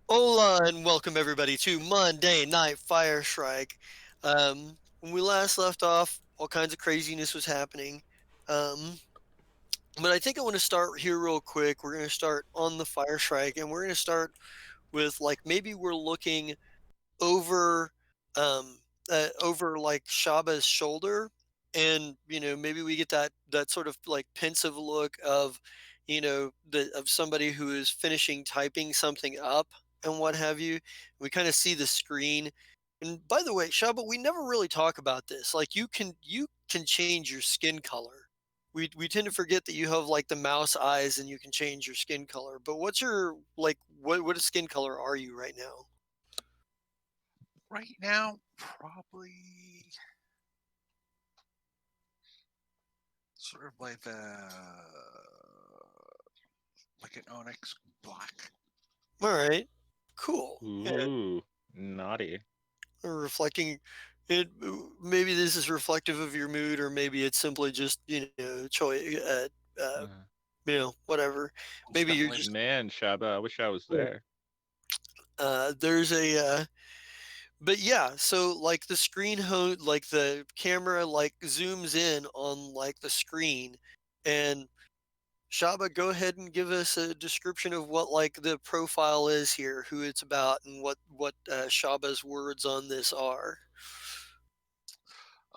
Hola and welcome everybody to Monday Night Fire Shrike. When we last left off, all kinds of craziness was happening. Um, but I think I want to start here real quick. We're going to start on the Fire Shrike, and we're going to start with like maybe we're looking over um over like Shaba's shoulder, and maybe we get that sort of like pensive look of the of somebody who is finishing typing something up and what have you. We kind of see the screen. And by the way, Shaba, we never really talk about this. Like you can change your skin color. We tend to forget that you have like the mouse eyes and you can change your skin color. But what's your like what skin color are you right now? Right now, probably sort of like an onyx black. Alright, cool. Yeah, Ooh, naughty. reflecting it maybe this is reflective of your mood, or maybe it's simply just, Uh, whatever. It's Maybe you're definitely just Man, Shaba, I wish I was yeah. there. There's a, but yeah, so, like, the like, the camera, like, zooms in on, like, the screen, and Shaba, go ahead and give us a description of what like the profile is here, who it's about, and what Shaba's words on this are.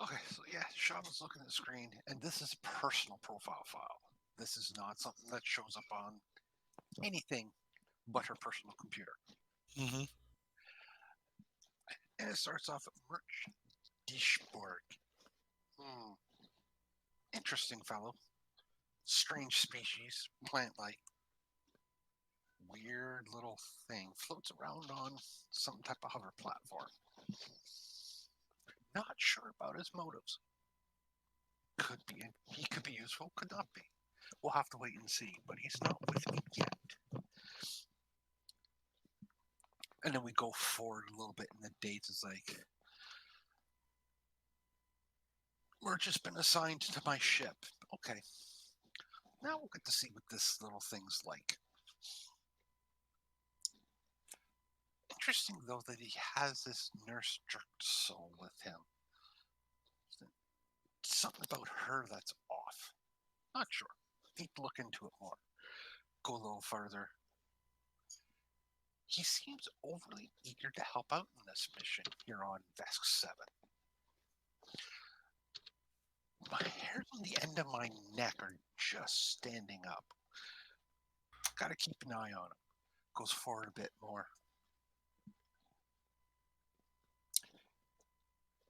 okay. So yeah, Shava's looking at the screen, and this is a personal profile file. This is not something that shows up on anything but her personal computer. Hmm. And it starts off at Merch Dishborg. Hmm. Interesting fellow. Strange species, plant-like, weird little thing. Floats around on some type of hover platform. Not sure about his motives. Could be he could be useful, could not be. We'll have to wait and see. But he's not with me yet. And then we go forward a little bit in the dates. It's like Merch has been assigned to my ship. Okay, now we'll get to see what this little thing's like. Interesting though that he has this nurse jerked soul with him. Something about her that's off. Not sure. Need to look into it more. Go a little further. He seems overly eager to help out in this mission here on Desk 7. My hairs on the end of my neck are just standing up. Gotta keep an eye on him. Goes forward a bit more.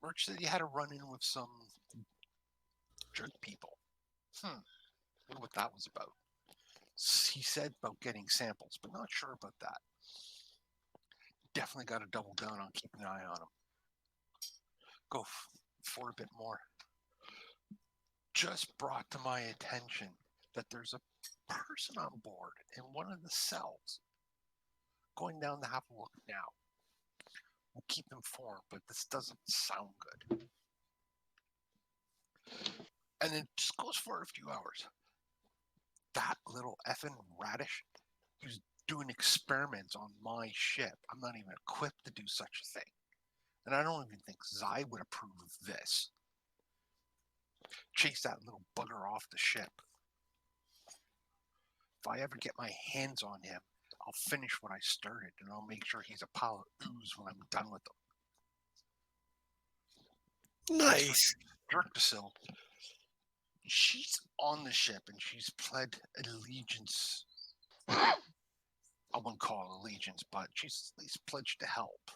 Merch said he had a run in with some jerk people. Wonder what that was about. He said about getting samples, but not sure about that. Definitely got to double down on keeping an eye on him. Go for a bit more. Just brought to my attention that there's a person on board in one of the cells. Going down to have a look now. We'll keep informed, but this doesn't sound good. And it just goes for a few hours. That little effing radish, he was doing experiments on my ship. I'm not even equipped to do such a thing. And I don't even think Zai would approve of this. Chase that little bugger off the ship. If I ever get my hands on him, I'll finish what I started, and I'll make sure he's a pile of ooze when I'm done with him. As for Nice. Dirkbasil, she's on the ship and she's pled allegiance. I wouldn't call it allegiance, but she's at least pledged to help.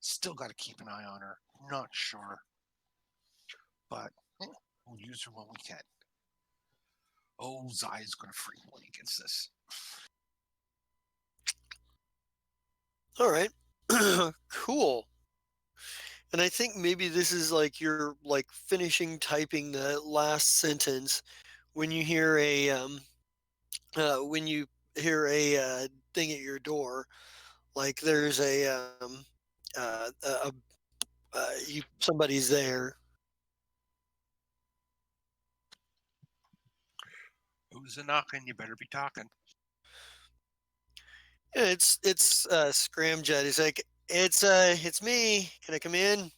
Still got to keep an eye on her. Not sure, but we'll use her when we can. Oh, Zai's going to freak when he gets this. All right. Cool. And I think maybe this is like you're like finishing typing the last sentence when you hear a thing at your door, like there's somebody's there. Who's a knocking? You better be talking. Yeah, it's Scramjet. He's like, it's me. Can I come in?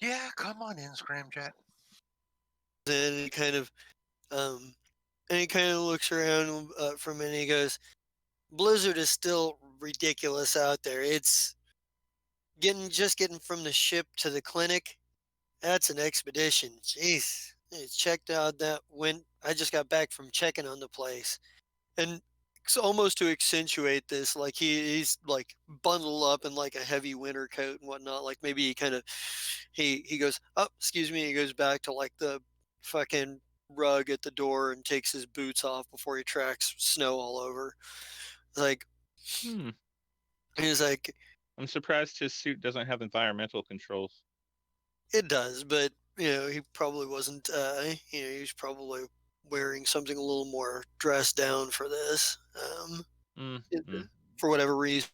Yeah, come on in, Scramjet. And he kind of um and he kind of looks around for a minute. He goes, Blizzard is still ridiculous out there. It's getting from the ship to the clinic. That's an expedition. Jeez. I checked out that when I just got back from checking on the place. And almost to accentuate this, like he's like bundled up in like a heavy winter coat and whatnot. Like maybe he kind of he goes, oh, excuse me. He goes back to like the fucking rug at the door and takes his boots off before he tracks snow all over. Like Hmm. he's like, I'm surprised his suit doesn't have environmental controls. it does, but he probably wasn't. He was probably wearing something a little more dressed down for this. Mm, it- mm. for whatever reason.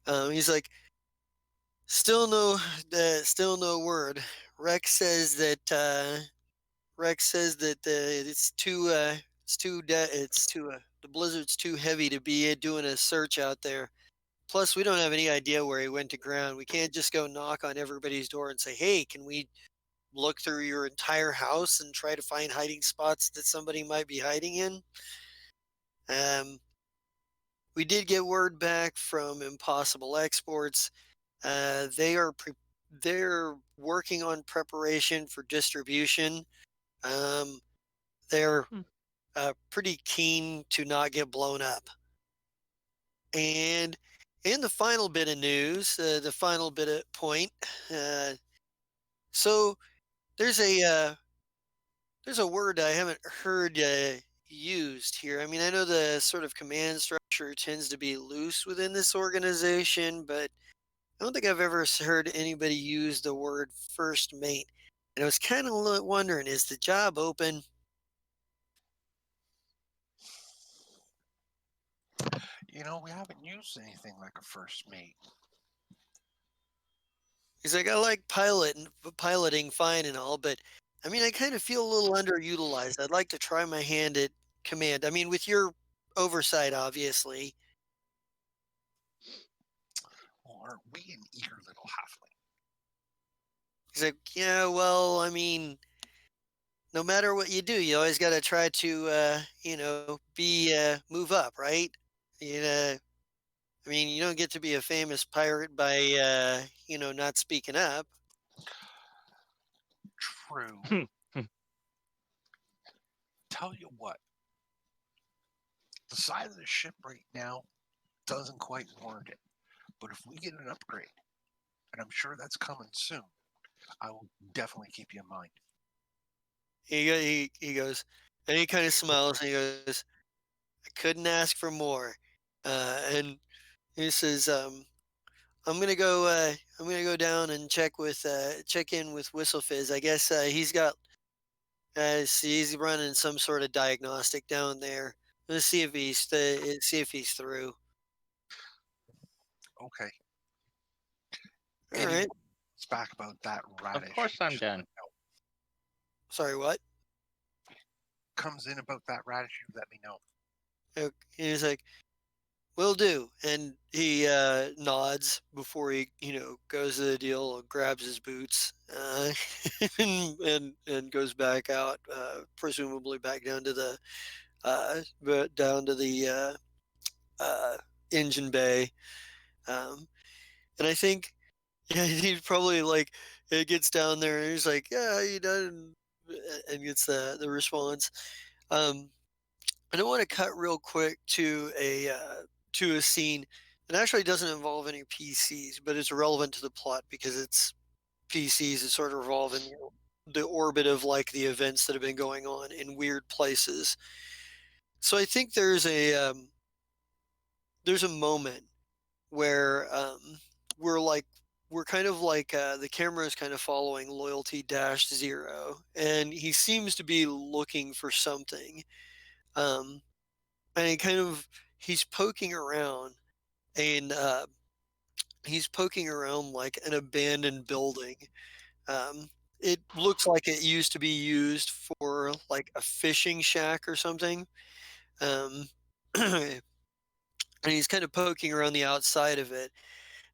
He's like, still no word. Rex says that the blizzard's too heavy to be doing a search out there. Plus, we don't have any idea where he went to ground. We can't just go knock on everybody's door and say, "Hey, can we look through your entire house and try to find hiding spots that somebody might be hiding in?" Um, we did get word back from Impossible Exports. They are they're working on preparation for distribution. Um, they're Hmm. pretty keen to not get blown up. And in the final bit of news, the final bit of point. Uh, so there's a word I haven't heard used here. I mean, I know the sort of command structure tends to be loose within this organization, but I don't think I've ever heard anybody use the word first mate. And I was kind of wondering, is the job open? We haven't used anything like a first mate. He's like, I like piloting fine and all, but I mean, I kind of feel a little underutilized. I'd like to try my hand at command. I mean, with your oversight, obviously. Well, aren't we an eager little halfling? He's like, yeah, well, I mean, no matter what you do, you always got to try to, be move up, right? You know, I mean, you don't get to be a famous pirate by, not speaking up. True. Tell you what, the side of the ship right now doesn't quite warrant it. But if we get an upgrade, and I'm sure that's coming soon, I will definitely keep you in mind. He goes, and he kind of smiles and he goes, I couldn't ask for more. And he says, I'm gonna go down and check in with Whistlefizz. I guess he's running some sort of diagnostic down there. Let's see if he's through. Okay. All Anyone right. that's back about that Of radish, course I'm just let done. me know. Sorry, what? Comes in about that radish, you let me know. He's like, "Will do," and he nods before he, goes to the deal, grabs his boots, and goes back out, presumably back down to the uh, engine bay. Um, and I think, yeah, he's probably like, it gets down there and he's like, "Yeah, how you done?" And gets the response. Um, and I want to cut real quick to a scene that actually doesn't involve any PCs, but it's relevant to the plot because it's PCs that sort of revolve in the orbit of like the events that have been going on in weird places. So I think there's a moment where we're kind of like the camera is kind of following Loyalty Dash Zero, and he seems to be looking for something. Um, and he's poking around and he's poking around like an abandoned building. Um, it looks like it used to be used for like a fishing shack or something. Um, and he's kind of poking around the outside of it.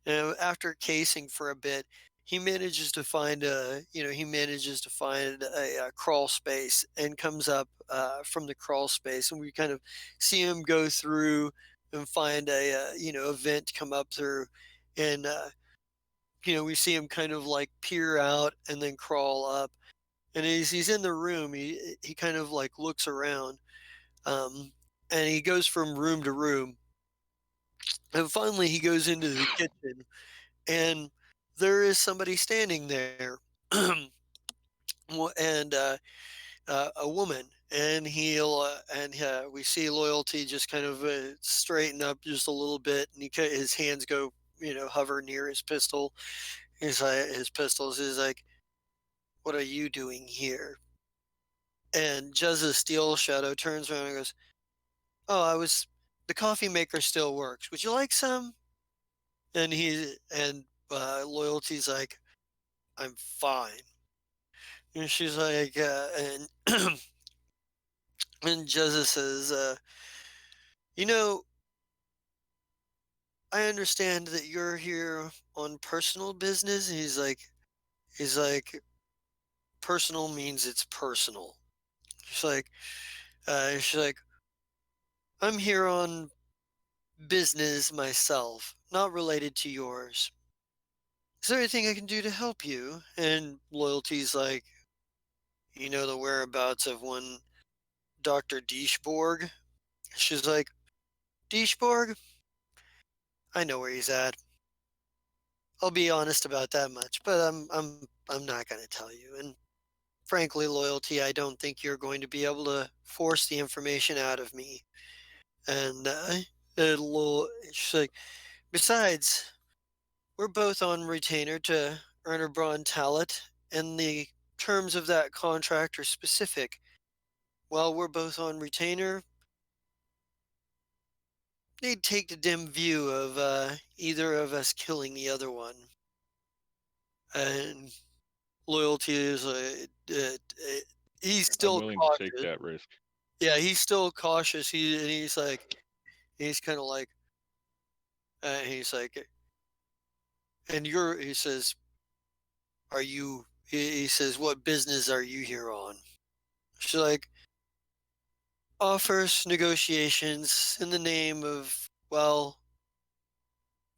And after casing for a bit, he manages to find a crawl space and comes up from the crawl space, and we kind of see him go through and find a vent come up through, and we see him kind of like peer out and then crawl up. And as he's in the room, he kind of like looks around, um, and he goes from room to room, and finally he goes into the kitchen, and there is somebody standing there, and a woman, and we see loyalty just kind of straighten up just a little bit, and his hands go hover near his pistol. His pistols. He's like, "What are you doing here?" And Jezza Steel Shadow turns around and goes, "Oh, I was. The coffee maker still works. Would you like some?" And loyalty's like, "I'm fine." And she's like, and and Jezza says, "You know, I understand that you're here on personal business." And he's like, "Personal means it's personal." She's like, "I'm here on business myself, not related to yours. Is there anything I can do to help you?" And Loyalty's like, "You know the whereabouts of one Dr. Deeshborg?" She's like, "Deeshborg? I know where he's at. I'll be honest about that much, but I'm not going to tell you. And frankly, Loyalty, I don't think you're going to be able to force the information out of me." And she's like, "Besides, we're both on retainer to earn a Braun talent, and the terms of that contract are specific. While we're both on retainer, they'd take the dim view of either of us killing the other one." And Loyalty is he's I'm still willing to take cautious. that risk. Yeah, he's still cautious. He's kind of like, he's like, "And he says, he says, "What business are you here on?" She's like, "Offers, negotiations in the name of, well,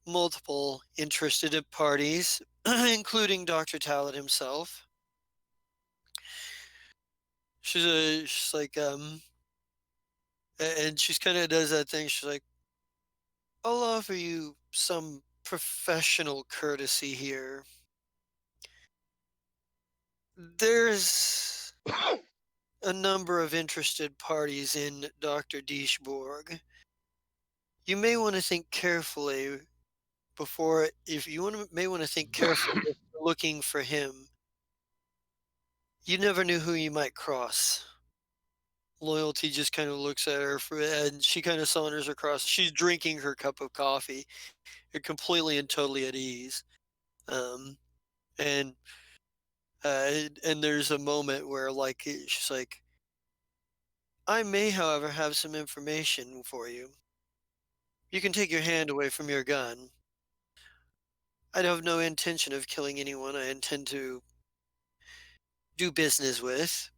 multiple interested parties, including Dr. Talent himself." She's like, and she's kind of does that thing. She's like, "I'll offer you some professional courtesy here. There's a number of interested parties in Dr. Deeshborg. You may want to think carefully if you may want to think carefully if you're looking for him. You never knew who you might cross." Loyalty just kind of looks at her and she kind of saunters across. She's drinking her cup of coffee, completely and totally at ease. Um, and and there's a moment where she's like, "I may, however, have some information for you. You can take your hand away from your gun. I have no intention of killing anyone I intend to do business with."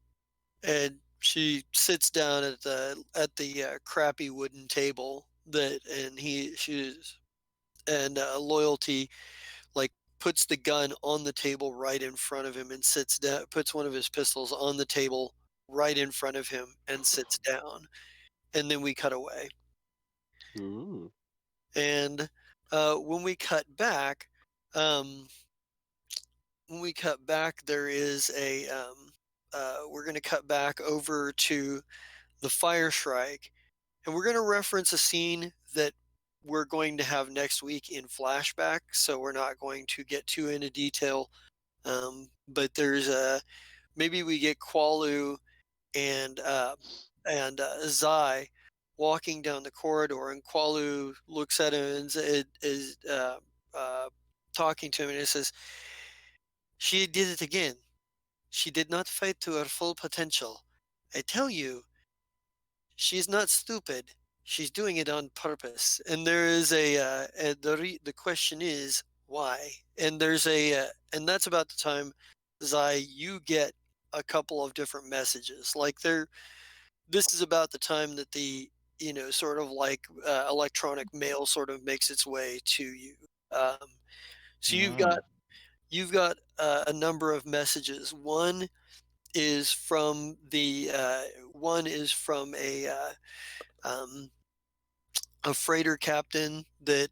And she sits down at the crappy wooden table that and he she's and Loyalty like puts the gun on the table right in front of him and sits down, puts one of his pistols on the table right in front of him and sits down. And then we cut away. Ooh. And when we cut back, um, there is we're going to cut back over to the Fire Shrike, and we're going to reference a scene that we're going to have next week in flashback. So we're not going to get too into detail. But there's maybe we get Qualu and Zai walking down the corridor, and Qualu looks at him and is talking to him, and it says, "She did it again. She did not fight to her full potential. I tell you, she is not stupid. she's doing it on purpose. And there is the question is why. And there's and that's about the time, Zai, you get a couple of different messages. Like this is about the time that the sort of like electronic mail sort of makes its way to you. Um, so Mm. you've got a number of messages. Is from the one is from um, a freighter captain that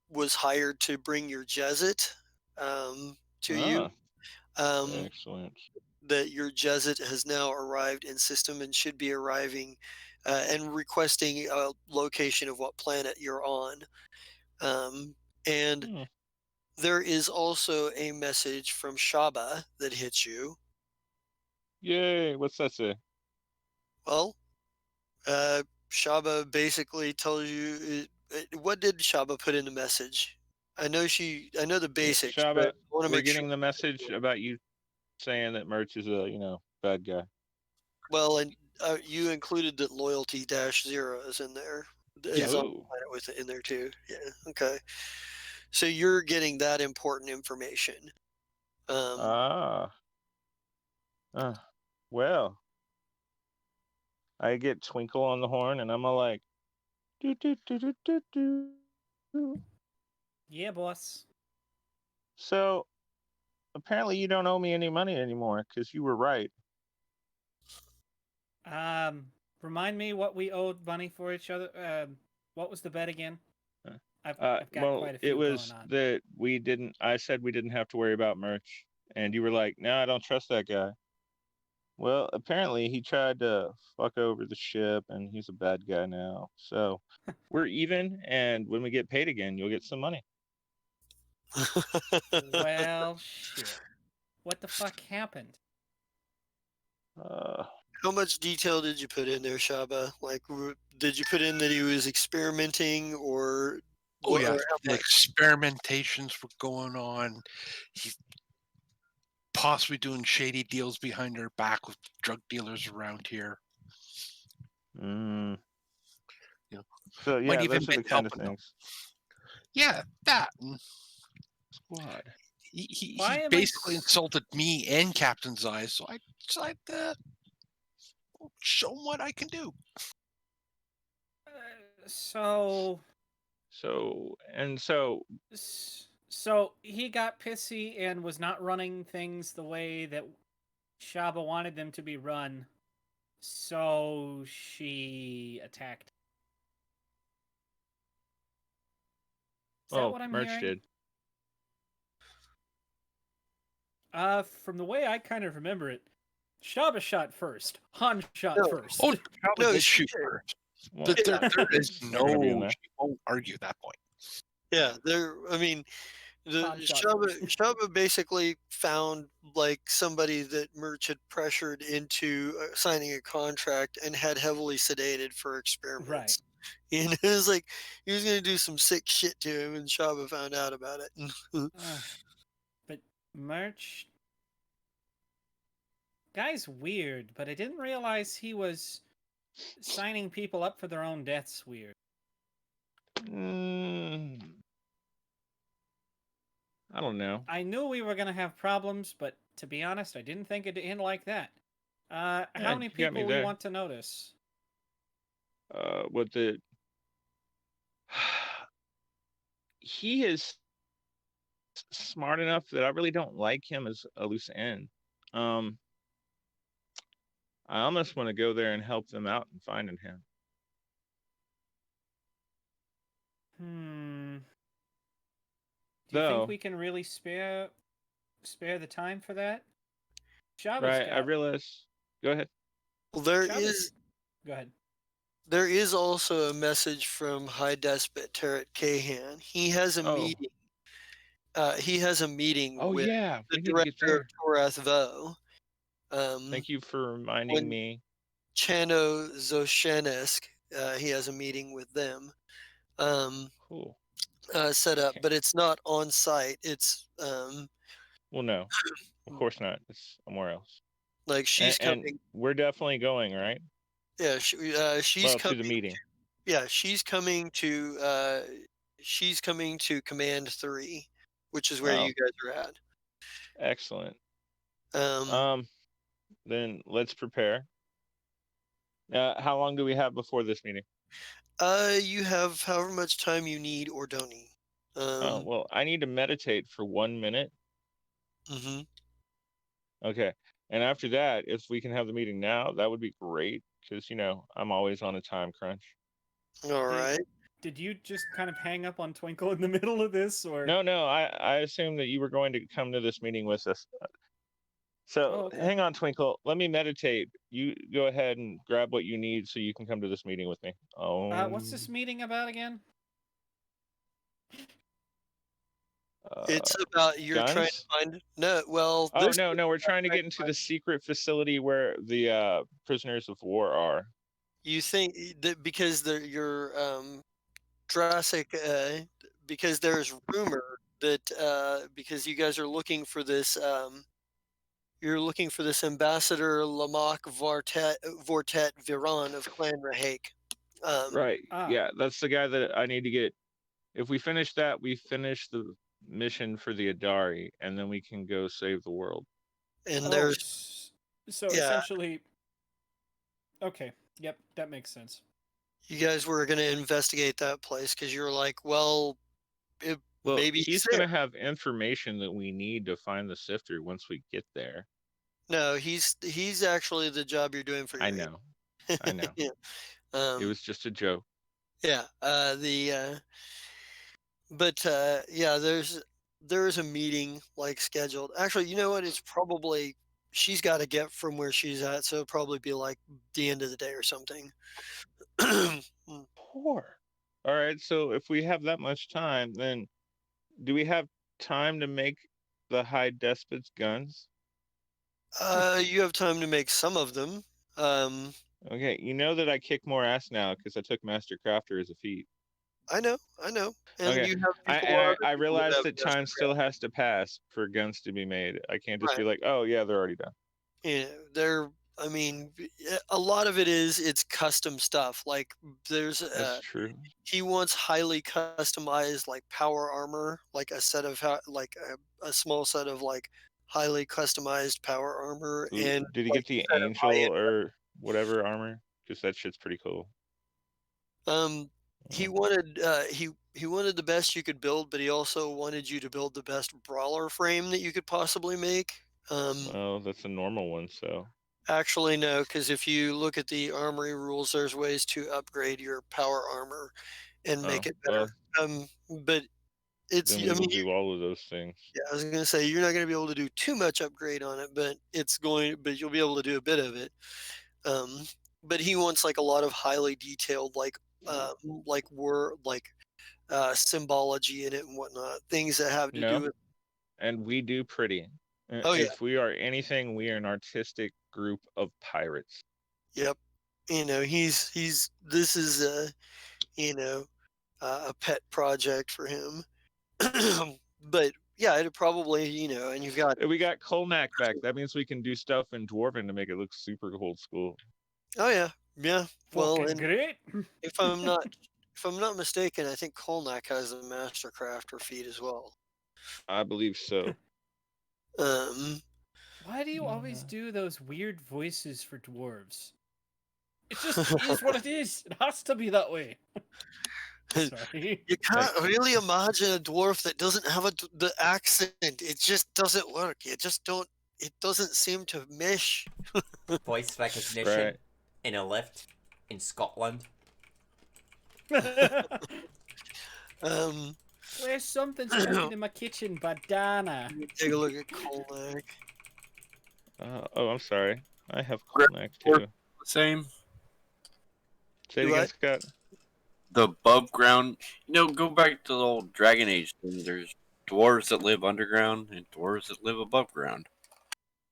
was hired to bring your Jesuit to you. Ah, Um, excellent. that your Jesuit has now arrived in system and should be arriving and requesting a location of what planet you're on. And Hmm. there is also a message from Shaba that hits you. Yay! What's that say? Well, uh, Shaba basically tells you what did Shaba put in the message? I know the Yeah, basics, but Shaba, I want to we're make sure. getting the message about you saying that Merch is a bad guy. Well, and you included that loyalty dash zero is in there. Is on the Oh. planet with it in there too. Yeah. Okay. So you're getting that important information. Um, Ah. Uh, well, I get Twinkle on the horn, and I'm all like, do do do do do do. Yeah, boss. So apparently you don't owe me any money anymore because you were right. Um, Remind me what we owed money for each other. What was the bet again? I've got Well, quite a it few going was on. that we didn't. I said we didn't have to worry about Merch, and you were like, "No, I don't trust that guy." Well, apparently he tried to fuck over the ship, and he's a bad guy now. So we're even, and when we get paid again, you'll get some money. Well, shit. What the fuck happened? Uh, how much detail did you put in there, Shaba? Like, did you put in that he was experimenting, or Oh what? yeah, Or how the much? experimentations were going on. He's possibly doing shady deals behind our back with drug dealers around here. mm, You know, so might yeah, even those are been the kind of helping them. things. Yeah, that. And Squad. Why he am I? basically insulted me and Captain Zai, so I decided to show him what I can do. So, So so he got pissy and was not running things the way that Shaba wanted them to be run. So she attacked. Is that oh, what I'm Merch hearing? did. From the way I kind of remember it, Shaba shot first. Han shot No. first. Oh, Shaba No, did she shoot did. first. Well, There is they're gonna be in no. there. She won't argue that point. Yeah, there. I mean, the Han shot Shaba first. Shaba basically found like somebody that Merch had pressured into signing a contract and had heavily sedated for Right. experiments. You know, it was like he was gonna do some sick shit to him, and Shaba found out about it. But Merch, guy's weird, but I didn't realize he was signing people up for their own deaths weird. Mm, I don't know. I knew we were gonna have problems, but to be honest, I didn't think it'd end like that. Yeah, How many you got me people we there. want to notice? What the he is smart enough that I really don't like him as a loose end. Um, I almost want to go there and help them out in finding him. Hmm. Do you think Though, we can really spare the time for that? Shaba's right? I got. realize. Go ahead. Well, Shaba's. Go ahead. there is also a message from High Despot Tarot Kahan. He has a Oh, meeting. He has a meeting oh with yeah, the we need to get director of there. Torath Vo. Um, Thank you for reminding when me. Chano Zoshenesk, he has a meeting with them Cool. set I up, can't. but it's not on site. It's Well, no, of course not. It's somewhere else. like she's And coming. we're definitely going, right? Yeah, she's Well, to coming. the meeting. Yeah, she's coming to Command 3, which is where Oh, you guys are at. excellent. Um, Um, then let's prepare. How long do we have before this meeting? you have however much time you need or don't need. Oh, well, I need to meditate for 1 minute. Mhm. Okay. And after that, if we can have the meeting now, that would be great because, I'm always on a time crunch. All Did, right. did you just kind of hang up on Twinkle in the middle of this, or? No, I assume that you were going to come to this meeting with us. So Oh, okay. hang on, Twinkle. Let me meditate. You go ahead and grab what you need so you can come to this meeting with me. What's this meeting about again? It's about you're trying Guns? to find no. Well, Oh, this no, we're trying to get into the secret facility where the prisoners of war are. you think that because your Jurassic, because there's rumor that because you guys are looking for this you're looking for this Ambassador Lamach Vortet Viran of Clan Rahake. Right. Ah, Yeah, that's the guy that I need to get. If we finish that, we finish the mission for the Adari, and then we can go save the world. And oh, there's so yeah, essentially, okay, yep, that makes sense. you guys were going to investigate that place because you're like, well, Well, maybe he's he's there. going to have information that we need to find the sifter once we get there. No, he's actually the job you're doing for I your know. I know. yeah. It was just a joke. Yeah. But yeah, there is a meeting like scheduled. Actually, you know what? It's probably she's got to get from where she's at, so it'll probably be like the end of the day or something. Mm. Poor. All right, so if we have that much time, then do we have time to make the High Despot's guns? You have time to make some of them. Um, Okay, you know that I kick more ass now because I took Master Crafter as a feat. I know, and Okay, you have I people, and other I people that realize have that time still mastercraft. has to pass for guns to be made. I can't just Right. be like, oh yeah, they're already done. You know, they're. I mean, a lot of it is it's custom stuff. Like there's That's true. he wants highly customized like power armor, like a set of like a small set of like highly customized power armor Ooh, and did he like get the a set of angel high end. or whatever armor? Because that shit's pretty cool. He Oh, wanted he wanted the best you could build, but he also wanted you to build the best brawler frame that you could possibly make. well, that's a normal one, so. Actually, no, because if you look at the armory rules, there's ways to upgrade your power armor and make Oh, it better. well, But it's then I we will mean, do all of those things. yeah, I was gonna say you're not gonna be able to do too much upgrade on it, but you'll be able to do a bit of it. Um, but he wants like a lot of highly detailed symbology in it and whatnot, things that have to do No, with. and we do pretty. Oh yeah, If we are anything, we are an artistic group of pirates. yep. He's this is a pet project for him. But yeah, it'd probably and you've got. We got Kolnak back. That means we can do stuff in Dwarven to make it look super old school. Oh yeah, yeah. Well, Fucking and great. if I'm not if I'm not mistaken, I think Kolnak has a master crafter feat as well. I believe so. Um, Why do you always do those weird voices for dwarves? It just is what it is. It has to be that way. Sorry. you can't really imagine a dwarf that doesn't have the accent. It just doesn't work. You just don't. It doesn't seem to mesh. Voice recognition Right. in a lift in Scotland. Um, Where's something's cooking in my kitchen, Badana? let me take a look at Kolnak. Oh, I'm sorry. I have Grab Kolnak or- too. Same. Say it Do again, what? Scott. The above ground. Go back to the old Dragon Age thing. There's dwarves that live underground and dwarves that live above ground.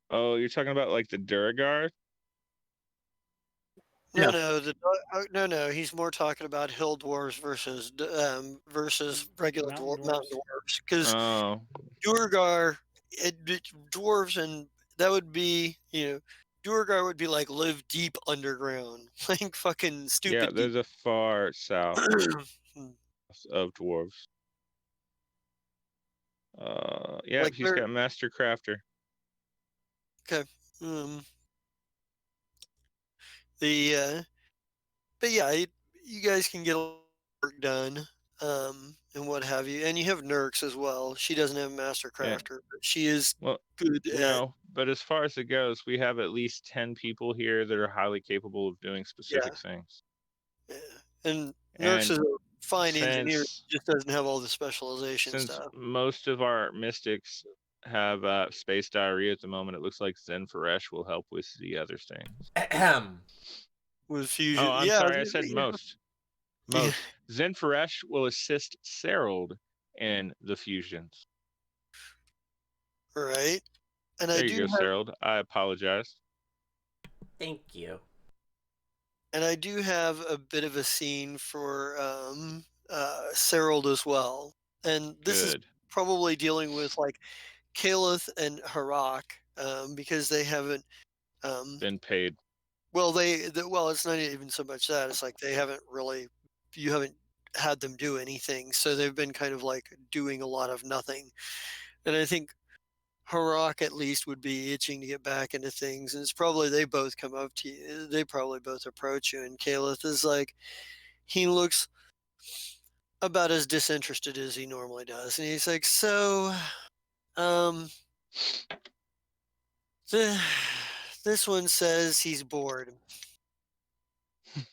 Oh, you're talking about like the Duragar? No, Yeah. no, no. He's more talking about hill dwarves versus regular mountain Mountain dwarves. Because Oh, Duergar, dwarves, and that would be Duergar would be like live deep underground, like fucking Yeah, stupid deep. there's a far south of dwarves. Yeah, Like he's they're got Master Crafter. okay. The but yeah, you guys can get a lot of work done, and what have you. And you have Nurks as well. She doesn't have Master Yeah. Crafter, but she is Well, good at. no, but as far as it goes, we have at least 10 people here that are highly capable of doing specific things. Yeah. And Nurks And is a fine engineer, since just doesn't have all the specialization since stuff. most of our mystics have space diarrhea at the moment, it looks like Zen Faresh will help with the other things. Ahem. With fusion. Oh, I'm Yeah, sorry, I said yeah. most. Most. Zen Faresh will assist Serold in the fusions. Right. And I There do you go, have Serold. I apologize. Thank you. and I do have a bit of a scene for Serold as well. And this is Good. probably dealing with like Kaleth and Harak, because they haven't Been paid. well well, it's not even so much that, it's like they haven't really you haven't had them do anything. So they've been kind of like doing a lot of nothing. And I think Harak at least would be itching to get back into things, and it's probably they both come up to you. They probably both approach you, and Kaleth is like, he looks about as disinterested as he normally does, and he's like, "So, um, the, this one says he's bored.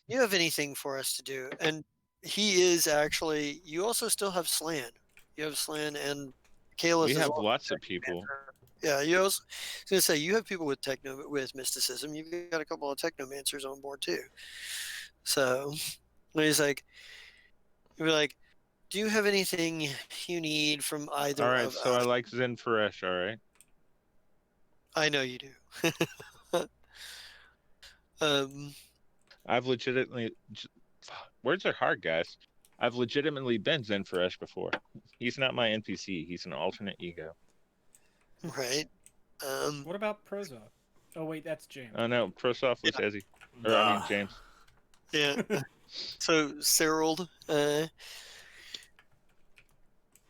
You have anything for us to do?" And he is actually. You also still have Slan. You have Slan and Kaleth We is have also lots of people. Yeah, you also, I was gonna say you have people with with mysticism. You've got a couple of technomancers on board too. So he's like, you're like, do you have anything you need from either Alright, of so I us? like Zen Faresh, alright? I know you do. um, I've legitimately. Words are hard, guys. I've legitimately been Zen Faresh before. He's not my NPC, he's an alternate ego. right. What about Prozov? Oh wait, that's James. Oh no, Prosoff was Ezzy. Or I mean James. Yeah. So Serold,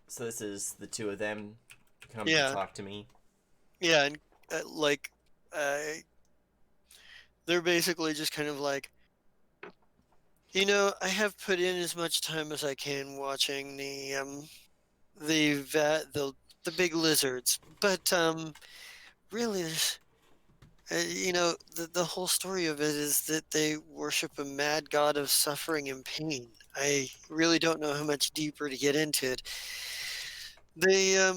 So this is the two of them come Yeah. to talk to me. yeah, and like, they're basically just kind of like, I have put in as much time as I can watching the big lizards, but really, the whole story of it is that they worship a mad god of suffering and pain. I really don't know how much deeper to get into it. They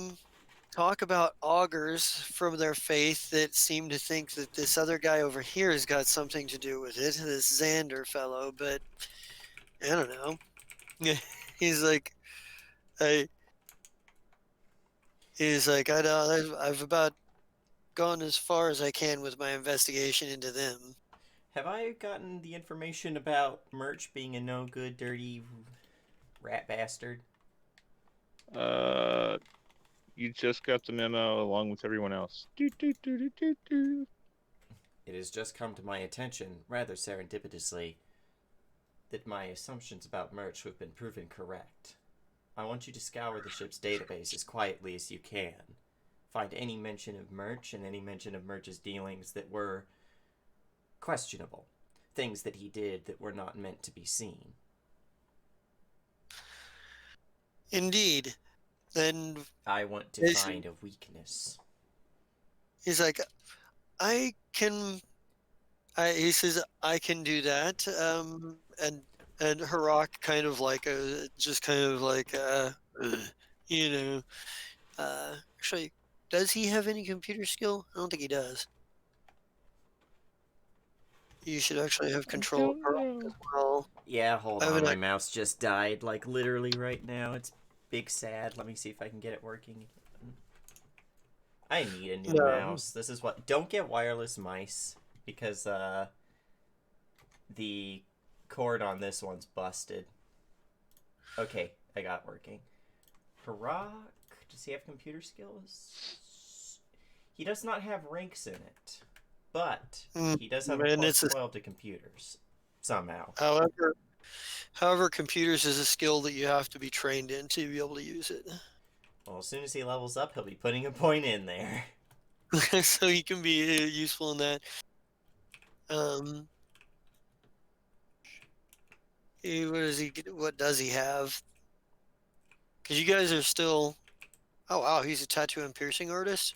talk about augurs from their faith that seem to think that this other guy over here has got something to do with it, this Xander fellow, but I don't know. He's like, I, he's like, I don't, I've about gone as far as I can with my investigation into them. Have I gotten the information about Merch being a no good, dirty rat bastard? You just got the memo along with everyone else. It has just come to my attention, rather serendipitously, that my assumptions about Merch have been proven correct. I want you to scour the ship's database as quietly as you can. Find any mention of Merch and any mention of Merch's dealings that were questionable. Things that he did that were not meant to be seen. Indeed. Then I want to find a weakness. he's like, I can. He says I can do that. And Harak kind of like just kind of like you know. Actually, does he have any computer skill? I don't think he does. You should actually have control of Harak as well. Yeah, hold I have on. an My mouse just died, like literally right now. It's big sad. Let me see if I can get it working. I need a new No. mouse. This is what. Don't get wireless mice because the cord on this one's busted. Okay, I got it working. Harak, does he have computer skills? He does not have ranks in it. But Mm, he does have a and plus it's a 12 to computers somehow. however, computers is a skill that you have to be trained in to be able to use it. Well, as soon as he levels up, he'll be putting a point in there. So he can be useful in that. What does he have? Because you guys are still. Oh wow, he's a tattoo and piercing artist.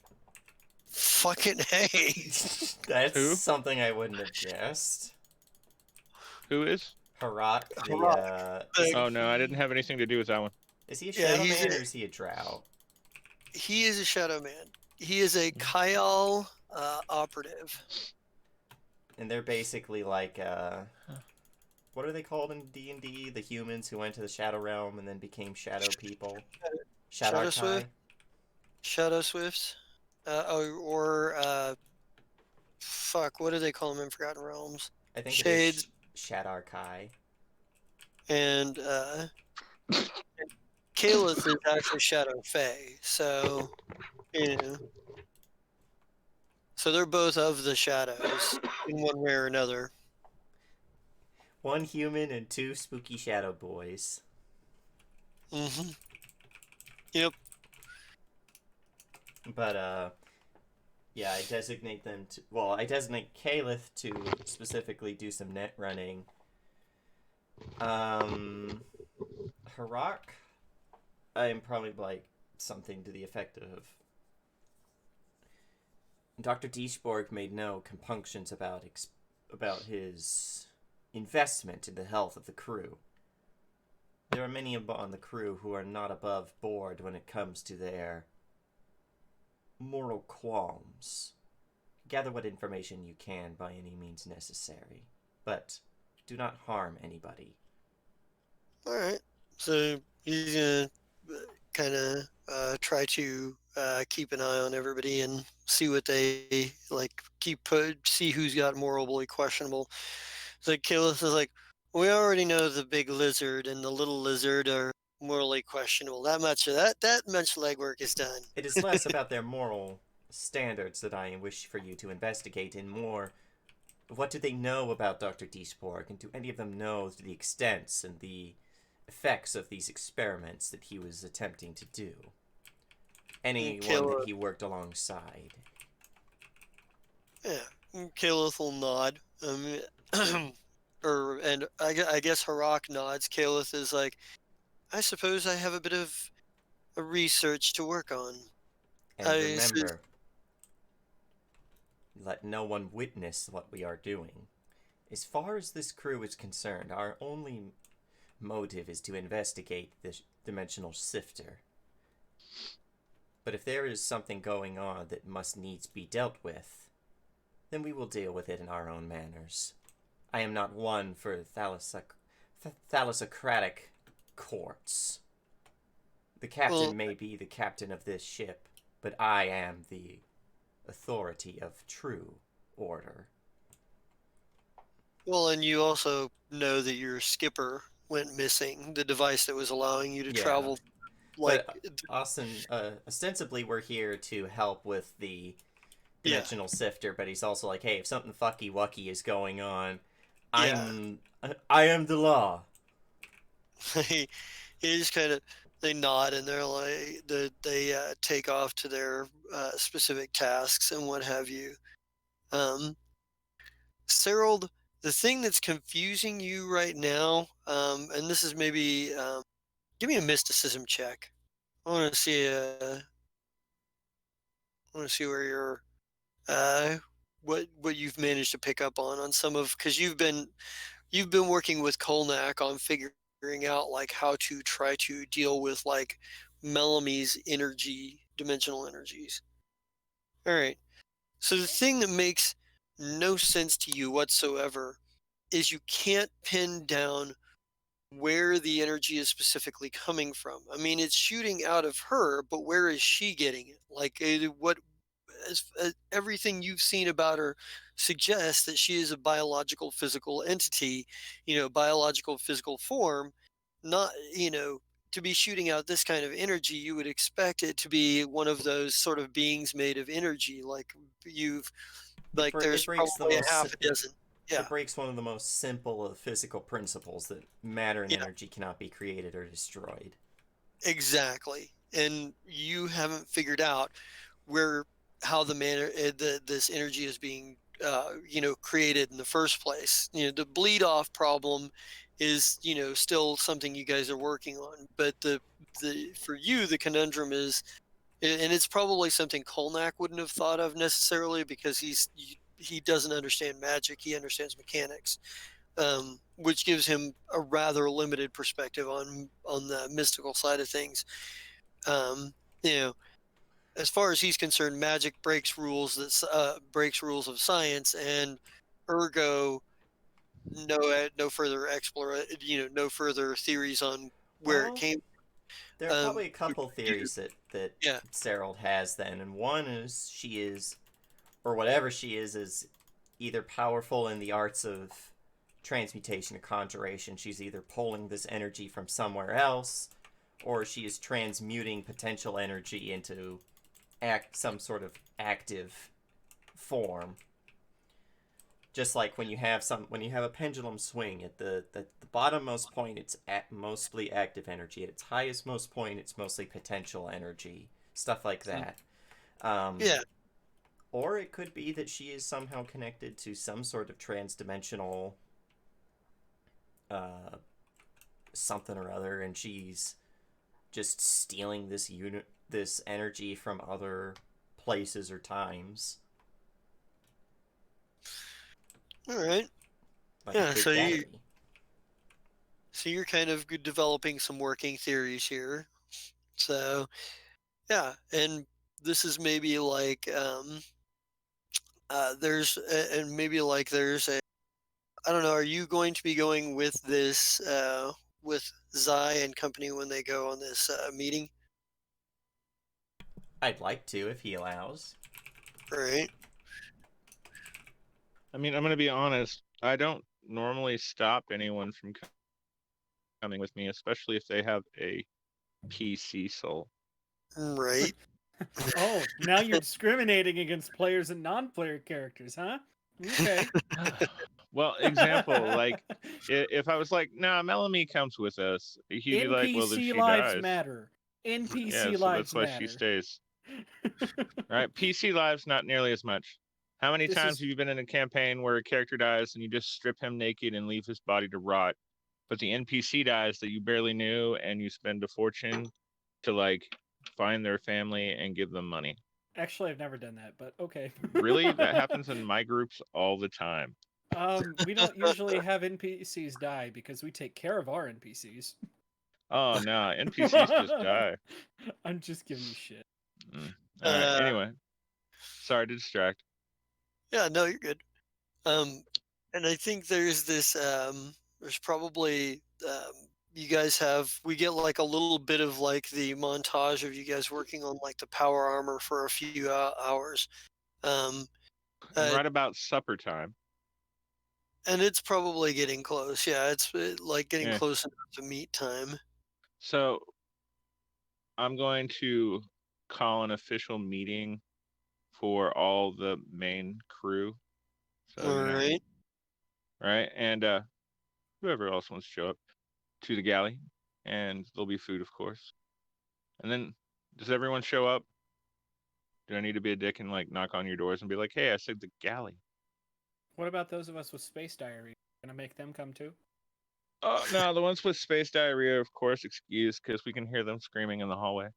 Fucking hey. That's Who? something I wouldn't have guessed. Who is? Harak, Harak, Oh no, I didn't have anything to do with that one. Is he a Yeah, shadow man or is he a drow? he is a shadow man. He is a Kyle operative. And they're basically like what are they called in D&D? The humans who went to the Shadow Realm and then became shadow people? Shadow Shadarkai? Swift? Shadow Swifts. Fuck, what do they call them in Forgotten Realms? I think Shades it is Shadarkai. and Kalith is actually Shadow Fae. So, you know. So they're both of the shadows in one way or another. One human and two spooky shadow boys. Mm-hmm. Yep. But yeah, I designate them to. Well, I designate Kalith to specifically do some net running. Harak, I'm probably like something to the effect of. Dr. Deeshborg made no compunctions about his investment in the health of the crew. There are many on the crew who are not above board when it comes to their moral qualms. Gather what information you can by any means necessary, but do not harm anybody. All right. So he's gonna kind of try to keep an eye on everybody and see what they like. See who's got morally questionable. So Kalith is like, we already know the big lizard and the little lizard are morally questionable. That much legwork is done. It is less about their moral standards that I wish for you to investigate, and more what do they know about Dr. Deeshborg, and do any of them know the extents and the effects of these experiments that he was attempting to do? Anyone that he worked alongside. Yeah, Kalith will nod. And I guess Harak nods. Kalith is like, I suppose I have a bit of a research to work on. And remember, let no one witness what we are doing. As far as this crew is concerned, our only motive is to investigate this dimensional sifter. But if there is something going on that must needs be dealt with, then we will deal with it in our own manners. I am not one for thalassocratic courts. The captain may be the captain of this ship, but I am the authority of true order. Well, and you also know that your skipper went missing, the device that was allowing you to travel. But Austin, ostensibly we're here to help with the dimensional sifter, but he's also like, hey, if something fucky wucky is going on, I am the law. He just kind of, they nod and they're like, they take off to their specific tasks and what have you. Cyrild, the thing that's confusing you right now, and this is maybe, give me a mysticism check. I want to see where you're, what you've managed to pick up on some of, because you've been working with Kolnak on figuring out like how to try to deal with like Melamy's dimensional energies. All right. So the thing that makes no sense to you whatsoever is you can't pin down where the energy is specifically coming from. I mean, it's shooting out of her, but where is she getting it? Like, everything you've seen about her suggests that she is a biological physical entity, biological physical form, not, to be shooting out this kind of energy, you would expect it to be one of those sort of beings made of energy, you've It there's breaks the probably a most. half a dozen. It Yeah, breaks one of the most simple of physical principles that matter and yeah, energy cannot be created or destroyed. exactly. And you haven't figured out where how this energy is being created in the first place. The bleed off problem is still something you guys are working on, but the for you the conundrum is, and it's probably something Kolnak wouldn't have thought of necessarily because he doesn't understand magic, he understands mechanics, which gives him a rather limited perspective on the mystical side of things. um, you know as far as he's concerned, magic breaks rules of science, and ergo, no further no further theories on where it Well, came. there are probably a Would couple you? theories that Yeah. Serold has then, and one is she is, or whatever she is either powerful in the arts of transmutation or conjuration. She's either pulling this energy from somewhere else, or she is transmuting potential energy into some sort of active form. Just like when you have a pendulum swing at the bottommost point, it's at mostly active energy. At its highest most point, it's mostly potential energy. Stuff like that. Yeah. Or it could be that she is somehow connected to some sort of trans-dimensional something or other, and she's just stealing this energy from other places or times. All right. Like Yeah. a big daddy. So you're kind of developing some working theories here. So yeah, and this is maybe like and maybe like there's a I don't know. Are you going to be going with this with Zai and company when they go on this meeting? I'd like to, if he allows. Right. I mean, I'm gonna be honest. I don't normally stop anyone from coming with me, especially if they have a PC soul. Right. Oh, now you're discriminating against players and non-player characters, huh? Okay. Well, example, like if I was like, "Nah, Melanie comes with us," he'd be like, "Well, then NPC she lives dies." matter. Yeah, NPC so that's lives why she matter. stays. Right? PC lives not nearly as much. How many This times is have you been in a campaign where a character dies and you just strip him naked and leave his body to rot, but the NPC dies that you barely knew and you spend a fortune to like find their family and give them money? actually I've never done that, but okay. Really? That happens in my groups all the time. We don't usually have NPCs die because we take care of our NPCs. Oh no, NPCs just die. I'm just giving you shit. All right. Uh, Anyway, sorry to distract. yeah. No, you're good. And I think there's this. There's probably you guys have. We get like a little bit of like the montage of you guys working on like the power armor for a few hours. Um, And uh, right about supper time. and it's probably getting close. Yeah, it's like getting Yeah. close enough to meet time. So I'm going to call an official meeting for all the main crew. So, All right. right? And whoever else wants to show up to the galley. And there'll be food, of course. And then, does everyone show up? Do I need to be a dick and like knock on your doors and be like, hey, I said the galley? What about those of us with space diarrhea? Gonna make them come too? Oh, no, the ones with space diarrhea, of course, excused because we can hear them screaming in the hallway.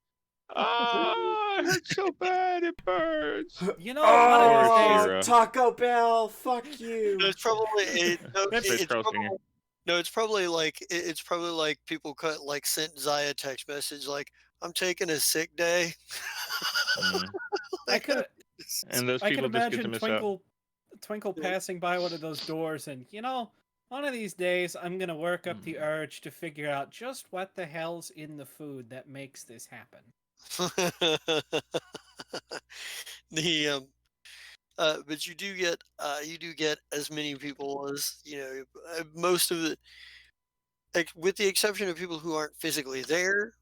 Ah, it hurts so bad, it burns. You know, one of these days. Shira. Taco Bell, fuck No, you. it's probably Space Girls Jr. it's probably like it's probably like people sent Zaya a text message like I'm taking a sick day. Mm. I could And those I could people just get to imagine miss out. Twinkle Yeah. passing by one of those doors and, one of these days I'm gonna work up the urge to figure out just what the hell's in the food that makes this happen. the but you do get as many people as most of the with the exception of people who aren't physically there,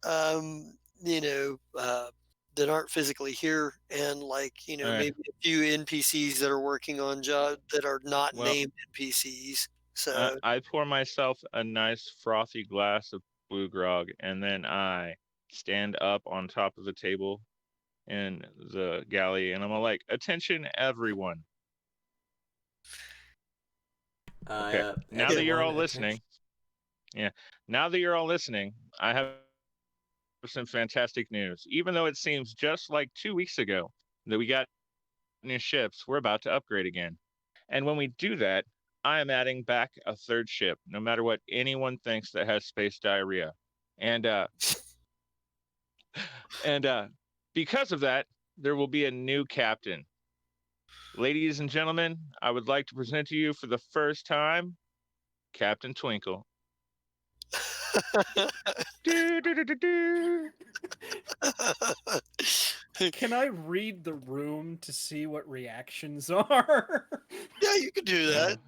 you know, that aren't physically here, and like Eh, maybe a few NPCs that are working on jobs that are not well, named NPCs. I, So I pour myself a nice frothy glass of blue grog, and then I stand up on top of the table in the galley, and I'm all like, "Attention, everyone! Okay, now that you're Everyone, all attention. listening, yeah, now that you're all listening, I have some fantastic news. Even though it seems just like 2 weeks ago that we got new ships, we're about to upgrade again. And when we do that, I am adding back a third ship, no matter what anyone thinks that has space diarrhea. And and because of that, there will be a new captain. Ladies and gentlemen, I would like to present to you for the first time Captain Twinkle. Do, do, do, do, do. Can I read the room to see what reactions are? yeah, you could do that.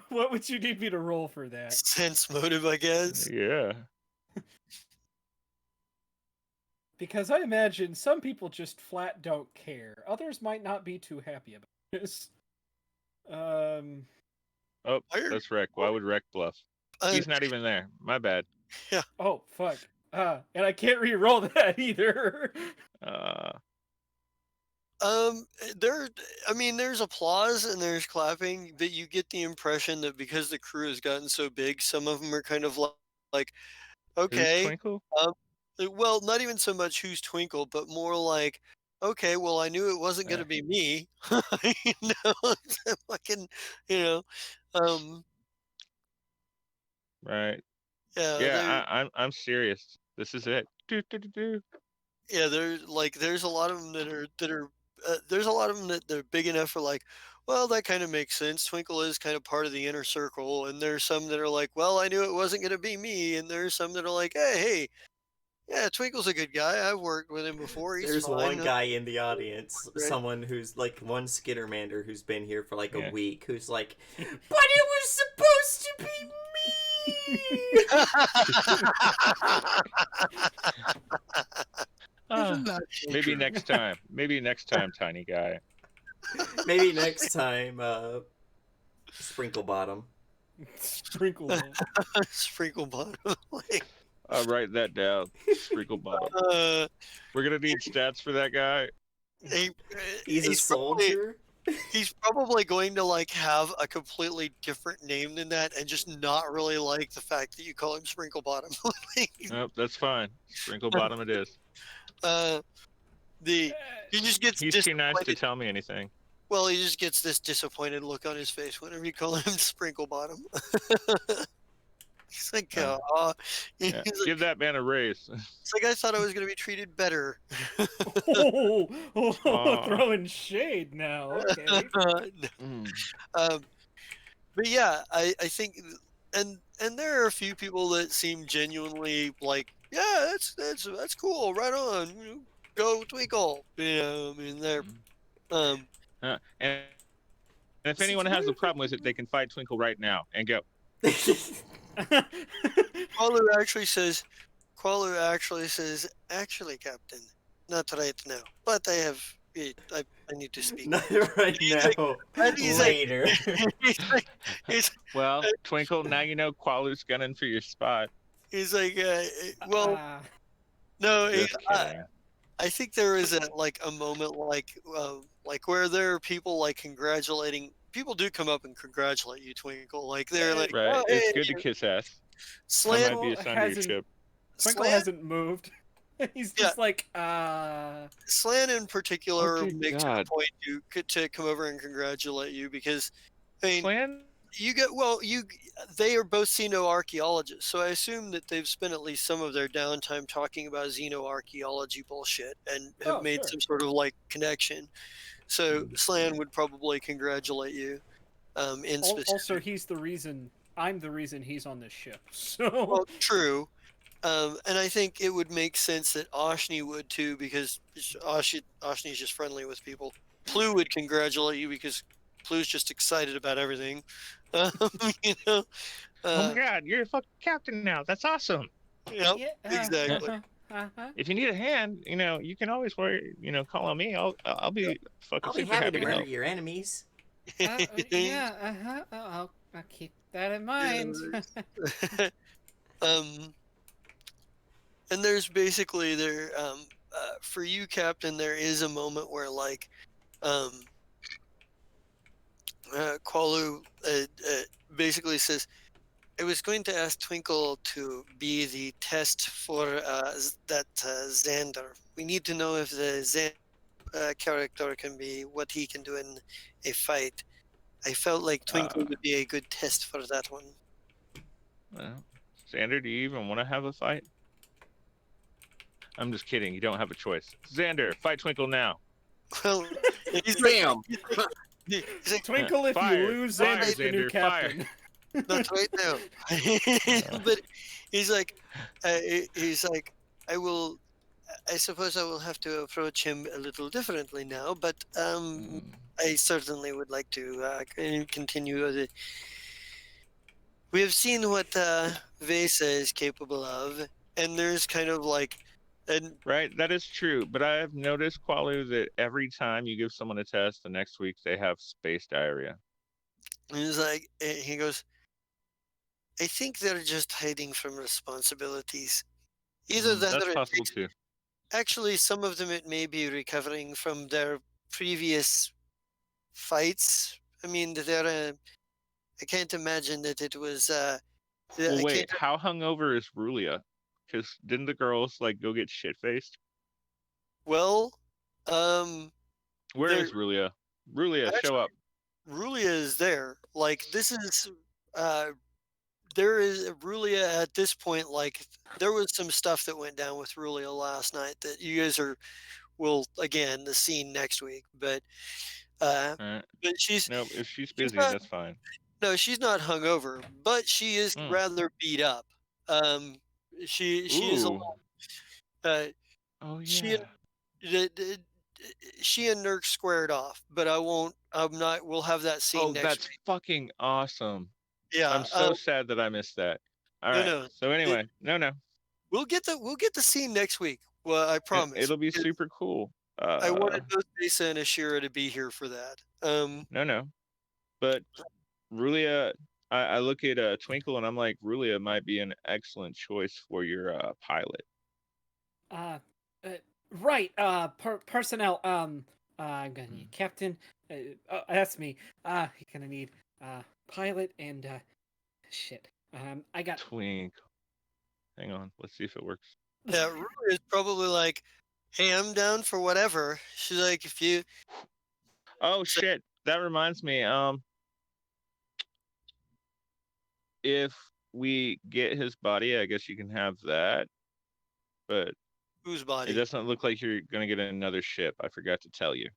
What would you need me to roll for that? Sense motive, I guess. Yeah. Because I imagine some people just flat don't care. Others might not be too happy about this. Oh, Why are- that's Rec. Why would Rec bluff? Uh, He's not even there. My bad. Oh, fuck. And I can't re-roll that either. there. I mean, there's applause and there's clapping, but you get the impression that because the crew has gotten so big, some of them are kind of like Who's okay, Twinkle? well, not even so much who's Twinkle, but more like, okay, well, I knew it wasn't going to be me. you know, fucking, you know, um, Right. yeah, Yeah, I'm serious. This is it. Do, do, do, do. yeah, there's a lot of them that are there's a lot of them that they're big enough for like, well, that kind of makes sense. Twinkle is kind of part of the inner circle, and there's some that are like, well, I knew it wasn't going to be me, and there's some that are like, hey, yeah, Twinkle's a good guy. I've worked with him before. He's There's fine. one guy in the audience, Right. someone who's like one Skittermander who's been here for like Yeah. a week, who's like, but it was supposed to be Ah, Isn't that maybe true? next time. Maybe next time, tiny guy. me. Maybe next time, Sprinkle Bottom. Sprinkle. Sprinkle bottom. like, I'll write that down. Sprinkle bottom. We're gonna need stats for that guy. he, He's a probably- soldier. he's probably going to like have a completely different name than that, and just not really like the fact that you call him Sprinkle Bottom. Nope, that's fine. Sprinkle bottom it is. He just gets He's too nice to disappointed. tell me anything. Well, he just gets this disappointed look on his face whenever you call him Sprinkle Bottom. He's like, Oh. "Aw." Yeah. He's like, Give that man a raise. it's like I thought I was going to be treated better. Aw. Throwing shade now. Okay. Mm. But yeah, I think, and there are a few people that seem genuinely like, yeah, that's cool, right on, go Twinkle. I mean, they're And if anyone has a problem with it, they can fight Twinkle right now and go. Qualu actually says, actually, Captain, not right now, but I need to speak. Not right He's like- now. and he's like- Later. Well, Twinkle, now you know Qualu's gunning for your spot. he's like, well, Ah, no, Just kidding. I think there is a moment like where there are people like congratulating. People do come up and congratulate you, Twinkle. Like they're like, Right. oh, It's hey, good to kiss ass. I Slant, might be assigned to your hasn't- ship. Twinkle Slant, hasn't moved. He's just like, Slant in particular Oh, good makes it a God. point to come over and congratulate you because, I mean, Slan? they are both xenoarchaeologists, so I assume that they've spent at least some of their downtime talking about xenoarchaeology bullshit and have Oh, made sure. some sort of like connection. So Slan would probably congratulate you. In specific. also, I'm the reason he's on this ship. So, Well, true. And I think it would make sense that Oshni would too, because Oshni's just friendly with people. Plu would congratulate you because Plu's just excited about everything. You know. Oh my god, you're a fucking captain now. That's awesome. Yep, Yeah. exactly. If you need a hand, you can always call on me. I'll be fucking I'll be super happy happy to to murder help. your enemies. Yeah. I'll keep that in mind. um, and there's basically for you, Captain, there is a moment where um, Qualu basically says, I was going to ask Twinkle to be the test for that Xander. We need to know if the Xander character can be what he can do in a fight. I felt like Twinkle Uh, would be a good test for that one. well, Xander, do you even want to have a fight? I'm just kidding. You don't have a choice. Xander, fight Twinkle now. Well, he's like, Bam! he's like, Twinkle, if you Fire, lose, fire, Xander's the new Xander, fire. captain. not right now. But he's like, I will. I suppose I will have to approach him a little differently now, but I certainly would like to continue. We have seen what Vesa is capable of, and there's kind of like, and Right, that is true. But I have noticed, Qualu, that every time you give someone a test, the next week they have space diarrhea. he's like, he goes, I think they're just hiding from responsibilities. Either that, That's or possible too. actually, some of them it may be recovering from their previous fights. I mean, I can't imagine that it was. Well, I wait, can't. how hungover is Rulia? Because didn't the girls go get shit faced? Well, um, Where there is Rulia? Rulia, show actually up. Rulia is there. Like this is. Uh, there is Rulia at this point. Like there was some stuff that went down with Rulia last night that you guys will again the scene next week, uh, All right. but Nope, if she's she's busy, not. that's fine. No, she's not hungover, but she is Mm. rather beat up. Um, she is a Ooh. little. Uh, Oh she and yeah. the, the, she and Nurk squared off, but I won't. I'm not. We'll have that scene Oh, next that's week. fucking awesome. Yeah. I'm so sad that I missed that. All No, right. no. So It, anyway, no. we'll get the scene next week. Well, I promise. It'll be Because super cool. I wanted both Lisa and Ashira to be here for that. No. But Rulia, I look at Twinkle and I'm like, Rulia might be an excellent choice for your pilot. Uh, uh right. Personnel. I'm gonna need captain. That's me. You're gonna need pilot and shit. I got. Twinkle. Hang on, let's see if it works. Yeah, Rue is probably like, hey, I'm down for whatever. She's like, if you. Oh So, shit, that reminds me. If we get his body, I guess you can have that. But whose it body? doesn't look like you're gonna get another ship. I forgot to tell you.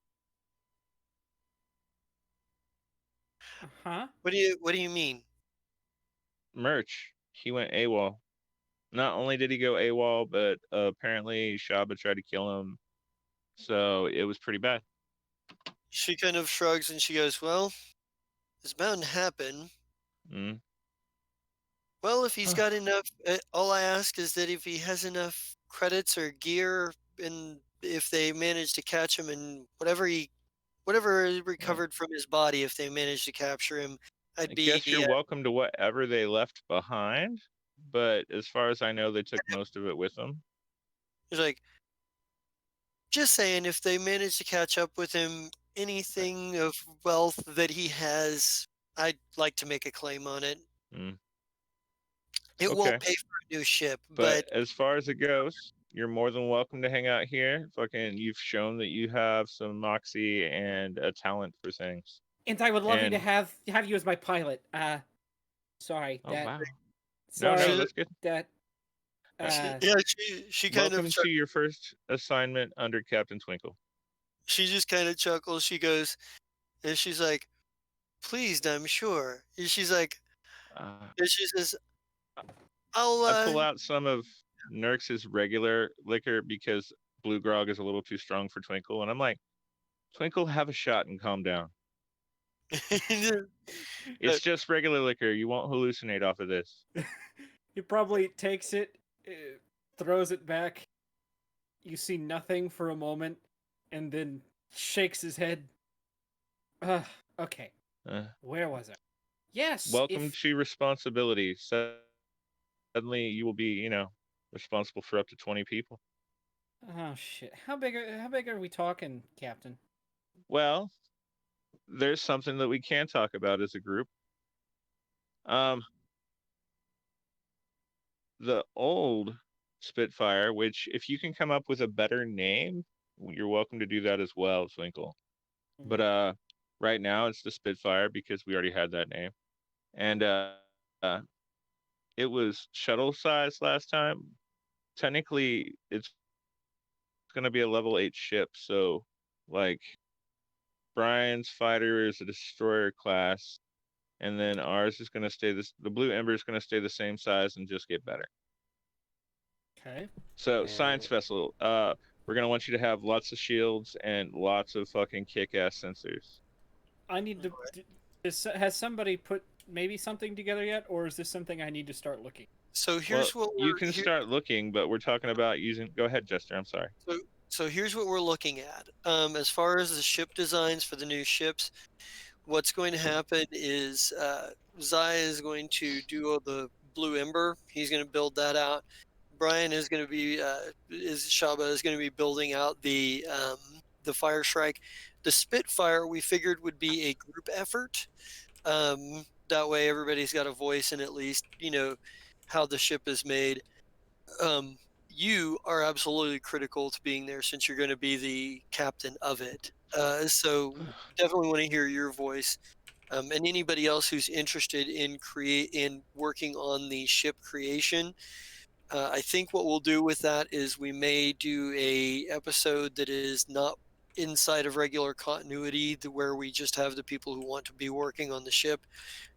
Huh? What do you mean? Merch. He went AWOL. Not only did he go AWOL, but apparently Shaba tried to kill him. So it was pretty bad. She kind of shrugs and she goes, well, it's bound to happen. Mm. Well, if he's got enough, all I ask is that if he has enough credits or gear, and if they manage to catch him and whatever is recovered from his body, if they manage to capture him, I I'd be. guess you're welcome to whatever they left behind. But as far as I know, they took most of it with them. It's like, just saying, if they manage to catch up with him, anything of wealth that he has, I'd like to make a claim on it. Mm. It Okay. won't pay for a new ship, But as far as it goes, you're more than welcome to hang out here. Fucking, you've shown that you have some moxie and a talent for things. And I would love you to And- have you as my pilot. Sorry. Oh wow. Sorry. No, that's good. That. yeah, she kind Welcome of to your first assignment under Captain Twinkle. she just kind of chuckles. She goes, and she's like, "Pleased, I'm sure." And she's like, and she says, "I'll." I pull out some of Nurx's regular liquor because Blue Grog is a little too strong for Twinkle, and I'm like, Twinkle, have a shot and calm down. It's just regular liquor. You won't hallucinate off of this. He probably takes it, throws it back. You see nothing for a moment, and then shakes his head. Okay. Uh, Where was I? Yes, welcome to responsibility. Suddenly, you will be, responsible for up to 20 people. Oh shit! How big are we talking, Captain? Well, there's something that we can talk about as a group. Um, the old Spitfire, which if you can come up with a better name, you're welcome to do that as well, Twinkle. But right now it's the Spitfire because we already had that name, and it was shuttle size last time. Technically, it's going to be a level 8 ship, so like Brian's fighter is a destroyer class, and then ours is going to stay this. The Blue Ember is going to stay the same size and just get better. Okay. So science vessel, we're gonna want you to have lots of shields and lots of fucking kick-ass sensors. I need to. Has somebody put maybe something together yet, or is this something I need to start looking? So Well, here's what you we're can here, start looking, but we're talking about using. Go ahead, Jester. I'm sorry. so here's what we're looking at. As far as the ship designs for the new ships, what's going to happen is Zai is going to do all the Blue Ember. He's going to build that out. Brian is going to be is Shaba is going to be building out the Fire Shrike. The Spitfire we figured would be a group effort. That way everybody's got a voice and at least how the ship is made. You are absolutely critical to being there since you're going to be the captain of it. So definitely want to hear your voice. And anybody else who's interested in working on the ship creation. I think what we'll do with that is we may do a episode that is not inside of regular continuity, where we just have the people who want to be working on the ship,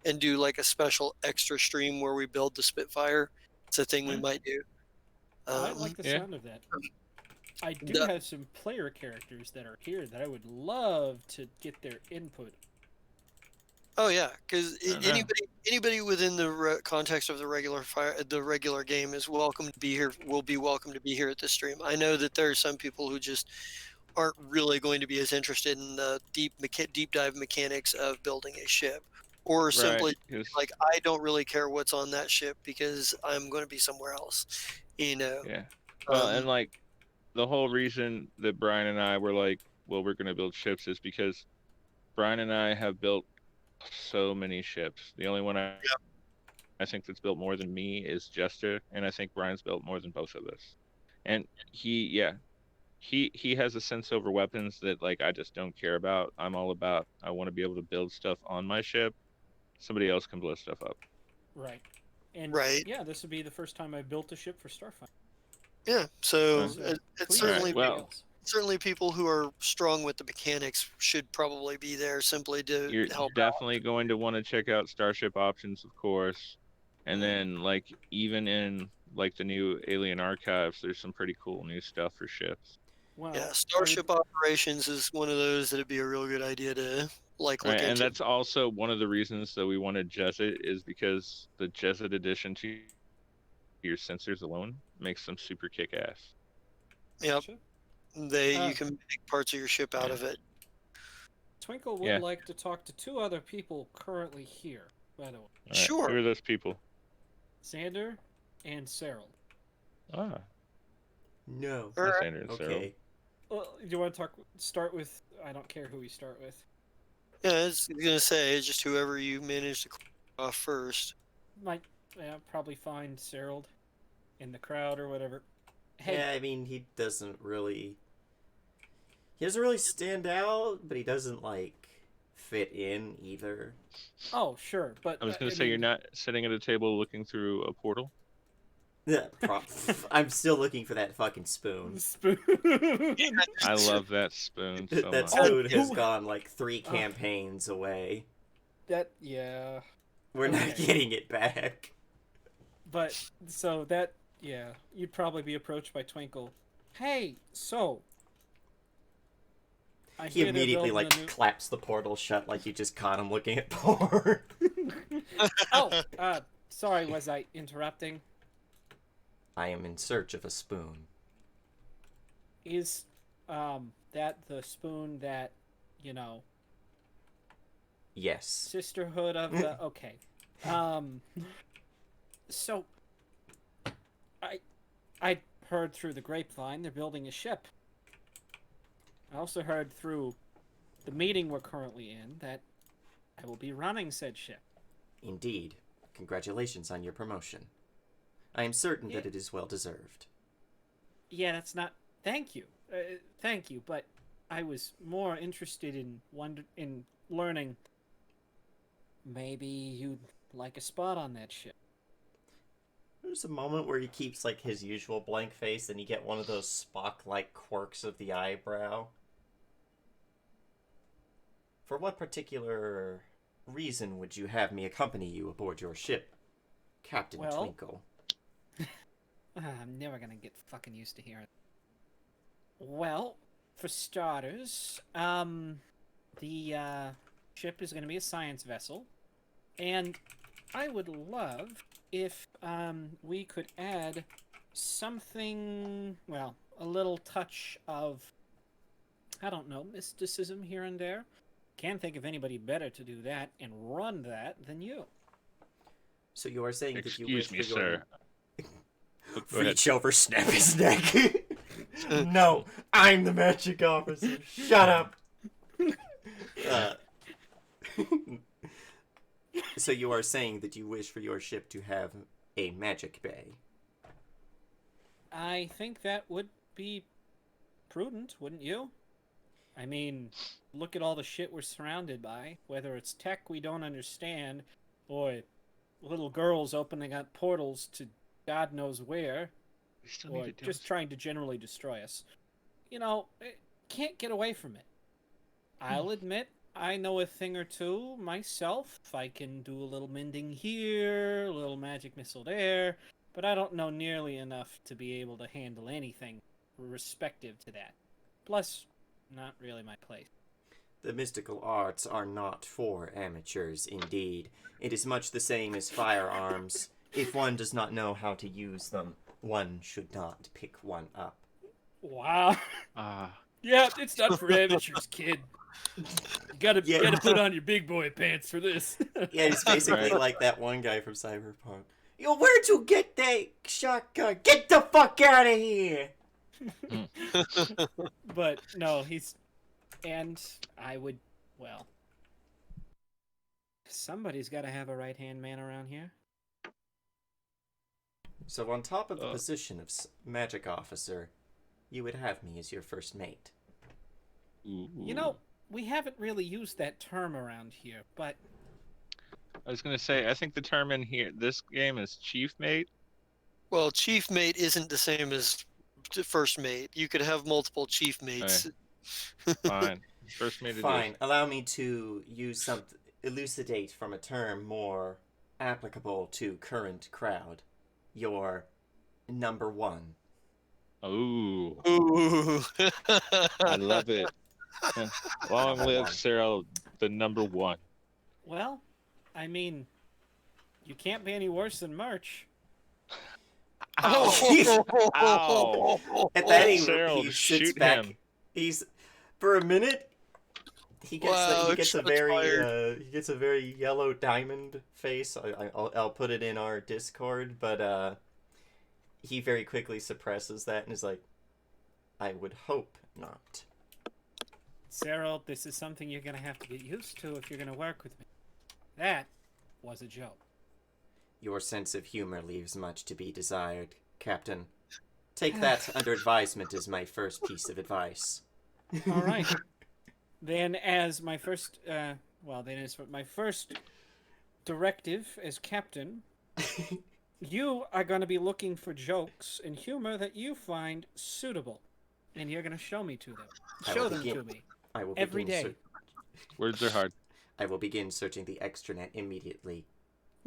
and do like a special extra stream where we build the Spitfire. It's a thing we might do. I like the yeah. sound of that. I do have some player characters that are here that I would love to get their input. Oh yeah, because I know. anybody within the context of the regular game is welcome to be here. Will be welcome to be here at the stream. I know that there are some people who just aren't really going to be as interested in the deep dive mechanics of building a ship, or simply Right. 'Cause- like I don't really care what's on that ship because I'm going to be somewhere else. yeah. Well, and like the whole reason that Brian and I were like, well, we're gonna build ships is because Brian and I have built so many ships. The only one I think that's built more than me is Jester, and I think Brian's built more than both of us. And he has a sense over weapons that like I just don't care about. I'm all about I want to be able to build stuff on my ship. Somebody else can blow stuff up. Right. And Right. yeah, this would be the first time I built a ship for Starfighter. Yeah, so So it's please, certainly Alright, well- anybody else. certainly people who are strong with the mechanics should probably be there simply to You're help out. definitely going to want to check out Starship options, of course. And then like even in like the new Alien Archives, there's some pretty cool new stuff for ships. Well, Yeah, Starship Operations is one of those that'd be a real good idea to look Right, and into. that's also one of the reasons that we wanted Jesuit is because the Jesuit addition to your sensors alone makes them super kick-ass. Yep, Gotcha. you can make parts of your ship out of it. Twinkle would Yeah. like to talk to two other people currently here, by the way. All right, Sure. Who are those people? Xander and Cyril. Ah, No. All right. Sandra and Cyril. Okay. Well, do you want to start with? I don't care who we start with. Yeah, I was gonna say just whoever you manage to clear off first. Might probably find Cyril in the crowd or whatever. Hey, Yeah, I mean, he doesn't really stand out, but he doesn't like fit in either. oh sure, but I was going to say, you're not sitting at a table looking through a portal? Yeah, I'm still looking for that fucking spoon. spoon. I love that spoon so That much. spoon has who- gone like 3 campaigns away. That yeah, We're not Okay. getting it back. but so that yeah, you'd probably be approached by Twinkle. Hey, so I He hear they're immediately building like a new... claps the portal shut like you just caught him looking at porn. Oh, sorry, was I interrupting? I am in search of a spoon. Is that the spoon that, you know, Yes. sisterhood of the... Okay. So, I heard through the grapevine they're building a ship. I also heard through the meeting we're currently in that I will be running said ship. Indeed. Congratulations on your promotion. I am certain that it is well deserved. Yeah, that's not... Thank you. Thank you, but I was more interested in learning. Maybe you'd like a spot on that ship. There's a moment where he keeps like his usual blank face and you get one of those Spock-like quirks of the eyebrow. For what particular reason would you have me accompany you aboard your ship, Captain Twinkle? I'm never gonna get fucking used to hearing. Well, for starters, the ship is gonna be a science vessel, and I would love if we could add something, well, a little touch of, I don't know, mysticism here and there. Can't think of anybody better to do that and run that than you. So you are saying that you Excuse wish me, for your... sir. Go ahead. Reach over, snap his neck. No, I'm the magic officer. Shut up. So you are saying that you wish for your ship to have a magic bay. I think that would be prudent, wouldn't you? I mean, look at all the shit we're surrounded by, whether it's tech we don't understand, or little girls opening up portals to God knows where, or just trying to generally destroy us. You know, can't get away from it. I'll admit, I know a thing or two myself. I can do a little mending here, a little magic missile there, but I don't know nearly enough to be able to handle anything respective to that. Plus, not really my place. The mystical arts are not for amateurs, indeed. It is much the same as firearms. If one does not know how to use them, one should not pick one up. Wow. Yeah, it's not for amateurs, kid. You gotta put on your big boy pants for this. Yeah, it's basically Right. like that one guy from Cyberpunk. Yo, where'd you get that shotgun? Get the fuck out of here! But no, and I would, well, somebody's got to have a right-hand man around here. So on top of the position of magic officer, you would have me as your first mate. You know, we haven't really used that term around here, but I was gonna say, I think the term in here, this game, is chief mate. Well, chief mate isn't the same as first mate. You could have multiple chief mates. Fine, first mate. Fine, allow me to use elucidate from a term more applicable to current crowd. Your number one. Ooh, Ooh. I love it. Long Number live one. Cyril, the number one. well, I mean, you can't be any worse than Merch. Ow. At that Cyril, he sits shoot back. him. He's for a minute. He gets Wow, he gets a shots very fired. he gets a very yellow diamond face. I'll put it in our Discord, but he very quickly suppresses that and is like, I would hope not. Cyril, this is something you're gonna have to get used to if you're gonna work with me. That was a joke. Your sense of humor leaves much to be desired, Captain. Take that under advisement as my first piece of advice. All right. Then, as my first, my first directive as captain, you are going to be looking for jokes and humor that you find suitable, and you're going to show me to them. I Show will them begin- to me I will every begin day. Words are hard. I will begin searching the extranet immediately,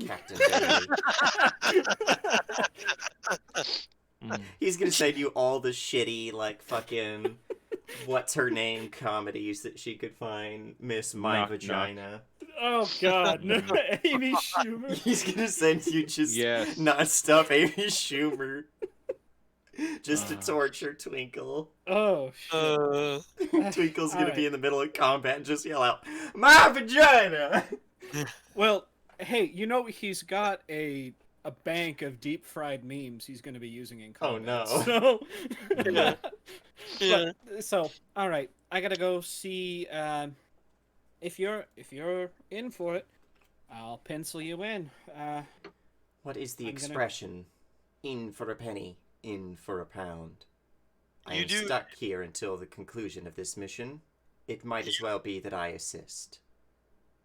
Captain Bailey. He's gonna send you all the shitty, like, fucking what's her name comedies that she could find. Miss My Knock, Vagina. Oh God, no. Mm. Amy Schumer. He's gonna send you just Yes. non-stop Amy Schumer. Just to Ah. torture Twinkle. Oh shit. Twinkle's gonna Alright. be in the middle of combat and just yell out, "My vagina!" Well, hey, you know he's got a bank of deep fried memes he's going to be using in Oh, combat. no. So, Yeah. Yeah. so all right, I gotta go see. If you're in for it, I'll pencil you in. What is the I'm gonna- expression? In for a penny, in for a pound. I You am do- stuck here until the conclusion of this mission. It might as well be that I assist.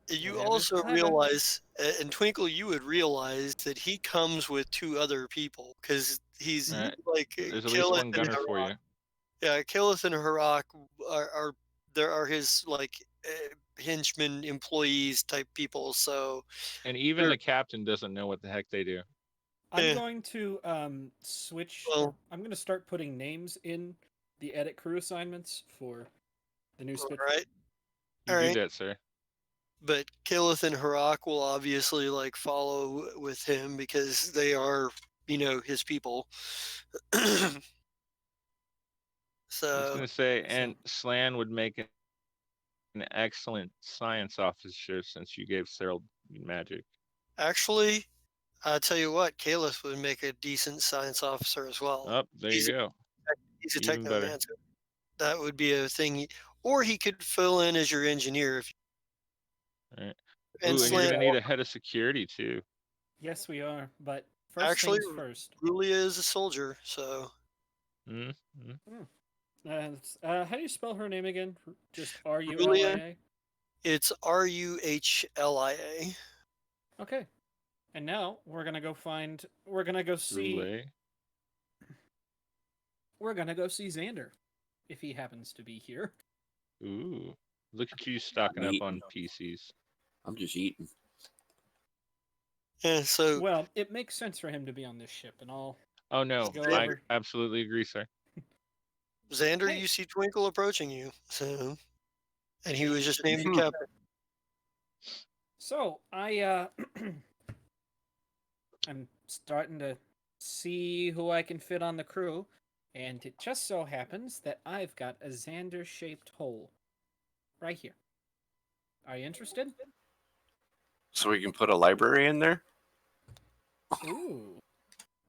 You Whatever's also clever. realize, and Twinkle, you would realize that he comes with 2 other people because he's Right. like There's at least Killith one and gunner for Harok. you. Yeah, Killith and Harok are there are his like henchmen, employees type people. So And even Sure. the captain doesn't know what the heck they do. I'm Yeah. going to switch. Well- I'm going to start putting names in the edit crew assignments for the new all Spitfire. right, You All do right. that, sir. but Killith and Harok will obviously like follow with him because they are his people. I was So gonna say, and Slan would make an excellent science officer since you gave Cyril magic. actually, I'll tell you what, Killith would make a decent science officer as well. Oh, there He's you go. He's a Even better. technomancer. That would be a thing. Or he could fill in as your engineer if Right. and Ooh, and you're Slant gonna need a head of security too. Yes, we are. But first Actually, things first. Rulia is a soldier, so Mm-hmm. How do you spell her name again? Just Rulia. Rulia? it's Ruhlia. Okay. And now we're gonna go find. We're gonna go see. Roulette. We're gonna go see Xander, if he happens to be here. Ooh, look at you stocking up on PCs. I'm just eating. Yeah, so Well, it makes sense for him to be on this ship, and all. Oh no, Go I over. absolutely agree, sir. Xander, Hey. you see Twinkle approaching you. So and he was just named captain. So I'm starting to see who I can fit on the crew, and it just so happens that I've got a Xander-shaped hole right here. Are you interested? So we can put a library in there? Ooh,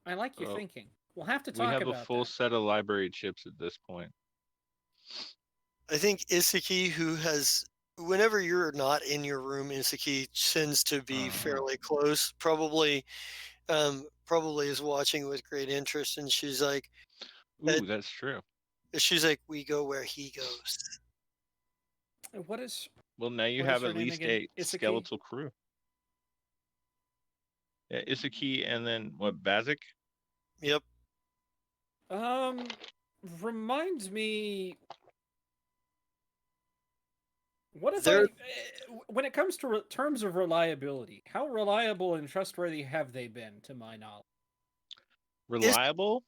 I like your Oh. thinking. We'll have to We talk have a about full that. set of library chips at this point. I think Isaki, who has whenever you're not in your room, Isaki tends to be fairly close. Probably is watching with great interest, and she's like, Ooh, that's true. we go where he goes. What is? Well, now you What is have her at name least again? a Isaki? skeletal crew. Yeah, Isaki, and then what? Bazik? Yep. Reminds me. What if They're- when it comes to terms of reliability, how reliable and trustworthy have they been, to my knowledge? Reliable?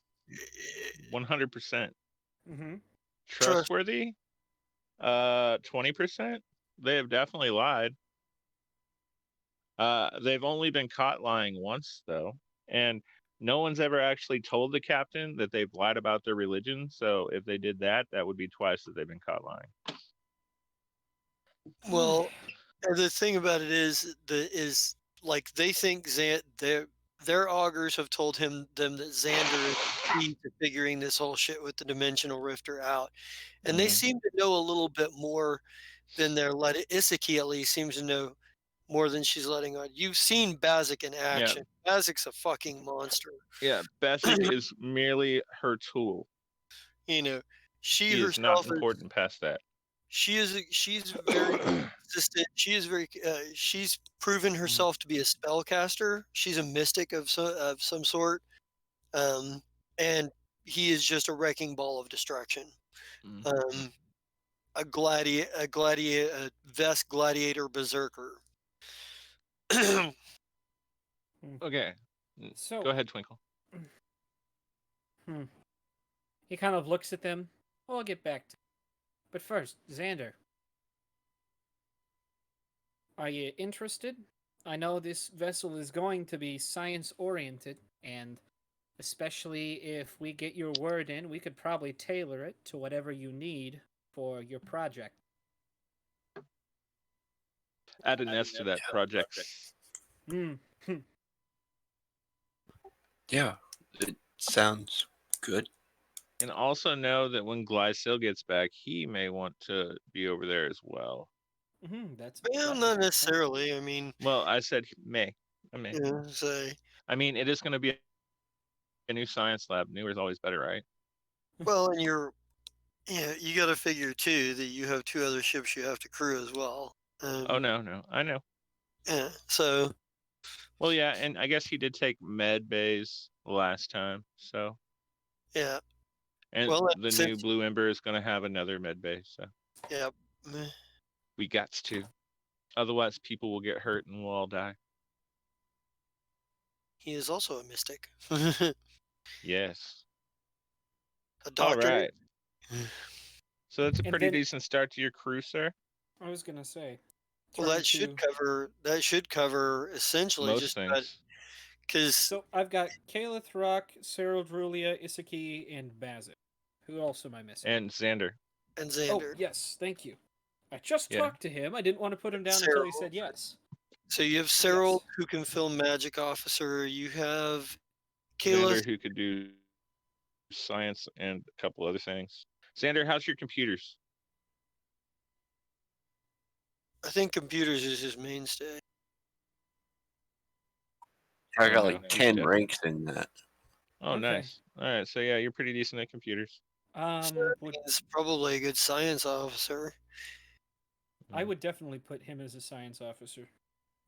100%. Mm-hmm. Trustworthy? 20%. They have definitely lied. They've only been caught lying once, though, and no one's ever actually told the captain that they've lied about their religion. So if they did that, that would be twice that they've been caught lying. Well, the thing about it is like they think their augurs have told them that Xander is key to figuring this whole shit with the dimensional rifter out, and they Mhm. seem to know a little bit more than they're letting. Isaki at least seems to know more than she's letting on. You've seen Bazik in action. Bazik's a fucking monster. Yeah, Bazik is merely her tool. You know, she He is not herself important past that. she's very consistent. She is very. She's proven herself to be a spellcaster. She's a mystic of some sort, and he is just a wrecking ball of destruction. Mhm. A Vest gladiator berserker. Okay. So Go ahead, Twinkle. He kind of looks at them. I'll get back to. But first, Xander, are you interested? I know this vessel is going to be science oriented, and especially if we get your word in, we could probably tailor it to whatever you need for your project. Add an S to that project. Hmm. Yeah, it sounds good. And also know that when Glycil gets back, he may want to be over there as well. That's Well, a not good point. necessarily. I mean, Well, I said may. I may. say, I mean, it is going to be a new science lab. Newer is always better, right? well, and you got to figure too that you have 2 other ships you have to crew as well. Oh no, I know. Yeah. So Well, yeah, and I guess he did take med bays last time, so yeah. and Well, the since new Blue Ember is going to have another med bay, so yeah, meh, we got to. Otherwise, people will get hurt and we'll all die. he is also a mystic, a Yes. All doctor. right. So that's a And pretty then decent start to your crew, sir. I was gonna say, Well, turn to. that should cover essentially Most just about things. because So I've got Kalith Rock, Cyril Drulia, Isaki, and Bazit. Who else am I missing? And Xander. and Oh, Xander, yes, thank you. I just Yeah. talked to him. I didn't want to put him down until he said yes. So you have Cyril who can fill magic officer. You have Kayla. Xander, who could do science and a couple other things. Xander, how's your computers? I think computers is his mainstay. I got no, like he's 10 dead. ranks in that. Oh, Okay. nice. All right, so yeah, you're pretty decent at computers. Would He's probably a good science officer, I would definitely put him as a science officer.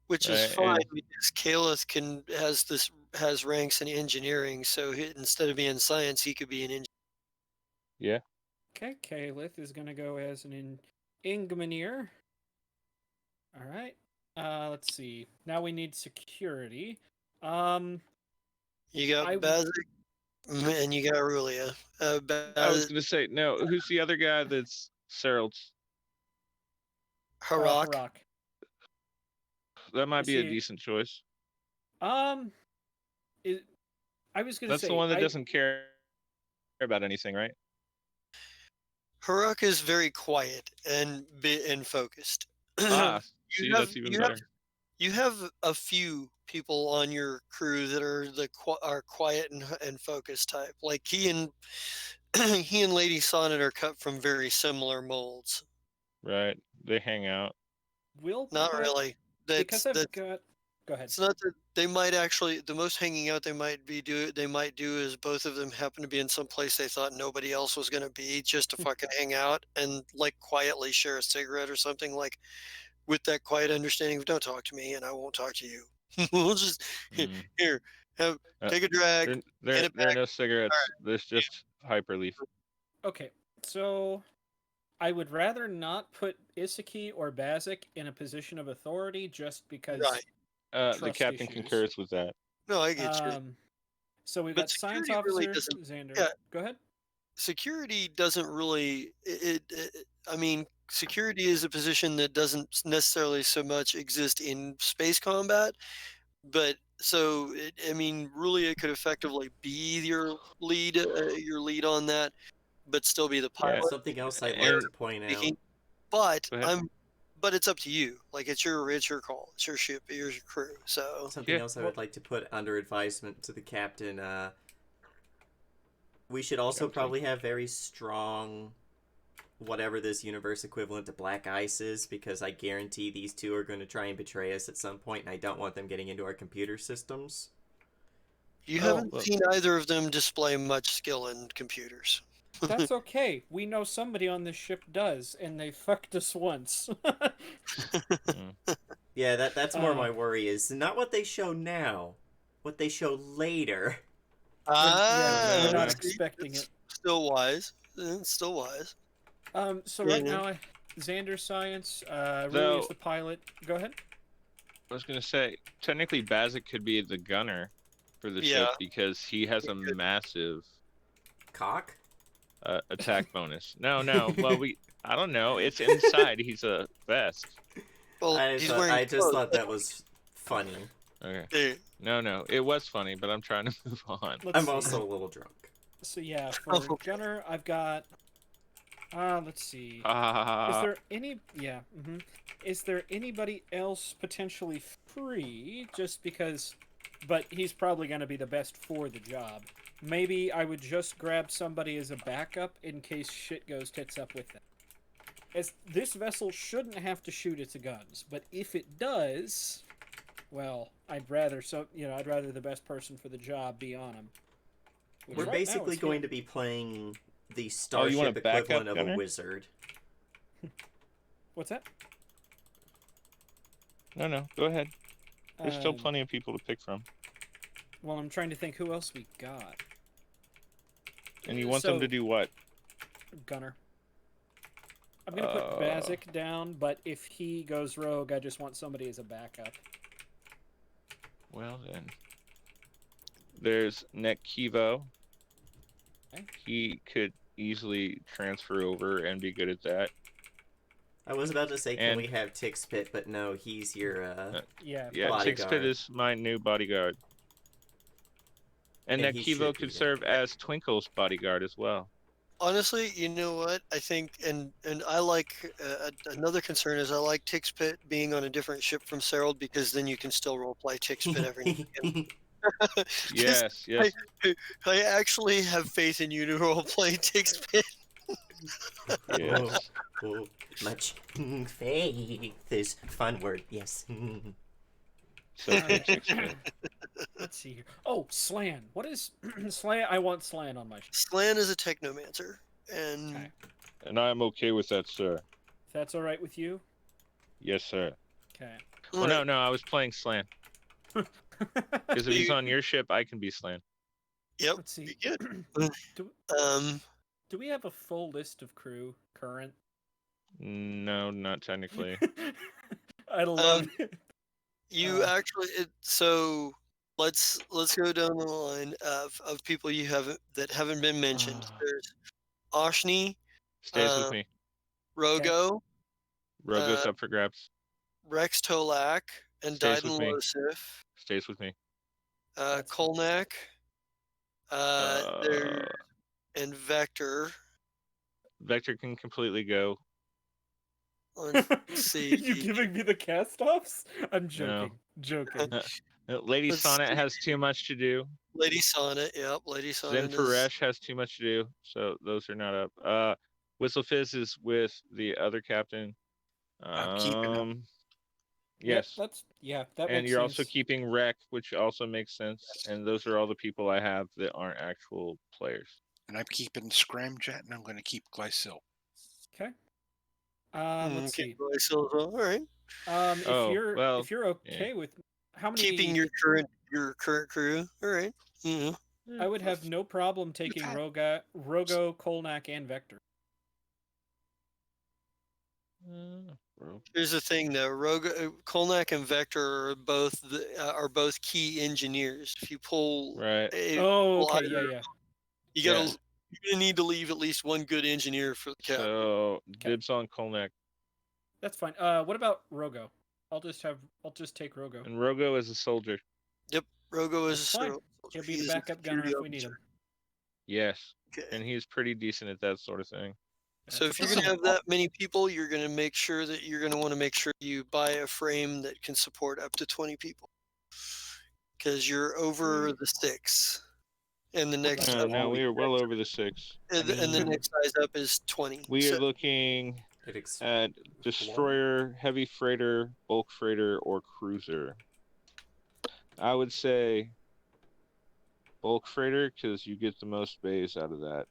which is Right, fine and because Kalith has ranks in engineering. So instead of being science, he could be an engineer. yeah, Okay, Kalith is gonna go as an Ingmanier. All right. Let's see. Now we need security. You got I Bazik and you got Rulia. I was gonna say no. Who's the other guy that's Cyril's? Harak. Harak. That might Is be a he- decent choice. It, I was gonna That's say the one that doesn't care about anything, right? Harak is very quiet and focused. Ah, see, have that's even you better. have you have a few people on your crew that are quiet and focused type. Like he and he and Lady Sonnet are cut from very similar molds. Right, they hang out. Will Not put, really. because That's I've got. Go ahead. it's not that they might actually the most hanging out they might do is both of them happen to be in some place they thought nobody else was gonna be just to fucking hang out and like quietly share a cigarette or something like with that quiet understanding of don't talk to me and I won't talk to you. We'll just Mm. here have Uh, take a drag, There, hand there, it there are back. no cigarettes. There's just Hyperleaf. Okay, so I would rather not put Isaki or Bazik in a position of authority just because. Right. The Trust captain issues. concurs with that. No, I get you. So we've But got science security really officer doesn't- Xander. yeah. Go ahead. Security doesn't really I mean security is a position that doesn't necessarily so much exist in space combat, but so I mean really it could effectively be your lead on that but still be the Yeah. pilot Something else I'd And- like to point out. speaking. But Go ahead. but it's up to you. Like it's your call. It's your ship, your crew. So Something Yeah. else I would like to put under advisement to the captain. We should also Captain. probably have very strong, whatever this universe equivalent to black ice is, because I guarantee these two are going to try and betray us at some point, and I don't want them getting into our computer systems. you Oh, haven't look. seen either of them display much skill in computers. That's okay. We know somebody on this ship does, and they fucked us once. Yeah, that's more Uh, my worry, is not what they show now, what they show later. yeah, we're not yeah. expecting it. Still wise. It's still wise. So Yeah, right yeah. now, Xander Science, Rui So- is the pilot. Go ahead. I was gonna say, technically, Bazik could be the gunner for the Yeah. ship because he has a massive Cock? attack bonus. No. Well, I don't know. It's inside. He's a vest. Well, he's wearing I just clothes. thought that was funny. Okay. There. No. It was funny, but I'm trying to move on. Let's I'm see. also a little drunk. So yeah, for Gunner, I've got. Let's see. Is Ah, there any? Yeah. Is there anybody else potentially free? Just because, but he's probably going to be the best for the job. Maybe I would just grab somebody as a backup in case shit goes tits up with them. As this vessel shouldn't have to shoot its guns, but if it does, well, I'd rather the best person for the job be on him. Which We're right now basically is going him. to be playing the you want starship a backup, equivalent of a Gunner? wizard. What's that? no. Go ahead. There's still Um, plenty of people to pick from, Well, I'm trying to think who else we got. and you want them to do what? Gunner. I'm gonna put Bazik down, but if he goes rogue, I just want somebody as a backup. Well then, there's Nek Kivo. Okay. He could easily transfer over and be good at that. I was about to say, can And- we have Tick Spit, but no, he's your, Yeah. Yeah, Bodyguard. Sixpit is my new bodyguard. And And Nek he Kivo should be could there. serve as Twinkle's bodyguard as well. Honestly, you know what? I think, and I like another concern is I like Tixpit being on a different ship from Serald because then you can still roleplay Tixpit every now and again. 'Cause Yes. I actually have faith in you to roleplay Tixpit. Yes. Oh, much faith is fun word, yes. So Sixpit. Let's see here. Oh, Slan. What is Slan? I want Slan on my ship. Slan is a technomancer, and Okay. And I'm okay with that, sir. If that's all right with you. Yes, sir. Okay. Well, no, I was playing Slan. Because if he's on your ship, I can be Slan. Yep, Let's see. be good. do, Um, do we have a full list of crew current? No, not technically. I love it. you actually so let's go down the line of people you haven't been mentioned. There's Oshni, Stays with me. Rogo, Rogo's up for grabs. Rex Tolak, and Stays Dyden with me. Losif, Stays with me. Kolnak, there and Vector. Vector can completely go. Let's see. you giving me the cast-offs? I'm No. joking. Lady Let's Sonnet see. has too much to do. Lady Sonnet, yep, Lady Sonnet. Zen Faresh has too much to do, so those are not up. Whistle Fizz is with the other captain. I'm keeping him. Yes. That And makes you're sense. also keeping Wreck, which also makes sense. And those are all the people I have that aren't actual players. And I'm keeping Scramjet, and I'm going to keep Glycil. Okay. Let's Okay, see. so, all right. If Oh, you're well, if you're okay with how many Keeping your current crew. All right. I would have no problem taking had- Rogo, Kolnak, and Vector. Here's the thing, though. Kolnak and Vector are both key engineers. If you pull, Right. Oh, pull okay, either- yeah. you're gonna need to leave at least one good engineer for the captain. So dibs on Kolnak. That's fine. What about Rogo? I'll just take Rogo. And Rogo is a soldier. Rogo is That's a fine. soldier. He'll be He the is a backup gunner security if we need him. officer. Yes. Okay. And he's pretty decent at that sort of thing. So if you're That's gonna have that many people, you're gonna want to make sure you buy a frame that can support up to 20 people, because you're over the 6, and the next No, we are well over the 6. and the next size up is 20. We are So- looking at destroyer, heavy freighter, bulk freighter, or cruiser. I would say bulk freighter because you get the most bays out of that.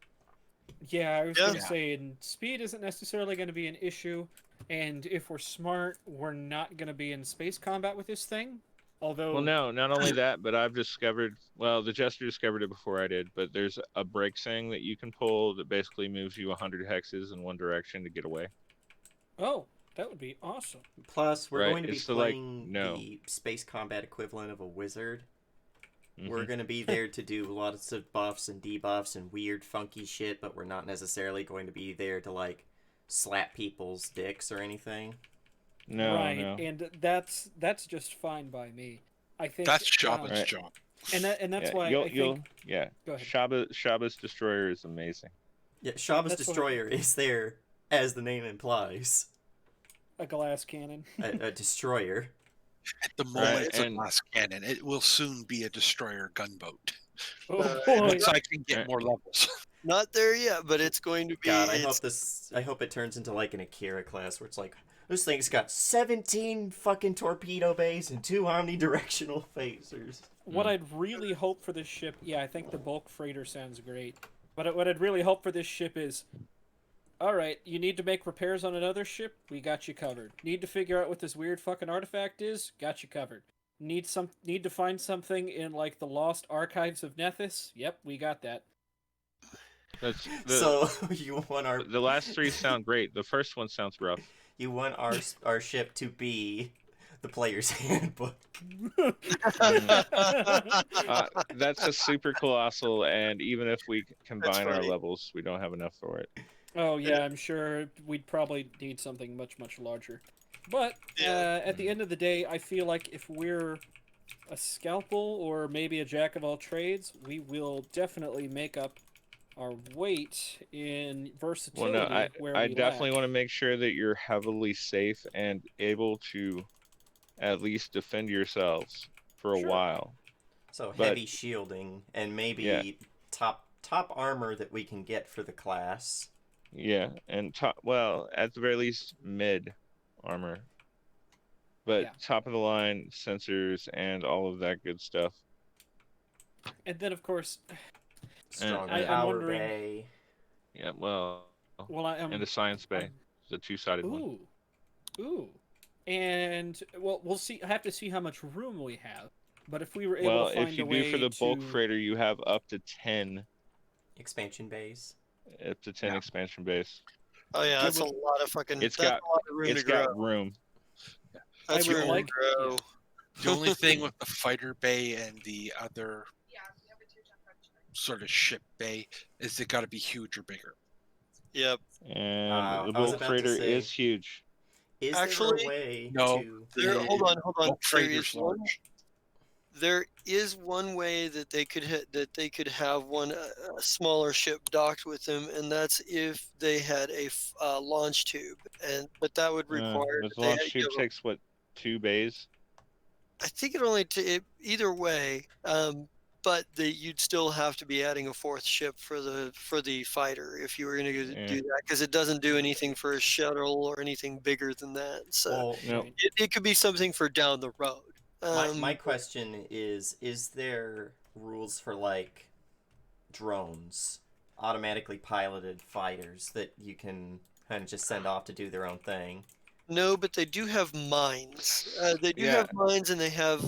Yeah, I was Yeah. gonna say, and speed isn't necessarily going to be an issue, and if we're smart, we're not going to be in space combat with this thing. Although, Well, no, not only that, but I've discovered, well, the Jester discovered it before I did, but there's a brake thing that you can pull that basically moves you 100 hexes in one direction to get away. oh, that would be awesome. Plus, we're Right, going to be it's the, like, playing no. the space combat equivalent of a wizard. Mhm. We're going to be there to do lots of buffs and debuffs and weird, funky shit, but we're not necessarily going to be there to, like, slap people's dicks or anything. No, right, no. and that's just fine by me. I think That's Jabba's Right. job. and that's Yeah, why I think. yeah. Go ahead. Shaba's Destroyer is amazing. Yeah, Shaba's That's what- Destroyer is there, as the name implies, A glass cannon. a destroyer. At the moment, Right, it's a and- glass cannon. It will soon be a destroyer gunboat. Oh Uh, boy. Once I can get Right. more levels. Not there yet, but it's going to be. God, I it's- hope it turns into like an Akira class where it's like this thing's got 17 fucking torpedo bays and 2 omnidirectional phasers. What I'd really hope for this ship, yeah, I think the bulk freighter sounds great. But what I'd really hope for this ship is, all right, you need to make repairs on another ship, we got you covered. Need to figure out what this weird fucking artifact is, got you covered. Need to find something in like the lost archives of Nethys, yep, we got that. That's So you want the last 3 sound great. The first one sounds rough. you want our ship to be the player's handbook. That's a super colossal, and even if we combine our funny. levels, we don't have enough for it. Oh yeah, I'm sure we'd probably need something much larger. But Yeah. at the end of the day, I feel like if we're a scalpel or maybe a jack of all trades, we will definitely make up our weight in Well, versatility. no, where I we definitely lack. want to make sure that you're heavily safe and able to at least defend yourselves for a Sure. while. So But- heavy shielding and maybe Yeah. top armor that we can get for the class. Yeah, and well, at the very least, mid armor. But Yeah. top of the line sensors and all of that good stuff. And then of course, Stronger I'm power wondering- bay. Yeah, well, well, I am. and a science bay. It's a 2-sided one. Ooh, and well, we'll see. I have to see how much room we have. But if we were able Well, to find if you a do way for the bulk to- freighter, you have up to 10 Expansion bays. Yeah. expansion base. Oh yeah, Good that's a with- lot of fucking. It's that's got- a lot of room It's to grow. got room. That's I would room like- to grow. The only thing with the fighter bay and the other sort of ship bay is they got to be huge or bigger. Yep. And I the was bulk about to freighter say- is huge. Is there Actually, a way no. to There, hold on. Bulk There freighter's is one. large. There is one way that they could have one a smaller ship docked with them, and that's if they had a launch tube, but that would require But that the they launch had- tube takes what, 2 bays? I think it only either way, but you'd still have to be adding a 4th ship for the fighter if you were going to Yeah. do that, because it doesn't do anything for a shuttle or anything bigger than that. So well, No. Right. it could be something for down the road. my question is there rules for like drones, automatically piloted fighters that you can kind of just send off to do their own thing? No, but they do have mines. They do Yeah. have mines, and they have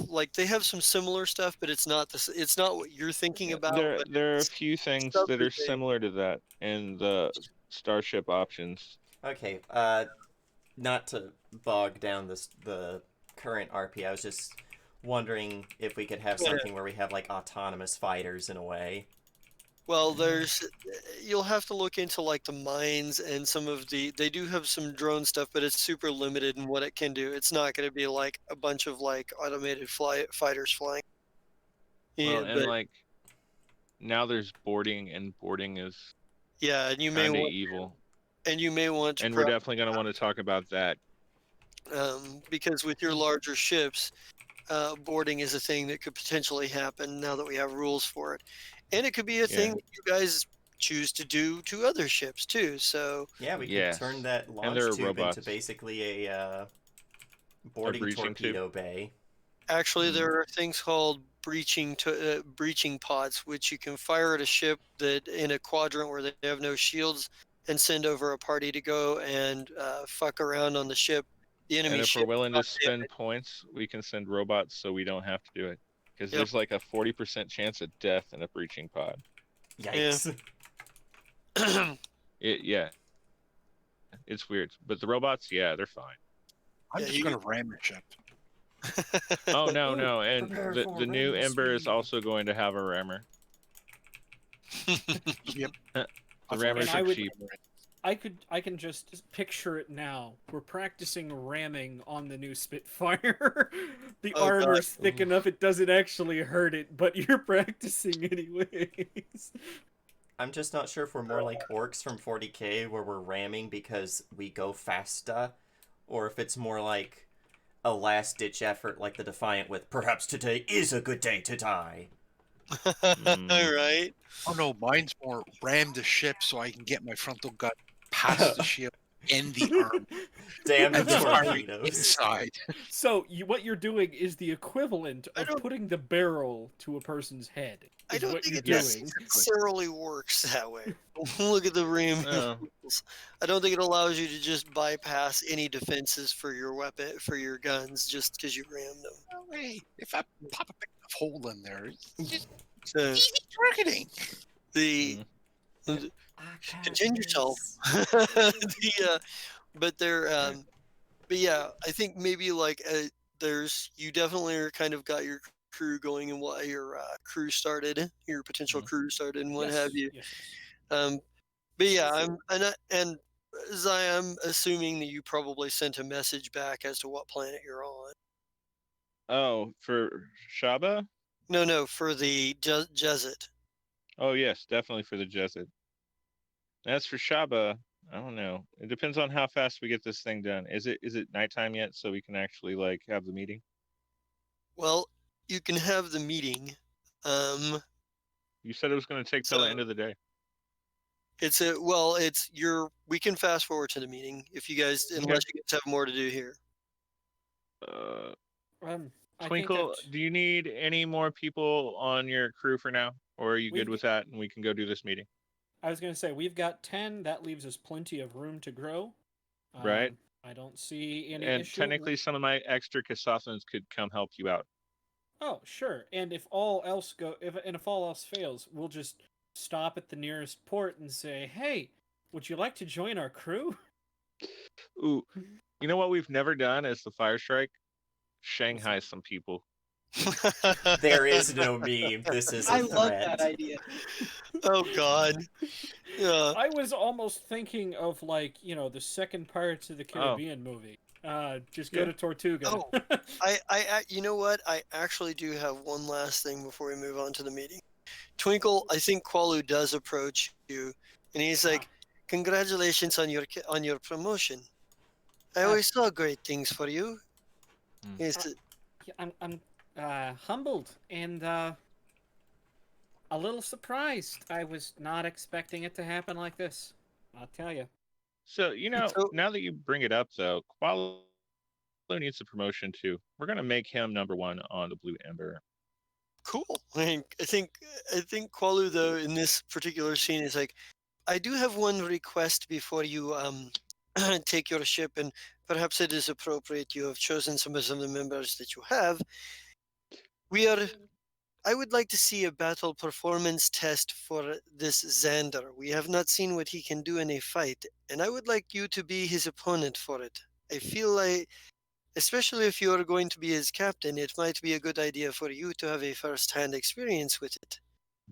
some similar stuff, but it's not It's not what you're thinking about. but There are a it's few things stuff that that are they- similar to that in the Starship options. Okay, not to bog down the current RP, I was just wondering if we could have Yeah. something where we have like autonomous fighters in a way. Well, you'll have to look into like the mines and some of they do have some drone stuff, but it's super limited in what it can do. It's not going to be like a bunch of like automated fighters flying. Yeah, Well, and but like now there's boarding, and boarding is yeah, and you may kind of want evil. to And we're definitely going to want to talk about that. because with your larger ships, boarding is a thing that could potentially happen now that we have rules for it, and it could be a thing Yeah. that you guys choose to do to other ships too. So Yeah, we Yes. could turn that launch there are tube robots. into basically a boarding breaching tube. torpedo bay. actually, there are things called breaching pods, which you can fire at a ship that in a quadrant where they have no shields, and send over a party to go and fuck around on the ship. The enemy And if ship. we're willing to not spend points, we can send robots so we don't have to do it. Because Yep. there's like a 40% chance of death in a breaching pod. Yikes. damaged. Yeah. It's weird. But the robots, yeah, they're fine. I'm Yeah, just you- going to ram your ship. Oh, no, Ooh, no. And prepare the, for the new ramming Ember is speed. also going to have a rammer. Yep. The I've rammers And I are would- cheap. I can just picture it now. We're practicing ramming on the new Spitfire. The Oh, God. armor's thick Oof. enough it doesn't actually hurt it, but you're practicing anyways. I'm just not sure if we're more like orcs from 40k where we're ramming because we go faster, or if it's more like a last ditch effort like the Defiant with perhaps today is a good day to die. Right? Oh no, mine's more ram the ship so I can get my frontal gun past the ship and the arm Damn the and then fire torpedoes. inside. So what you're doing is the equivalent I of don't- putting the barrel to a person's head. I Is don't what think you're it doing. necessarily works that way. Look at the ram. Oh. I don't think it allows you to just bypass any defenses for your weapon, for your guns, just because you rammed them. Oh, hey, if I pop a big enough hole in there, it's just So easy targeting. the Mm. contain yourself. the but they're but yeah, I think maybe like there's you definitely are kind of got your crew going and what your crew started, your potential crew started and what Yes, have you. yes, yes. But yeah, and Zai, I'm assuming that you probably sent a message back as to what planet you're on. Oh, for Shaba? No, for the Jezzet. Oh yes, definitely for the Jesuit. As for Shaba, I don't know. It depends on how fast we get this thing done. Is it nighttime yet, so we can actually like have the meeting? Well, you can have the meeting. You said it was going to take till the end of the day. We can fast forward to the meeting if you guys, unless you guys have more to do here. I think Twinkle, that do you need any more people on your crew for now, or are you good We've with that, and we can go do this meeting? I was going to say we've got 10. That leaves us plenty of room to grow. Right. I don't see any And issue. technically, some of my extra Kasathans could come help you out. Oh, sure. And if all else if all else fails, we'll just stop at the nearest port and say, "Hey, would you like to join our crew?" Ooh, you know what we've never done as the Fire Strike? Shanghai some people. There is no meme. This is a I threat. love that idea. Oh God. Yeah. I was almost thinking of the second Pirates of the Caribbean movie. Just go Yeah. to Tortuga. Oh. I you know what? I actually do have one last thing before we move on to the meeting. Twinkle, I think Qualu does approach you, and he's like, "Congratulations on your promotion. I always saw great things for you." He's, Yeah, I'm humbled and a little surprised. I was not expecting it to happen like this. I'll tell you. So, So- now that you bring it up, though, Qualo needs a promotion too. We're gonna make him number one on the Blue Ember. cool. I think Qualu though in this particular scene is like, I do have one request before you take your ship, and perhaps it is appropriate you have chosen some of the members that you have. I would like to see a battle performance test for this Xander. We have not seen what he can do in a fight, and I would like you to be his opponent for it. I feel like, especially if you are going to be his captain, it might be a good idea for you to have a first-hand experience with it.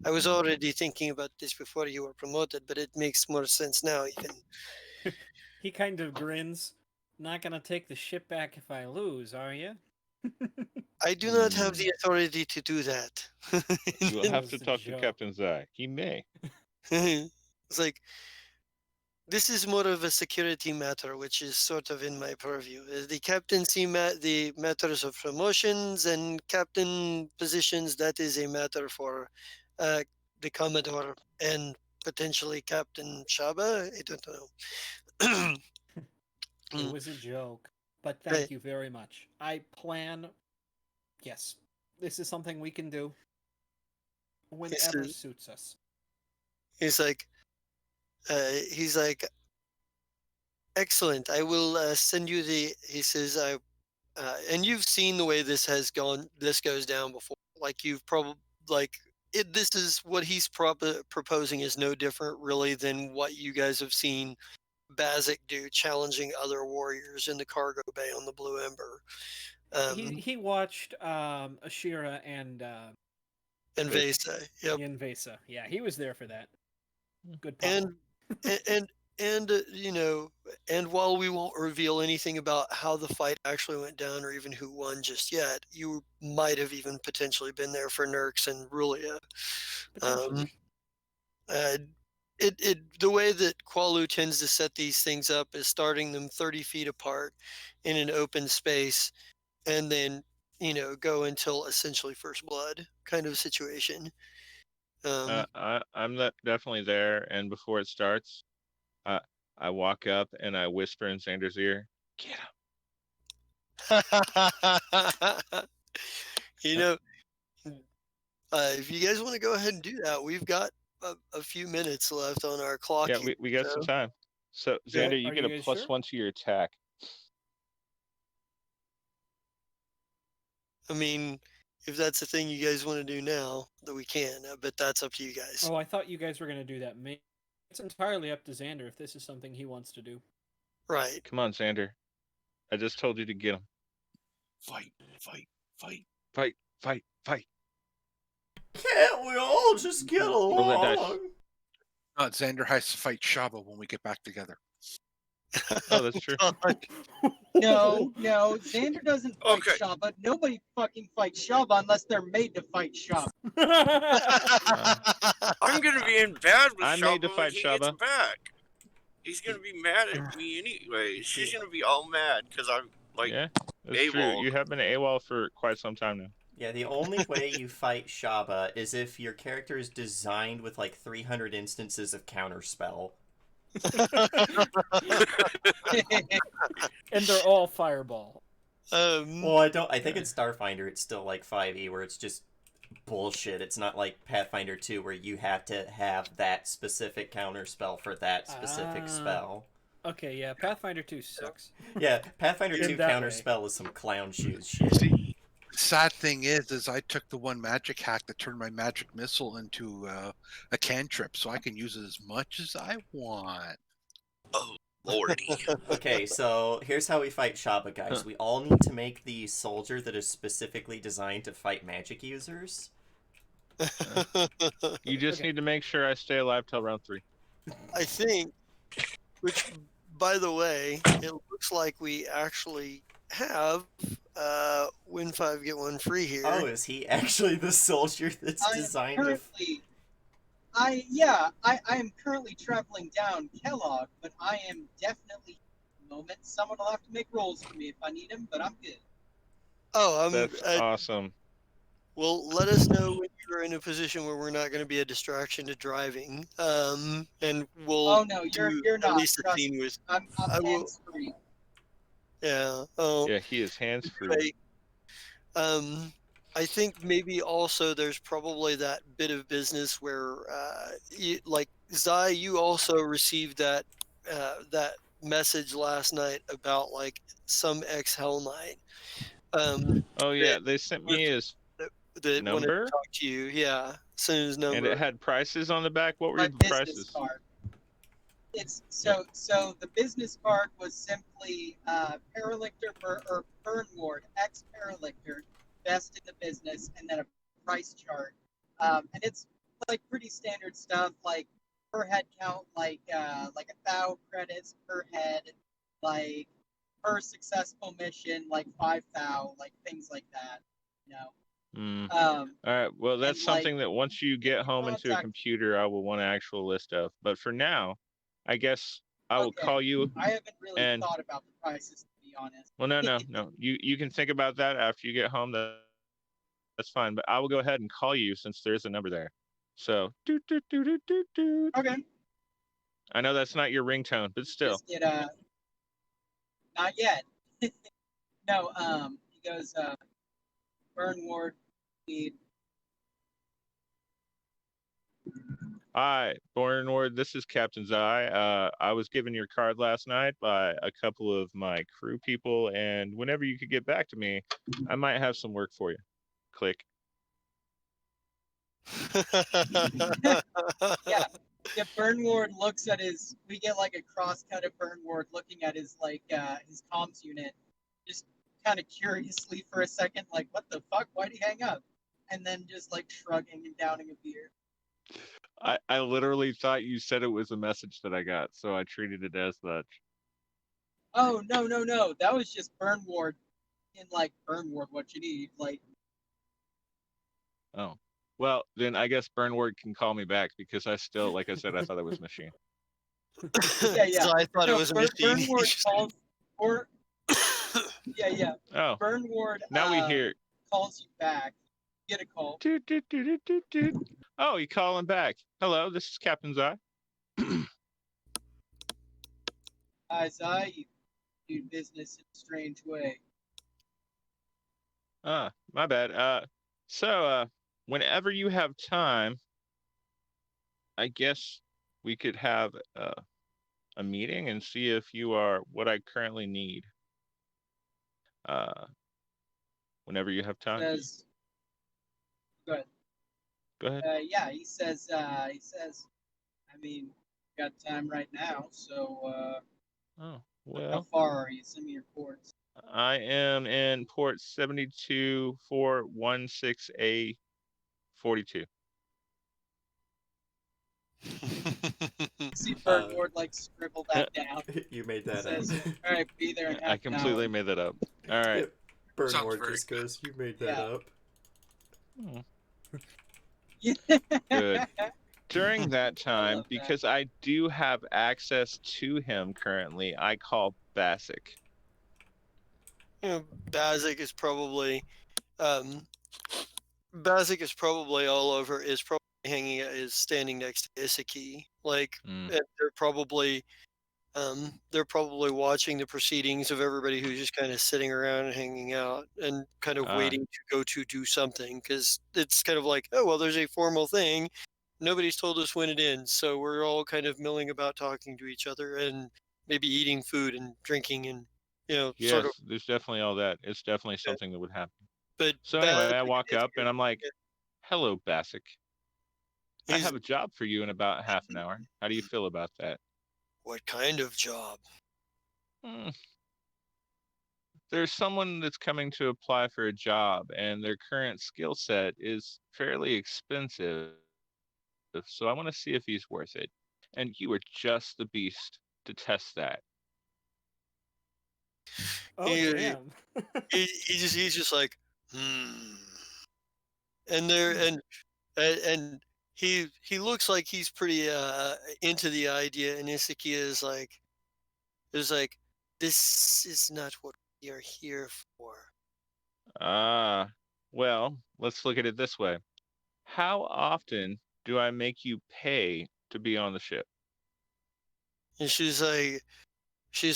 I was already thinking about this before you were promoted, but it makes more sense now, even. He kind of grins. Not gonna take the ship back if I lose, are you? I do not have the authority to do that. You will have was to a talk to joke. Captain Zai. He may. It's like, this is more of a security matter, which is sort of in my purview. The captaincy, the matters of promotions and captain positions, that is a matter for the Commodore and potentially Captain Shaba. I don't know. It was a joke. But Right. thank you very much. I plan. Yes, this is something we can do whenever is- suits us. He's like, excellent. I will send you the. He says, and you've seen the way this has gone. This goes down before. Like you've probably like it. This is what he's proposing is no different really than what you guys have seen Bazik do, challenging other warriors in the cargo bay on the Blue Ember. He watched Ashira and And Vesa, yep. Ian Vesa. Yeah, he was there for that. Good pop. And you know, and while we won't reveal anything about how the fight actually went down or even who won just yet, you might have even potentially been there for Nurks and Rulia. Potentially. Uh, the way that Qualu tends to set these things up is starting them 30 feet apart in an open space, and then go until essentially first blood kind of situation. I'm definitely there, and before it starts, I I walk up and I whisper in Xander's ear, "Get you him." know, if you guys want to go ahead and do that, we've got a few minutes left on our clock Yeah, here. we got some So, time. So yeah. Xander, you Are get you a guys plus sure? 1 to your attack. I mean, if that's the thing you guys want to do now, that we can, but that's up to you guys. Oh, I thought you guys were gonna do that. It's entirely up to Xander if this is something he wants to do. Right. Come on, Xander. I just told you to get him. Fight, fight, fight. Fight, fight, fight. Can't we all just get Roll that dice. along? Xander has to fight Shaba when we get back together. Oh, that's true. No, Xander doesn't fight Okay. Shaba. Nobody fucking fights Shaba unless they're made to fight Shaba. I'm gonna be in bad with I'm Shaba made to when fight he gets Shaba. back. He's gonna be mad at me anyway. She's gonna be all mad because I'm like Yeah, that's true. AWOL. You have been AWOL for quite some time now. Yeah, the only way you fight Shaba is if your character is designed with like 300 instances of counterspell. And they're all fireball. Well, I think in Starfinder it's still like 5e where it's just bullshit. It's not like Pathfinder 2 where you have to have that specific counterspell for that specific spell. Okay, yeah, Pathfinder 2 sucks. Yeah, Pathfinder In 2 that counterspell is some clown shoes shit. See, the sad thing is I took the one magic hack that turned my magic missile into a cantrip, so I can use it as much as I want. Oh lordy. Okay, so here's how we fight Shaba, guys. We all need to make the soldier that is specifically designed to fight magic users. You just Okay. need to make sure I stay alive till round 3. I think, which, by the way, it looks like we actually have win 5 get 1 free here. Oh, is he actually the soldier that's I am designed to... currently, I am currently traveling down Kellogg, but I am definitely. Moment, someone will have to make rolls for me if I need them, but I'm good. Oh, That's awesome. well, let us know when you're in a position where we're not going to be a distraction to driving, and we'll Oh no, you're do at not. least a Trust scene me. with. I'm I will. hands free. Yeah. Oh. Yeah, he is hands free. Right. I think maybe also there's probably that bit of business where, like Zai, you also received that message last night about like some ex Hell Knight. Oh yeah, they sent me his That wanted to number, talk to you. Yeah, send his number. and it had prices on the back. What were My the business prices? card. It's so the business card was simply Paralictor or Burn Ward, ex Paralictor, best in the business, and then a price chart. And it's like pretty standard stuff, like per head count, like 1,000 credits per head, like per successful mission, like 5,000, like things like that. You know. Mm. Um, All right. Well, that's and, like, something that once you get home into a contact- computer, I will want an actual list of. But for now, I guess I will Okay. call you. I haven't really And- thought about the prices, to be honest. Well, no. You can think about that after you get home. That's fine. But I will go ahead and call you since there's a number there. So, doot, doot, doot, doot, doot, doot. Okay. I know that's not your ringtone, but still. Just get not yet. No, he goes, Burn Ward, need. Hi, Born Ward. This is Captain Zai. I was given your card last night by a couple of my crew people, and whenever you could get back to me, I might have some work for you. Click. Yeah. If Burn Ward looks at his, we get like a cross cut of Burn Ward looking at his his comms unit, just kind of curiously for a second, like what the fuck? Why'd he hang up? And then just like shrugging and downing a beer. I literally thought you said it was a message that I got, so I treated it as such. Oh no! That was just Burn Ward. In like Burn Ward, what you need, like Oh. Well, then I guess Burnward can call me back because I still, like I said, I thought it was machine. yeah. So I thought it No, was a machine. Burn Ward calls or yeah. Oh, Burn Ward now we hear. calls you back. Get a call. Doot, doot, doot, doot, doot, doot. Oh, you calling back. Hello, this is Captain Zai. I do business in a strange way. My bad. So, whenever you have time, I guess we could have a meeting and see if you are what I currently need. Whenever you have time. Says, good. Go ahead. Yeah, he says. I mean, got time right now. So, Oh, how well, far are you? Send me your ports. I am in port 72416A42. See Burn Uh, Ward like scribble that down. You made that Says, up. all right, be there in I half an completely hour. made that up. All right. Yep. Burn Sounds Ward very just goes, you made that Yeah. up. Good. During that time, love that. because I do have access to him currently, I call Basic. Bazik is probably Bazik is probably all over. Is probably is standing next to Isaki. Like Mm. they're probably watching the proceedings of everybody who's just kind of sitting around and hanging out and kind of Ah. waiting to go to do something, because it's kind of like, oh well, there's a formal thing. Nobody's told us when it ends, so we're all kind of milling about, talking to each other and maybe eating food and drinking and Yes, sort of. there's definitely all that. It's definitely something that would happen. But So anyway, I Bazik walk is up and I'm like, "Hello, Basic. I he's have a job for you in about half an hour. How do you feel about that?" what kind of job? Hmm. There's someone that's coming to apply for a job, and their current skill set is fairly expensive. So I want to see if he's worth it. And you are just the beast to test that. Oh He- damn. he's just like, and there and he looks like he's pretty into the idea, and Isaki is like, this is not what we are here for. Ah, well, let's look at it this way. How often do I make you pay to be on the ship? And she's like, she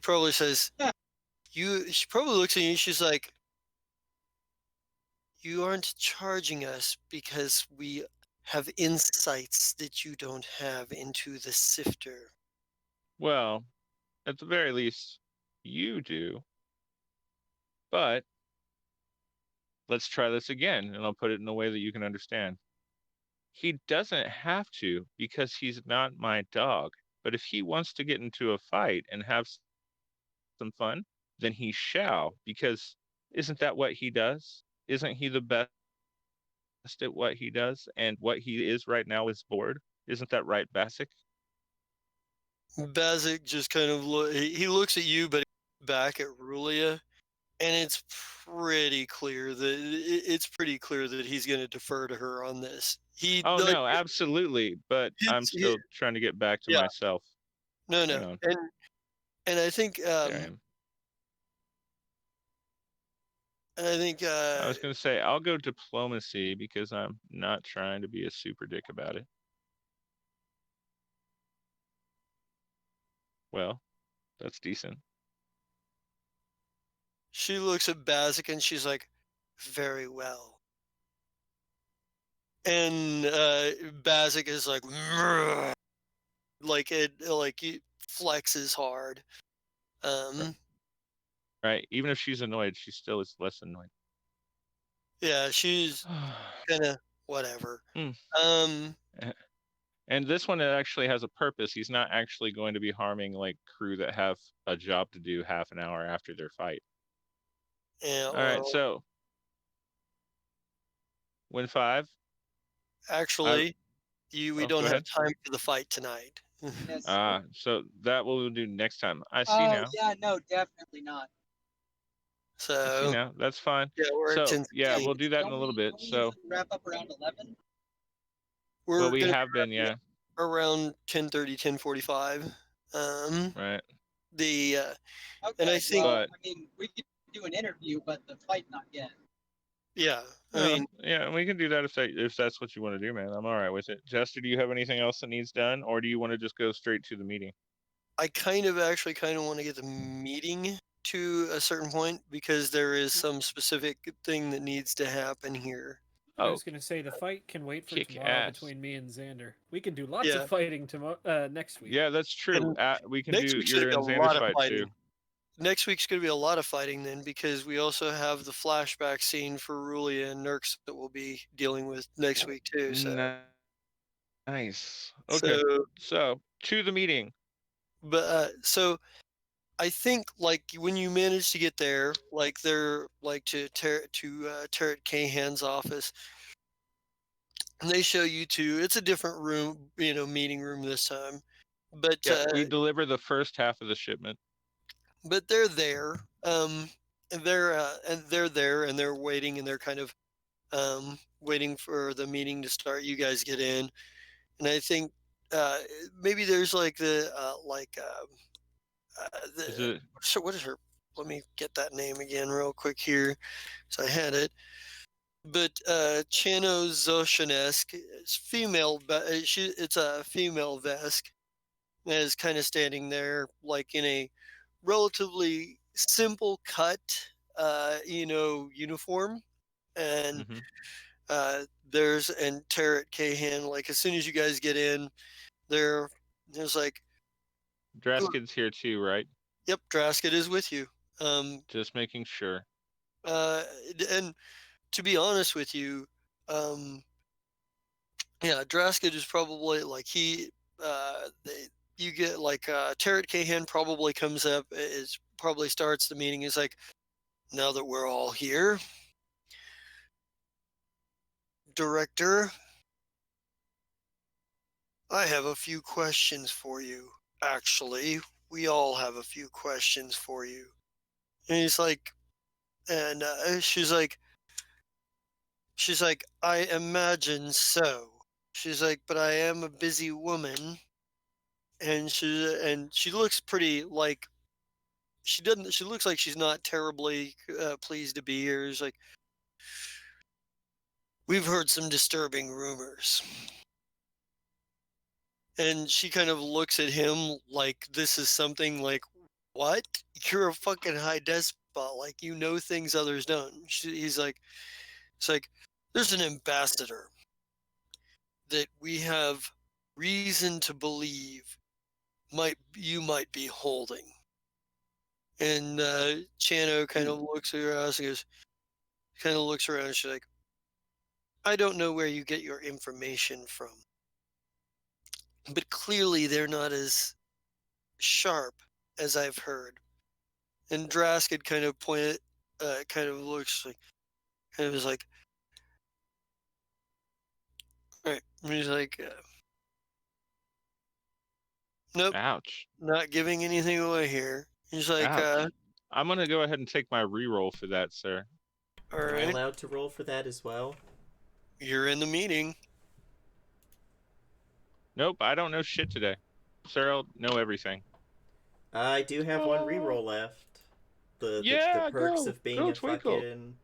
probably says, she probably looks at you and she's like, you aren't charging us because we have insights that you don't have into the sifter. Well, at the very least, you do. But let's try this again, and I'll put it in a way that you can understand. He doesn't have to because he's not my dog. But if he wants to get into a fight and have some fun, then he shall, because isn't that what he does? Isn't he the best at what he does? And what he is right now is bored. Isn't that right, Basic? Bazik just kind of he looks at you, but back at Rulia, and it's pretty clear that he's going to defer to her on this. Oh no, absolutely. But I'm still trying to get back to Yeah. myself. No, Hang on. and I think There I am. I was going to say I'll go diplomacy because I'm not trying to be a super dick about it. Well, that's decent. she looks at Bazik and she's like, very well. And Bazik is like, "Mrrr." Like he flexes hard. Right. Even if she's annoyed, she still is less annoyed. Yeah, she's kind of whatever. Mm. And this one actually has a purpose. He's not actually going to be harming like crew that have a job to do half an hour after their fight. Yeah. All right, so win 5. Actually, we Oh, don't go have ahead. time for the fight tonight. Yes. So that we'll do next time. I see Oh now. yeah, no, definitely not. I see So now. That's fine. yeah, we're at So 10:16. yeah, we'll do that in Don't a little we, bit. don't we So, usually wrap up around 11? well, We're we gonna have been, be yeah, around 10:30, 10:45. right. The and Okay, I think well, But I mean, we could do an interview, but the fight not yet. yeah, I oh, mean, yeah, we can do that if that's what you want to do, man. I'm all right with it. Jester, do you have anything else that needs done, or do you want to just go straight to the meeting? I kind of want to get the meeting to a certain point because there is some specific thing that needs to happen here. I Oh, was gonna say the fight can wait for kick tomorrow ass. between me and Xander. We can do lots Yeah, of fighting tomorrow, next week. Yeah, that's true. and We can next do week's gonna your be a and Xander's lot of fight too. fighting. Next week's gonna be a lot of fighting then because we also have the flashback scene for Rulia and Nurks that we'll be dealing with next week too. Nice. Okay. So, So to the meeting. but so I think like when you manage to get there, like they're like to Tarrant Cahan's office, and they show you to. It's a different room, meeting room this time, but Yeah, we deliver the first half of the shipment. they're there. And they're there and they're waiting and they're kind of waiting for the meeting to start. You guys get in, and I think maybe there's like Is the it so what is her? Let me get that name again real quick here. So I had it. But Chano Zoshanesk is female. It's a female Vesk that is kind of standing there, like in a relatively simple cut, uniform. And mhm. and Tarrant Cahan. Like as soon as you guys get in, there's like, "Good. Draskid's here too, right? Yep, Drasket is with you." Um, Just making sure. uh, and to be honest with you, um, yeah, Drasket is probably like you get like Tarrant Cahan probably comes up is probably starts the meeting. Is like, now that we're all here, Director, I have a few questions for you. Actually, we all have a few questions for you. And he's like, and she's like, I imagine so. She's like, but I am a busy woman, and she looks pretty like she doesn't. She looks like she's not terribly pleased to be here. It's like, we've heard some disturbing rumors. And she kind of looks at him like this is something like, what? You're a fucking high despot. Like, you know things others don't. He's like, it's like, there's an ambassador that we have reason to believe you might be holding. And Chano kind of looks around and goes, kind of looks around and she's like, I don't know where you get your information from, but clearly they're not as sharp as I've heard. And Draskid kind of kind of looks like, kind of is like, all right. And he's like, nope, Ouch. not giving anything away here. He's like, Ouch. I'm gonna go ahead and take my reroll for that, sir. all Am I right, allowed to roll for that as well? you're in the meeting. Nope, I don't know shit today. Sarah know everything. I do have one reroll left. The Yeah, perks go. of being Go, a Twinkle. fucking.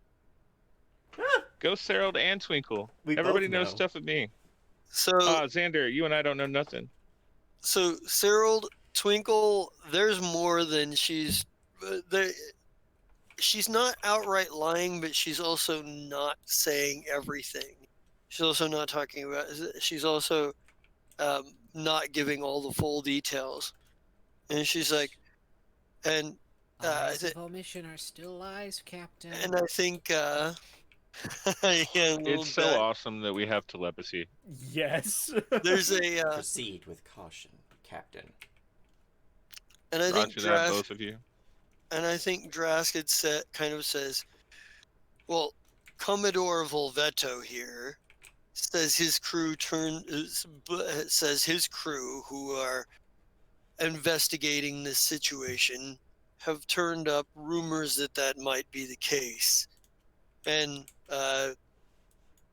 Ah! Go Sarah and Twinkle. We both Everybody knows know. stuff with me. So, Xander, you and I don't know nothing. so Cyril Twinkle, there's more than there. She's not outright lying, but she's also not saying everything. She's also not talking about. She's also not giving all the full details. And she's like, and Lies of omission are still lies, Captain. and I think yeah, a little It's so bit. awesome that we have telepathy. Yes. There's a Proceed with caution, Captain. and I think Roger that, both of you. And I think Draskid kind of says, well, Commodore Volvetto here says his crew says his crew who are investigating this situation have turned up rumors that that might be the case, and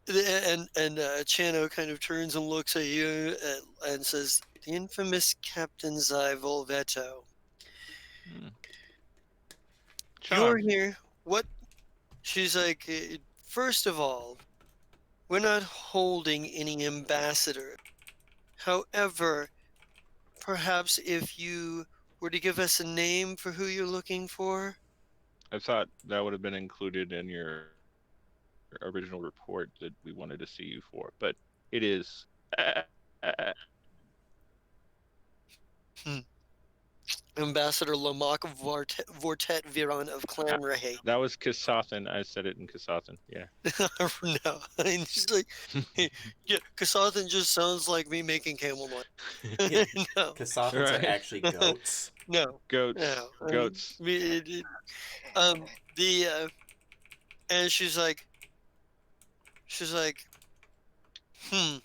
Chano kind of turns and looks at you and says, "The infamous Captain Volvetto, Hmm. you're Charmed. here. What?" She's like, First of all, we're not holding any ambassador. However, perhaps if you were to give us a name for who you're looking for." I thought that would have been included in your original report that we wanted to see you for, but it is. Hmm. Ambassador Lamak Vortet Viron of Clan Rahe. That was Kasathan. I said it in Kasathan. Yeah. No, and she's like, "Hey, yeah, Kasathan just sounds like me making camel noise." Yeah. No, Kasathans are Right. actually goats. no, Goats. no. Goats. The and she's like, hmm,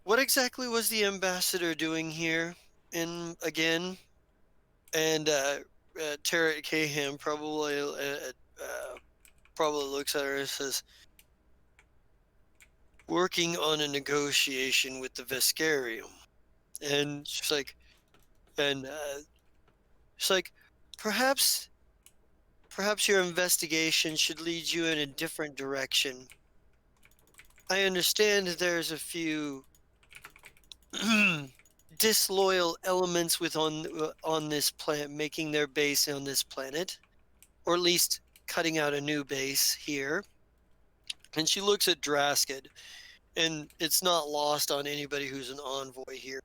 what exactly was the ambassador doing here? And again, and Tara Cahan probably looks at her and says, "Working on a negotiation with the Vescarium." And and she's like, perhaps, perhaps your investigation should lead you in a different direction. I understand there's a few disloyal elements on this planet making their base on this planet, or at least cutting out a new base here. And she looks at Draskid, and it's not lost on anybody who's an envoy here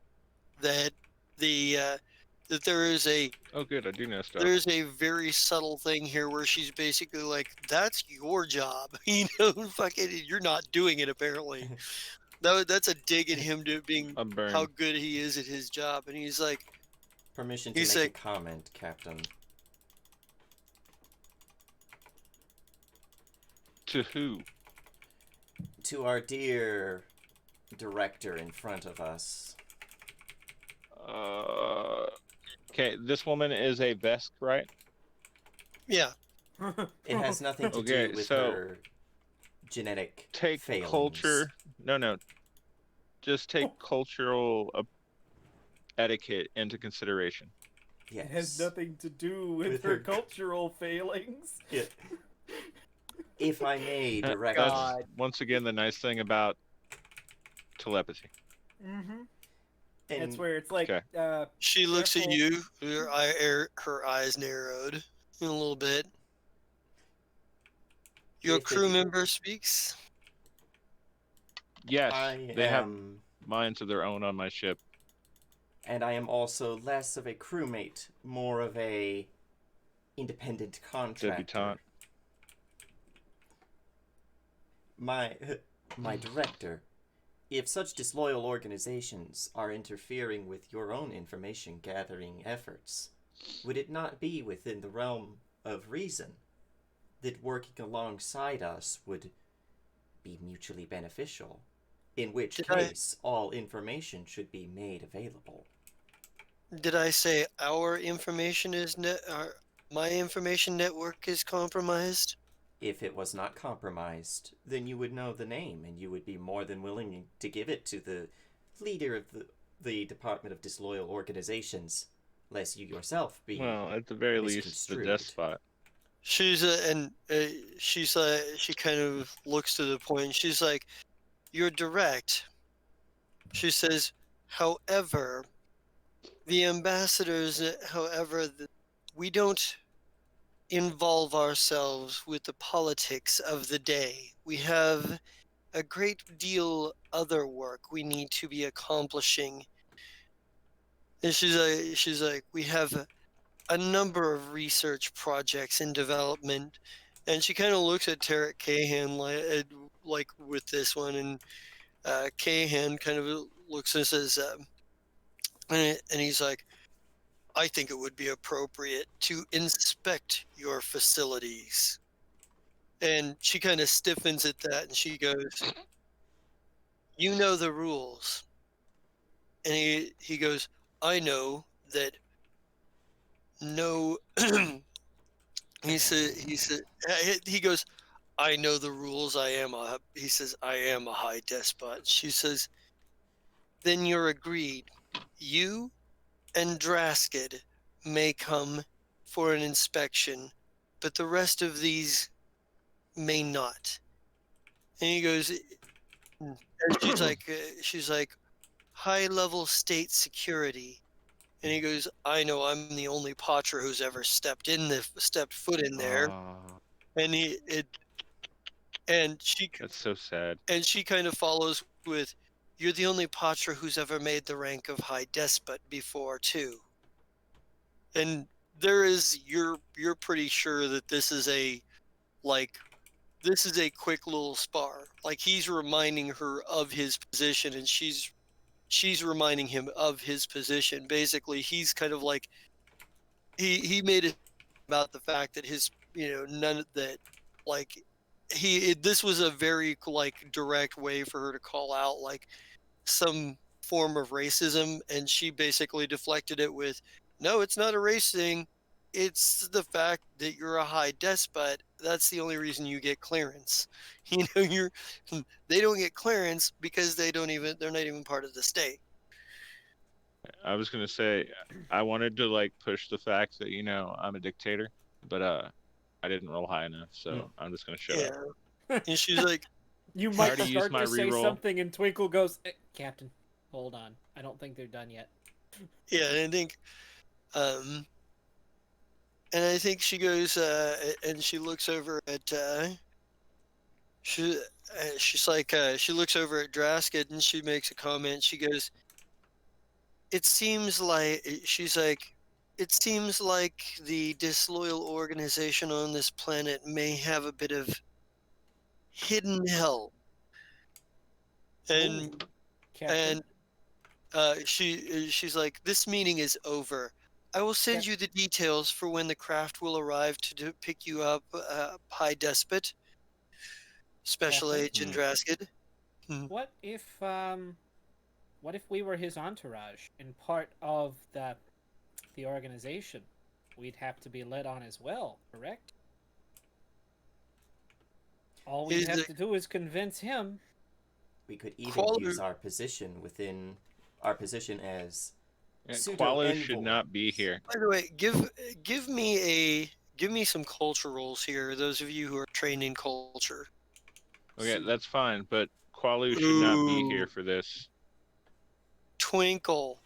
that the that Oh, good. I do know stuff. there's a very subtle thing here where she's basically like, "That's your job," fucking, you're not doing it apparently. That's a dig at him to being A burn. how good he is at his job, and Permission to he's make a like, comment, Captain. To who? To our dear director in front of us. Okay, this woman is a Vesk, right? "Yeah, It has nothing to Okay, do with so her genetic take failings. culture. No. Just take cultural etiquette into consideration. Yes. It has nothing to do with, With her her- cultural failings. Yeah. If I may, That's director. God. once again the nice thing about telepathy. Mm-hmm. And That's where it's like, Okay. she looks at Careful. you, her eyes narrowed a little bit. Your If it- crew member speaks." Yes, I they have am, minds of their own on my ship. and I am also less of a crewmate, more of a independent contractor. Debutante. My director, if such disloyal organizations are interfering with your own information gathering efforts, would it not be within the realm of reason that working alongside us would be mutually beneficial? In which case, all information should be made available. Did I say our information is my information network is compromised? If it was not compromised, then you would know the name and you would be more than willing to give it to the leader of the Department of Disloyal Organizations, lest you yourself be Well, at the very least, the misconstrued. despot. She kind of looks to the point. She's like, "You're direct." She says, "However, the ambassadors, we don't involve ourselves with the politics of the day. We have a great deal other work we need to be accomplishing." And she's like, "We have a number of research projects in development." And she kind of looks at Tarek Cahan like with this one, and Cahan kind of looks and says, and he's like, "I think it would be appropriate to inspect your facilities." And she kind of stiffens at that, and she goes, you know the rules. And he goes, I know that no he goes, I know the rules. He says, I am a high despot. She says, then you're agreed. You and Draskid may come for an inspection, but the rest of these may not. And he goes, and she's like, high level state security. And he goes, I know I'm the only Potter who's ever stepped foot in there. Oh, And he it and she that's so sad. and she kind of follows with, you're the only Potter who's ever made the rank of high despot before too. And you're pretty sure that this is a quick little spar. Like he's reminding her of his position and she's reminding him of his position. Basically, he's kind of like he made it about the fact that his none of that like this was a very like direct way for her to call out like some form of racism, and she basically deflected it with, no, it's not a race thing, it's the fact that you're a high despot. That's the only reason you get clearance. You're they don't get clearance because they're not even part of the state. I was gonna say I wanted to like push the fact that I'm a dictator, but I didn't roll high enough, so I'm just gonna shut up. And she's like, You I might already used start my to say reroll. something, and Twinkle goes, Captain, hold on. I don't think they're done yet. yeah, and I think she goes and she looks over at she's like she looks over at Draskid and she makes a comment. She goes, it seems like the disloyal organization on this planet may have a bit of hidden help. And Captain, she's like, this meeting is over. I will send you the details for when the craft will arrive to pick you up, High Despot, Special Captain? Agent Draskid. what if we were his entourage and part of the organization? We'd have to be led on as well, correct? All we have to do is convince him. We could even use our position as Qualu should not be here. By the way, give me some culture rolls here. Those of you who are trained in culture. Okay, that's fine, but Qualu should not be here for this. Twinkle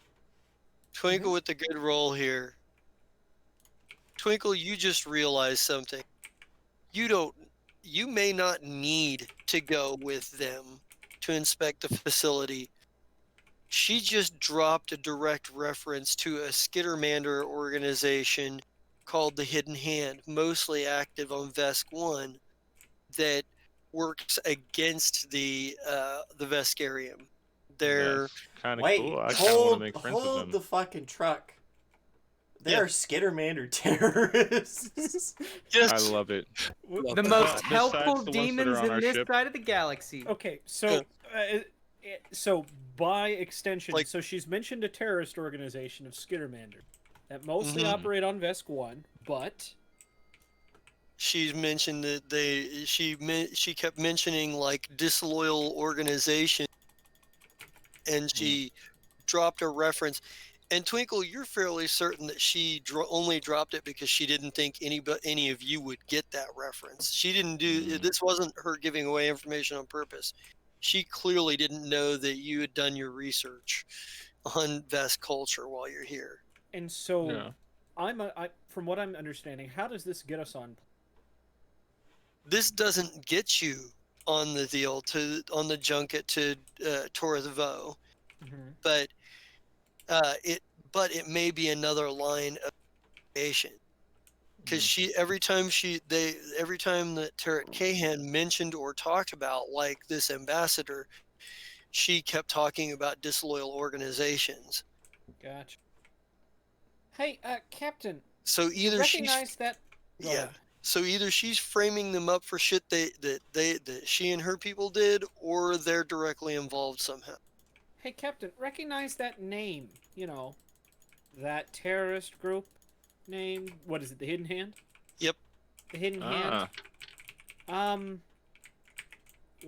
with the good roll here. Twinkle, you just realized something. You may not need to go with them to inspect the facility. She just dropped a direct reference to a Skittermander organization called the Hidden Hand, mostly active on Vesk 1, that works against the Veskarium. They're kind of cool. I kind of want to make friends with them. Hold the fucking truck. They're Skittermander terrorists. Yes. I love it. The most Besides helpful the ones that demons are on in our this ship. side of the galaxy. Okay, so by extension, so she's mentioned a terrorist organization of Skittermander that mostly operate on Vesk 1, but she's mentioned that she kept mentioning like disloyal organization, and she dropped a reference. And Twinkle, you're fairly certain that she only dropped it because she didn't think any of you would get that reference. She didn't do this. Wasn't her giving away information on purpose. She clearly didn't know that you had done your research on Vesk culture while you're here. And so, from what I'm understanding, how does this get us on? This doesn't get you on the deal on the junket to Torah the Vo, but it may be another line of communication, because every time that Tarek Kahan mentioned or talked about like this ambassador, she kept talking about disloyal organizations. Gotcha. Hey, Captain. So either recognize that. Yeah. So either she's framing them up for shit that she and her people did, or they're directly involved somehow. Hey, Captain, recognize that name? You know, that terrorist group name. What is it? The Hidden Hand. Yep. The Hidden Hand. Ah,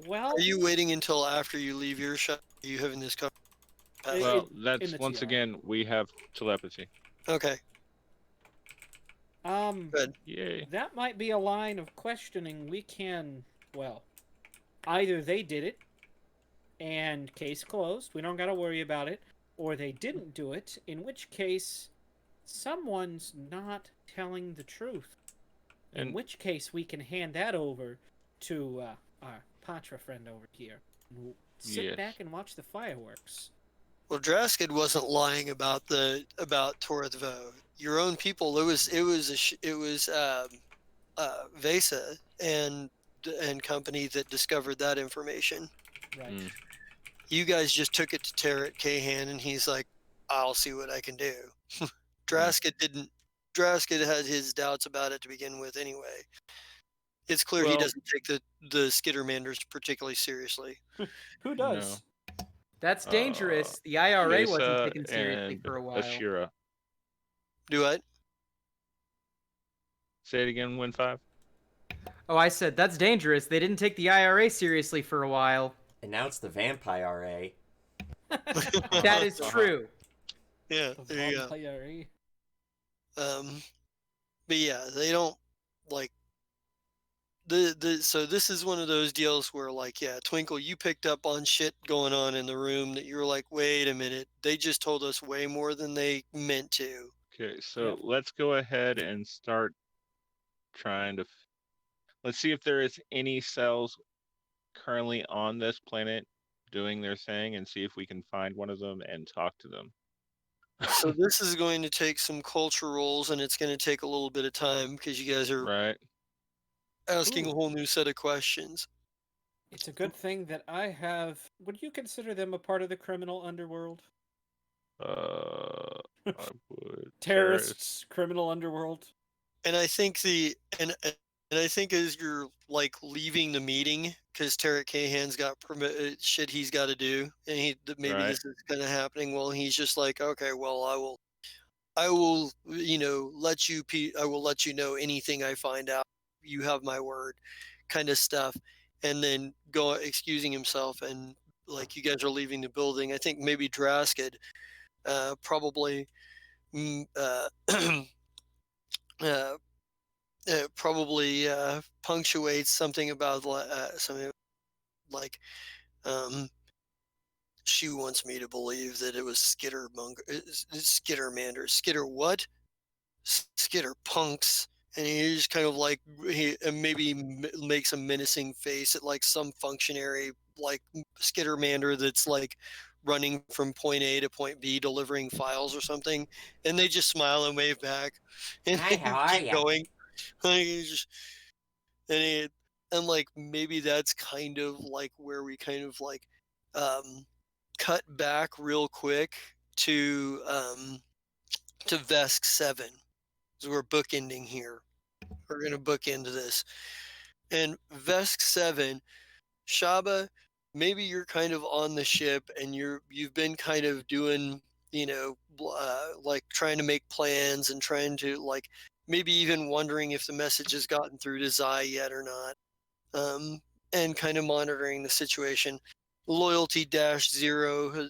Well, Are you waiting until after you leave your shop? Are you having this conversation? well, in that's the once TR. again we have telepathy. Okay, good. Yay. that might be a line of questioning we can. Well, either they did it, and case closed. We don't got to worry about it, or they didn't do it. In which case, someone's not telling the truth. In And which case, we can hand that over to our Patra friend over here. We'll sit yes. back and watch the fireworks. Well, Draskid wasn't lying about Torithvo. Your own people. It was Vesa and company that discovered that information. Right. Mm. You guys just took it to Tarrant Kahan, and he's like, "I'll see what I can do." Draskid didn't. Draskid had his doubts about it to begin with, anyway. It's clear he Well- doesn't take the Skittermanders particularly seriously. Who does? That's dangerous. The IRA wasn't Mesa taken seriously and for a while. Ashira. Do what? Say it again, Win 5. Oh, I said that's dangerous. They didn't take the IRA seriously for a while. And now it's the Vampire A. That is true. Yeah, The there you go. vampire. But yeah, they don't like so this is one of those deals where, like, yeah, Twinkle, you picked up on shit going on in the room that you're like, wait a minute, they just told us way more than they meant to. Okay, so Yep. let's go ahead and start trying to. Let's see if there is any cells currently on this planet doing their thing, and see if we can find one of them and talk to them. So this is going to take some culture rolls, and it's going to take a little bit of time because you guys are Right? asking a Ooh. whole new set of questions. It's a good thing that I have. Would you consider them a part of the criminal underworld? I would. Terrorists, criminal underworld. And I think and I think as you're like leaving the meeting, because Tarek Kahan's got shit he's got to do, and maybe Right. this is kind of happening. Well, he's just like, okay, well, I will, I will let you know anything I find out. You have my word, kind of stuff, and then go excusing himself, and like you guys are leaving the building. I think maybe Draskid, probably, uh, probably punctuates something about something like, she wants me to believe that it was Skittermander. Skitter what? Skitter punks. And he just kind of like maybe makes a menacing face at like some functionary like Skittermander that's like running from point A to point B delivering files or something, and they just smile and wave back and Hi, how are keep ya? going. Like, and like maybe that's kind of like where we kind of like cut back real quick to Vesk 7. So we're bookending here. We're gonna book into this. And Vesk 7, Shaba, maybe you're kind of on the ship and you've been kind of doing, like trying to make plans and trying to like maybe even wondering if the message has gotten through to Zai yet or not. And kind of monitoring the situation. Loyalty dash zero,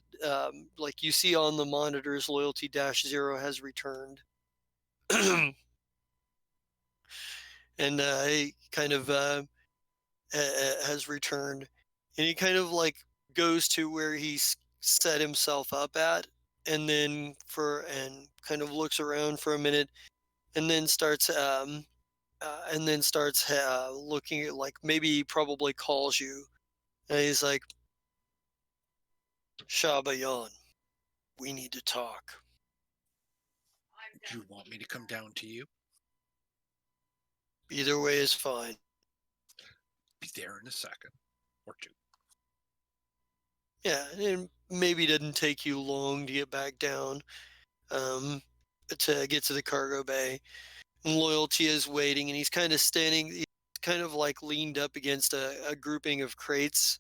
like you see on the monitors, loyalty dash zero has returned. And he kind of has returned, and he kind of like goes to where he's set himself up at, and then kind of looks around for a minute, and then starts looking at like maybe he probably calls you, and he's like, Shabayan, we need to talk. Do you want me to come down to you? Either way is fine. Be there in a second or two. Yeah, and maybe it doesn't take you long to get back down, to get to the cargo bay. And Loyalty is waiting, and he's kind of standing, he's kind of like leaned up against a grouping of crates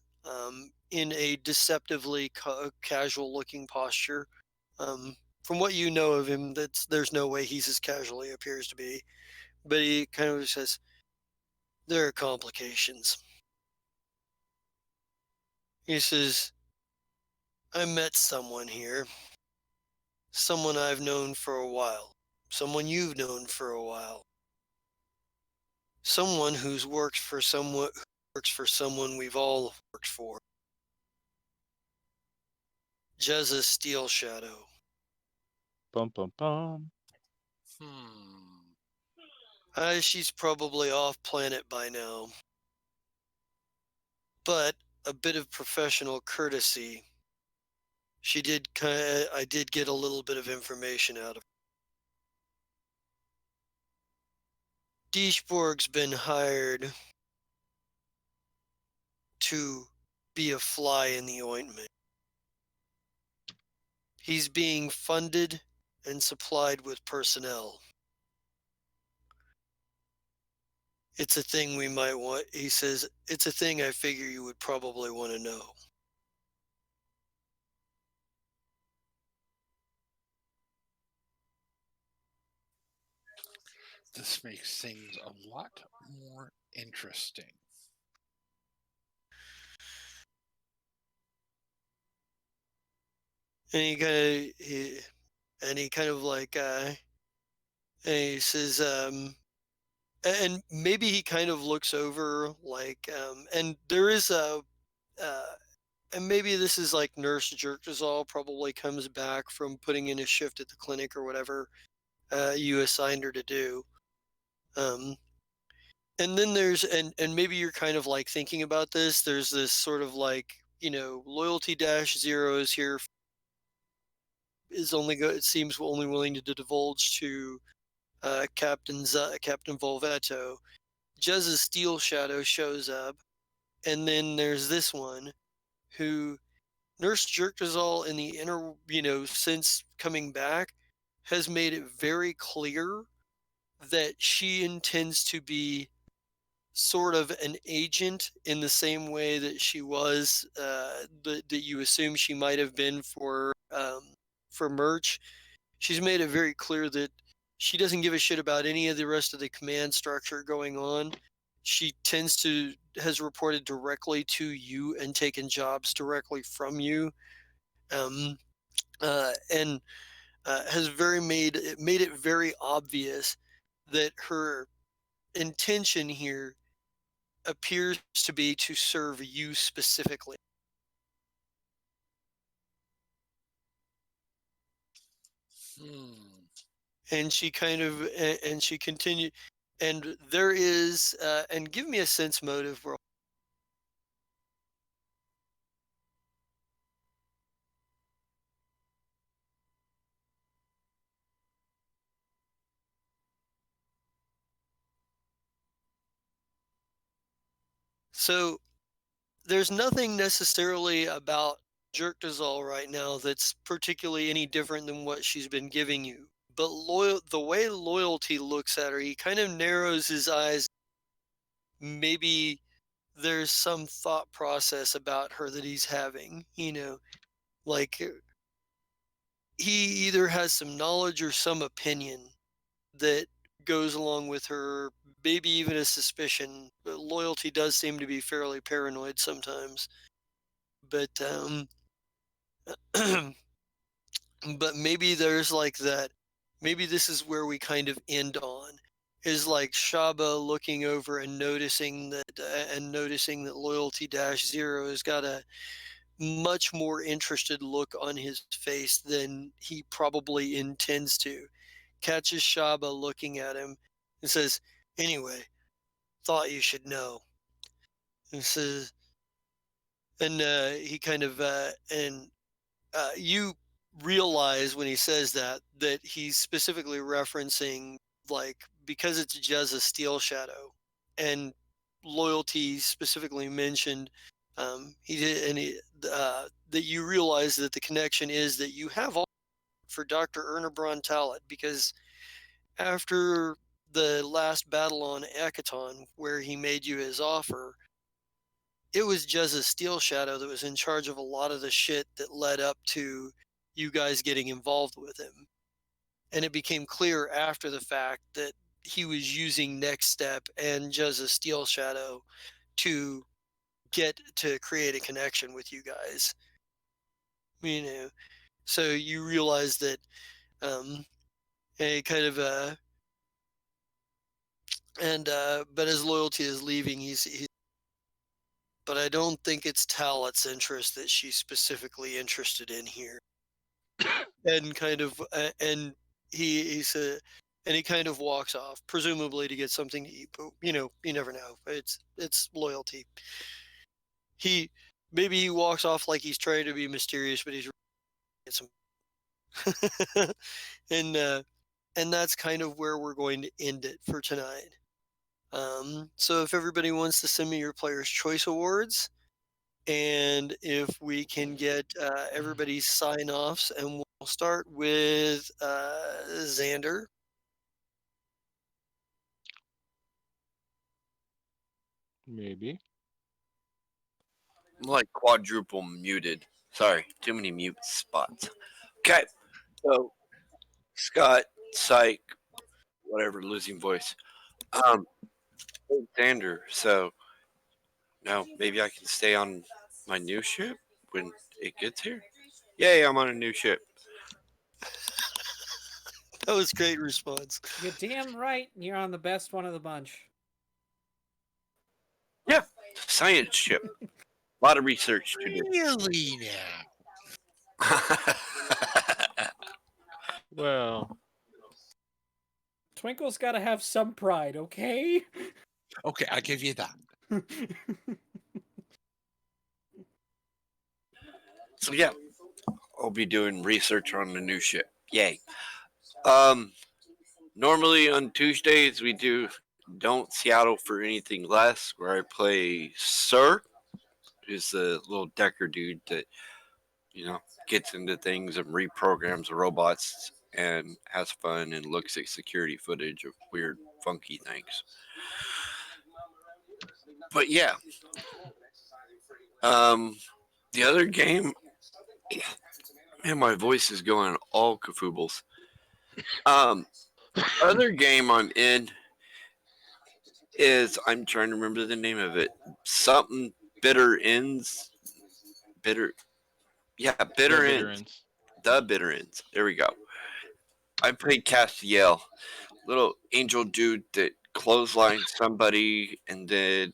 in a deceptively casual looking posture. From what you know of him, there's no way he's as casual he appears to be. But he kind of says, there are complications. He says, I met someone here, someone I've known for a while, someone you've known for a while, someone who's worked for someone who works for someone we've all worked for. Jezza Steel Shadow. Bum bum bum. She's probably off planet by now. But a bit of professional courtesy. I did get a little bit of information out of her. Deeshborg's been hired to be a fly in the ointment. He's being funded and supplied with personnel. It's a thing we might want, he says, it's a thing I figure you would probably want to know. This makes things a lot more interesting. And he kind of like and he says and maybe he kind of looks over like and there is a and maybe this is like Nurse Jerkazal probably comes back from putting in a shift at the clinic or whatever you assigned her to do. And then and maybe you're kind of like thinking about this. There's this sort of like, loyalty dash zeros here is it seems only willing to divulge to Captain Volvetto. Jez's Steel Shadow shows up, and then there's this one who Nurse Jerkazal in the inner, since coming back, has made it very clear that she intends to be sort of an agent in the same way that she was, that you assume she might have been for Merch. She's made it very clear that she doesn't give a shit about any of the rest of the command structure going on. She has reported directly to you and taken jobs directly from you, and has made it very obvious that her intention here appears to be to serve you specifically. And she kind of and she continued, and there is and give me a sense motive roll. So there's nothing necessarily about Jerkdazal right now that's particularly any different than what she's been giving you. But the way Loyalty looks at her, he kind of narrows his eyes. Maybe there's some thought process about her that he's having, like he either has some knowledge or some opinion that goes along with her, maybe even a suspicion. But Loyalty does seem to be fairly paranoid sometimes. But but maybe there's like that. Maybe this is where we kind of end on, is like Shaba looking over and noticing that Loyalty Dash Zero has got a much more interested look on his face than he probably intends to. Catches Shaba looking at him and says, "Anyway, thought you should know." And says, and he kind of and you realize when he says that he's specifically referencing, like, because it's just a Steel Shadow, and Loyalty specifically mentioned he did, and that you realize that the connection is that you have all for Dr. Ernebrand Talat, because after the last battle on Akaton, where he made you his offer, it was Jez's Steel Shadow that was in charge of a lot of the shit that led up to you guys getting involved with him. And it became clear after the fact that he was using Next Step and Jez's Steel Shadow to get to create a connection with you guys. You know, so you realize that a kind of but his loyalty is leaving. He's but I don't think it's Talet's interest that she's specifically interested in here. And kind of he said, and he kind of walks off, presumably to get something to eat. But you never know. It's loyalty. Maybe he walks off like he's trying to be mysterious, but he's get some. And that's kind of where we're going to end it for tonight. So if everybody wants to send me your Player's Choice Awards, and if we can get everybody's sign-offs, and we'll start with Xander. Maybe. I'm like quadruple muted. Sorry, too many mute spots. Okay, so Scott, Psych, whatever, losing voice. Xander, so now maybe I can stay on my new ship when it gets here? Yay, I'm on a new ship. That was a great response. You're damn right. You're on the best one of the bunch. Yeah, science ship. A lot of research to do. Really now? Well, Twinkle's got to have some pride, okay? Okay, I'll give you that. So yeah, I'll be doing research on the new ship. Yay. Normally on Tuesdays we do Don't Seattle for Anything Less, where I play Sir, who's the little Decker dude that, gets into things and reprograms the robots and has fun and looks at security footage of weird, funky things. But yeah. The other game, man, my voice is going all kafoobles. Other game I'm in is, I'm trying to remember the name of it. Something Bitter Ends. Bitter Ends. The Bitter Ends. There we go. I played Castiel, little angel dude that clotheslined somebody and then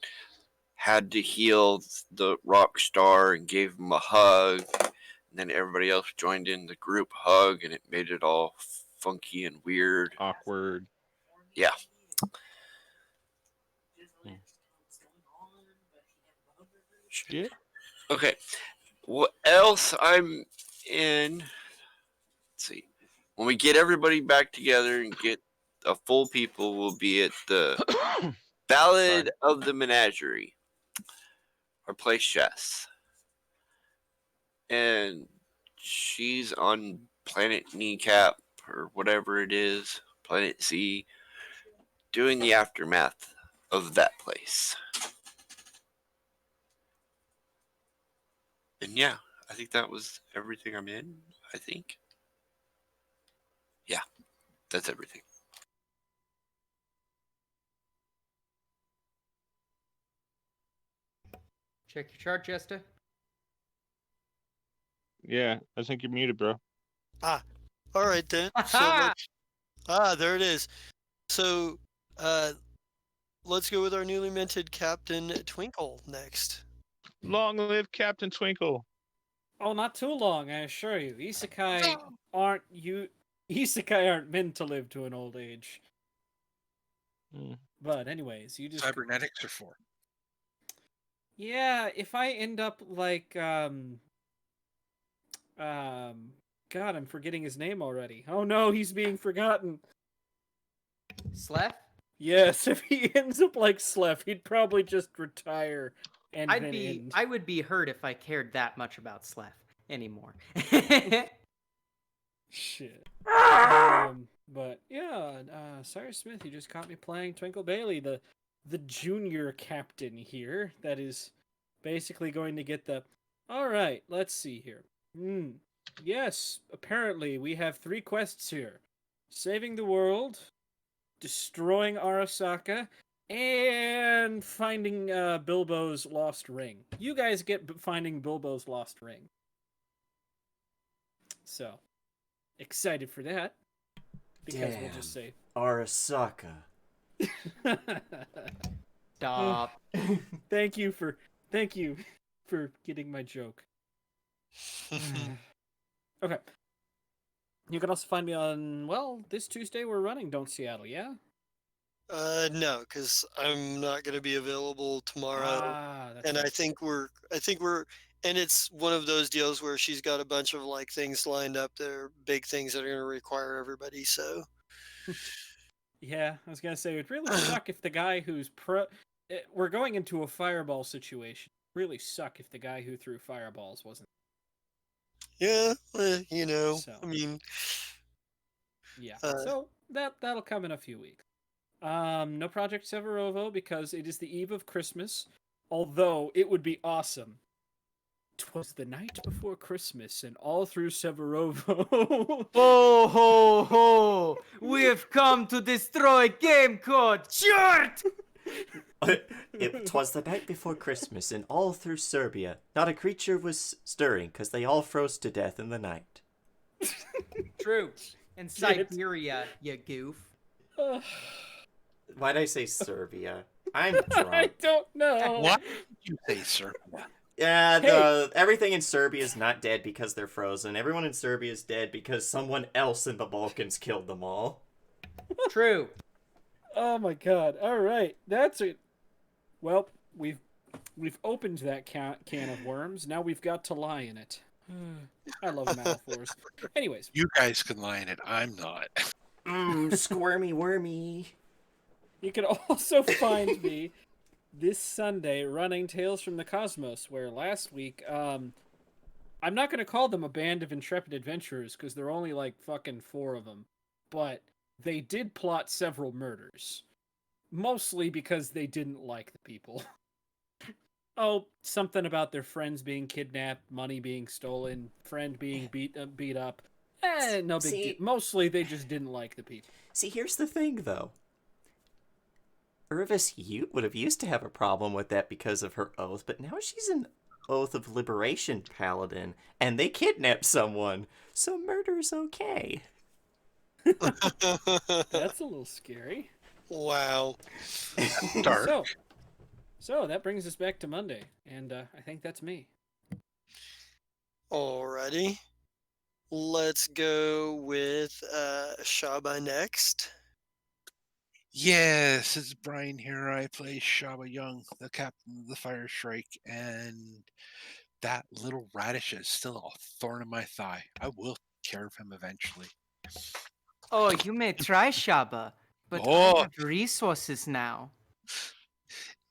had to heal the rock star and gave him a hug. And then everybody else joined in the group hug, and it made it all funky and weird. Awkward. Yeah. Shit. Okay. What else I'm in? Let's see. When we get everybody back together and get a full people, we'll be at the Ballad of the Menagerie, or play chess. And she's on Planet Kneecap, or whatever it is, Planet Z, doing the aftermath of that place. And yeah, I think that was everything I'm in, I think. Yeah, that's everything. Check your chart, Jester. Yeah, I think you're muted, bro. All right then. There it is. So let's go with our newly minted Captain Twinkle next. Long live Captain Twinkle. Oh, not too long, I assure you. Isekai aren't meant to live to an old age. But anyways, you just Cybernetics are for. Yeah, if I end up like God, I'm forgetting his name already. Oh no, he's being forgotten. Slef? Yes, if he ends up like Slef, he'd probably just retire and I would be hurt if I cared that much about Slef anymore. Shit. But yeah, Cyrus Smith, you just caught me playing Twinkle Bailey, the junior captain here. That is basically going to get the. All right, let's see here. Yes, apparently we have 3 quests here: saving the world, destroying Arasaka, and finding Bilbo's lost ring. You guys get finding Bilbo's lost ring. So excited for that. Because we'll just say Arasaka. Stop. thank you for getting my joke. Okay. You can also find me on, well, this Tuesday we're running Don't Seattle, yeah? No, because I'm not going to be available tomorrow. That's And right. I think we're, and it's one of those deals where she's got a bunch of like things lined up. They're big things that are going to require everybody. So, Yeah, I was gonna say it would really suck if the guy who's we're going into a fireball situation. Really suck if the guy who threw fireballs wasn't. yeah, So. I mean, Yeah. So that'll come in a few weeks. No Project Severovo because it is the eve of Christmas. Although it would be awesome. 'Twas the night before Christmas, and all through Severovo. Ho ho ho! We have come to destroy game code. Short. Twas the night before Christmas, and all through Serbia, not a creature was stirring, 'cause they all froze to death in the night. True. In Siberia, you goof. Why'd I say Serbia? I'm drunk. I don't know. What did you say, sir? Yeah, everything in Serbia is not dead because they're frozen. Everyone in Serbia is dead because someone else in the Balkans killed them all. True. Oh my god. All right. That's it. Well, we've opened that can of worms. Now we've got to lie in it. I love metaphors. Anyways. You guys can lie in it. I'm not. Squirmy wormy. You can also find me this Sunday running Tales from the Cosmos, where last week, I'm not going to call them a band of intrepid adventurers because there are only like fucking 4 of them, but they did plot several murders. Mostly because they didn't like the people. Oh, something about their friends being kidnapped, money being stolen, friend being beat up. No big deal. Mostly they just didn't like the people. See, here's the thing, though. Irvis would have used to have a problem with that because of her oath, but now she's an Oath of Liberation paladin, and they kidnapped someone, so murder's okay. That's a little scary. Wow. Dark. So that brings us back to Monday, and I think that's me. Alrighty. Let's go with Shaba next. Yes, it's Brian here. I play Shaba Young, the captain of the Fire Shrike, and that little radish is still a thorn in my thigh. I will take care of him eventually. Oh, you may try, Shaba, but Oh. I have resources now.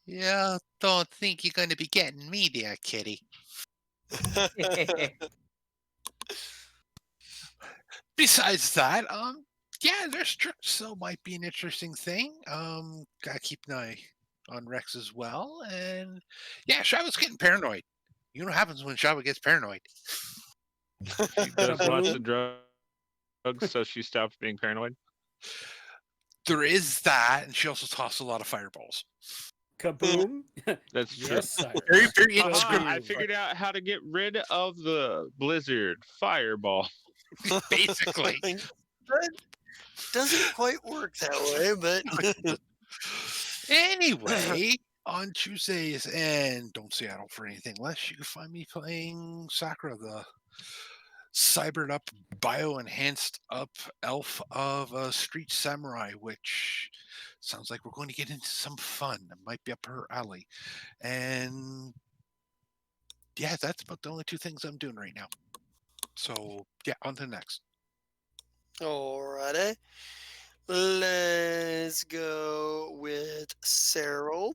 Yeah, don't think you're going to be getting me there, kitty. Besides that, yeah, there's so might be an interesting thing. Gotta keep an eye on Rex as well, and yeah, Shaba's getting paranoid. You know what happens when Shaba gets paranoid? She does lots of drugs, so she stops being paranoid. There is that, and she also tosses a lot of fireballs. Kaboom! That's true. Yes, sir. Very, very I indiscriminate. figured out how to get rid of the blizzard fireball. Basically. That doesn't quite work that way, but Anyway, on Tuesdays and Don't Seattle for anything less, you can find me playing Sakura, the cybered up, bio enhanced up elf of a street samurai, which sounds like we're going to get into some fun. It might be up her alley. And yeah, that's about the only 2 things I'm doing right now. So yeah, on to the next. alrighty. Let's go with Serold.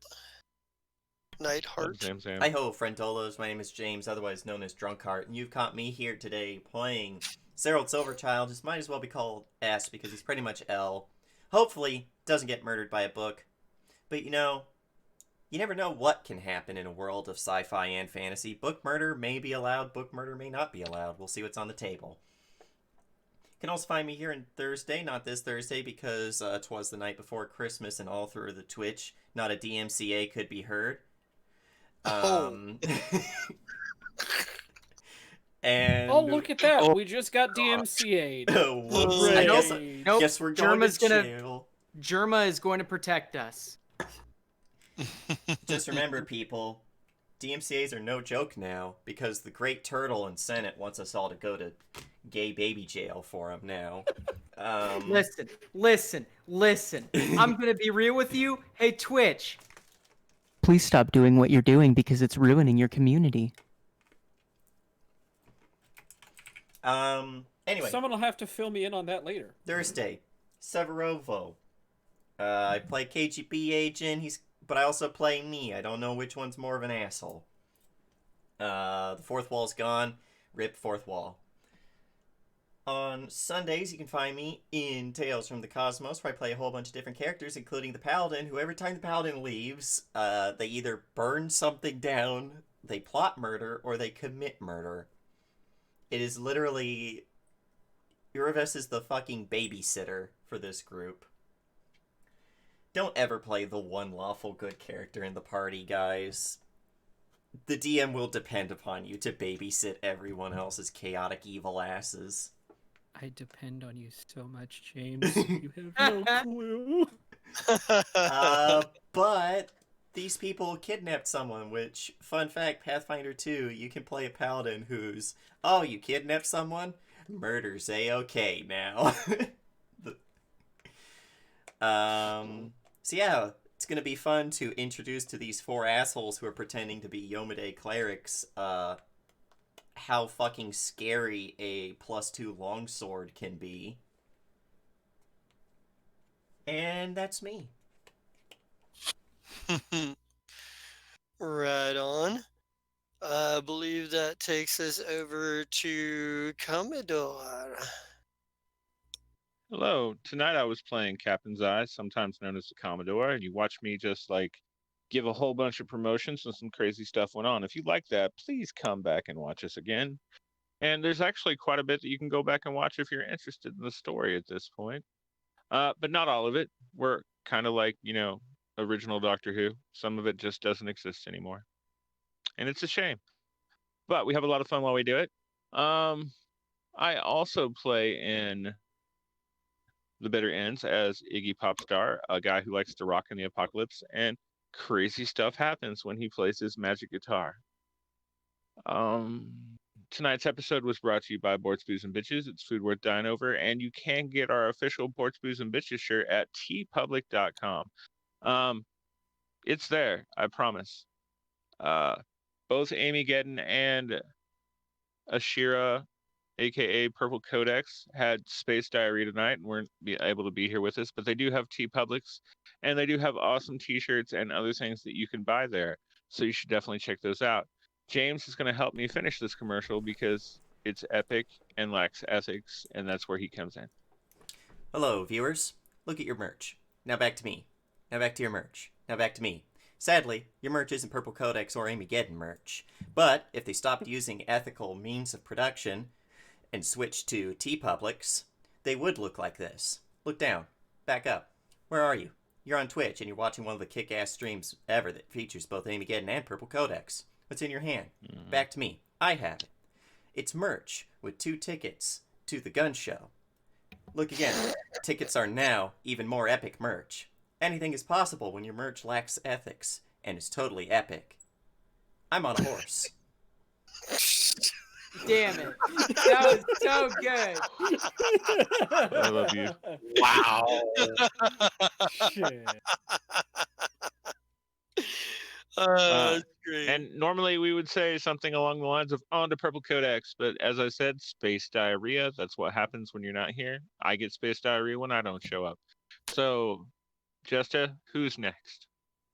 Nightheart. Hi ho, friendolos. My name is James, otherwise known as Drunkheart, and you've caught me here today playing Gerald Silverchild just might as well be called S because he's pretty much L. Hopefully, doesn't get murdered by a book. But you never know what can happen in a world of sci-fi and fantasy. Book murder may be allowed, book murder may not be allowed. We'll see what's on the table. You can also find me here on Thursday, not this Thursday because 'twas the night before Christmas and all through the Twitch, not a DMCA could be heard. And Oh, look at that. We just got DMCA'd. whoops. I Hooray. guess, Nope. guess we're going Germa's to gonna- jail. Germa is going to protect us. Just remember, people, DMCA's are no joke now because the Great Turtle in Senate wants us all to go to gay baby jail for him now. Listen. I'm gonna be real with you. Hey, Twitch. Please stop doing what you're doing because it's ruining your community. Anyway, Someone will have to fill me in on that later. Thursday, Severovo. I play KGB agent. But I also play me. I don't know which one's more of an asshole. The fourth wall's gone. Rip fourth wall. On Sundays, you can find me in Tales from the Cosmos, where I play a whole bunch of different characters, including the Paladin, who every time the Paladin leaves, they either burn something down, they plot murder, or they commit murder. It is literally... Uravis is the fucking babysitter for this group. Don't ever play the one lawful good character in the party, guys. The DM will depend upon you to babysit everyone else's chaotic evil asses. I depend on you so much, James. You have no clue. But these people kidnapped someone, which, fun fact, Pathfinder 2, you can play a paladin who's, oh, you kidnapped someone? Murder's A-okay now. So yeah, it's gonna be fun to introduce to these four assholes who are pretending to be Yomade clerics, how fucking scary a +2 longsword can be. And that's me. Right on. I believe that takes us over to Commodore. Hello. Tonight I was playing Captain's Eye, sometimes known as the Commodore, and you watched me just give a whole bunch of promotions and some crazy stuff went on. If you like that, please come back and watch us again. And there's actually quite a bit that you can go back and watch if you're interested in the story at this point. But not all of it. We're kind of like, original Doctor Who. Some of it just doesn't exist anymore. And it's a shame. But we have a lot of fun while we do it. I also play in The Bitter Ends as Iggy Popstar, a guy who likes to rock in the apocalypse, and crazy stuff happens when he plays his magic guitar. Tonight's episode was brought to you by Boards, Booze, and Bitches. It's food worth dying over, and you can get our official Boards, Booze, and Bitches shirt at tpublic.com. It's there, I promise. Both Amy Gedden and Ashira, aka Purple Codex, had space diarrhea tonight and weren't able to be here with us, but they do have TeePublics, and they do have awesome t-shirts and other things that you can buy there, so you should definitely check those out. James is going to help me finish this commercial because it's epic and lacks ethics, and that's where he comes in. Hello, viewers. Look at your merch. Now back to me. Now back to your merch. Now back to me. Sadly, your merch isn't Purple Codex or Amy Gedden merch, but if they stopped using ethical means of production and switched to TeePublics, they would look like this. Look down. Back up. Where are you? You're on Twitch and you're watching one of the kick-ass streams ever that features both Amy Gedden and Purple Codex. What's in your hand? Back to me. I have it. It's merch with 2 tickets to the gun show. Look again. Tickets are now even more epic merch. Anything is possible when your merch lacks ethics and is totally epic. I'm on a horse. Damn it. That was so good. I love you. Wow. Shit. That's great. And normally we would say something along the lines of on to Purple Codex, but as I said, space diarrhea, that's what happens when you're not here. I get space diarrhea when I don't show up. So, Jesta, who's next?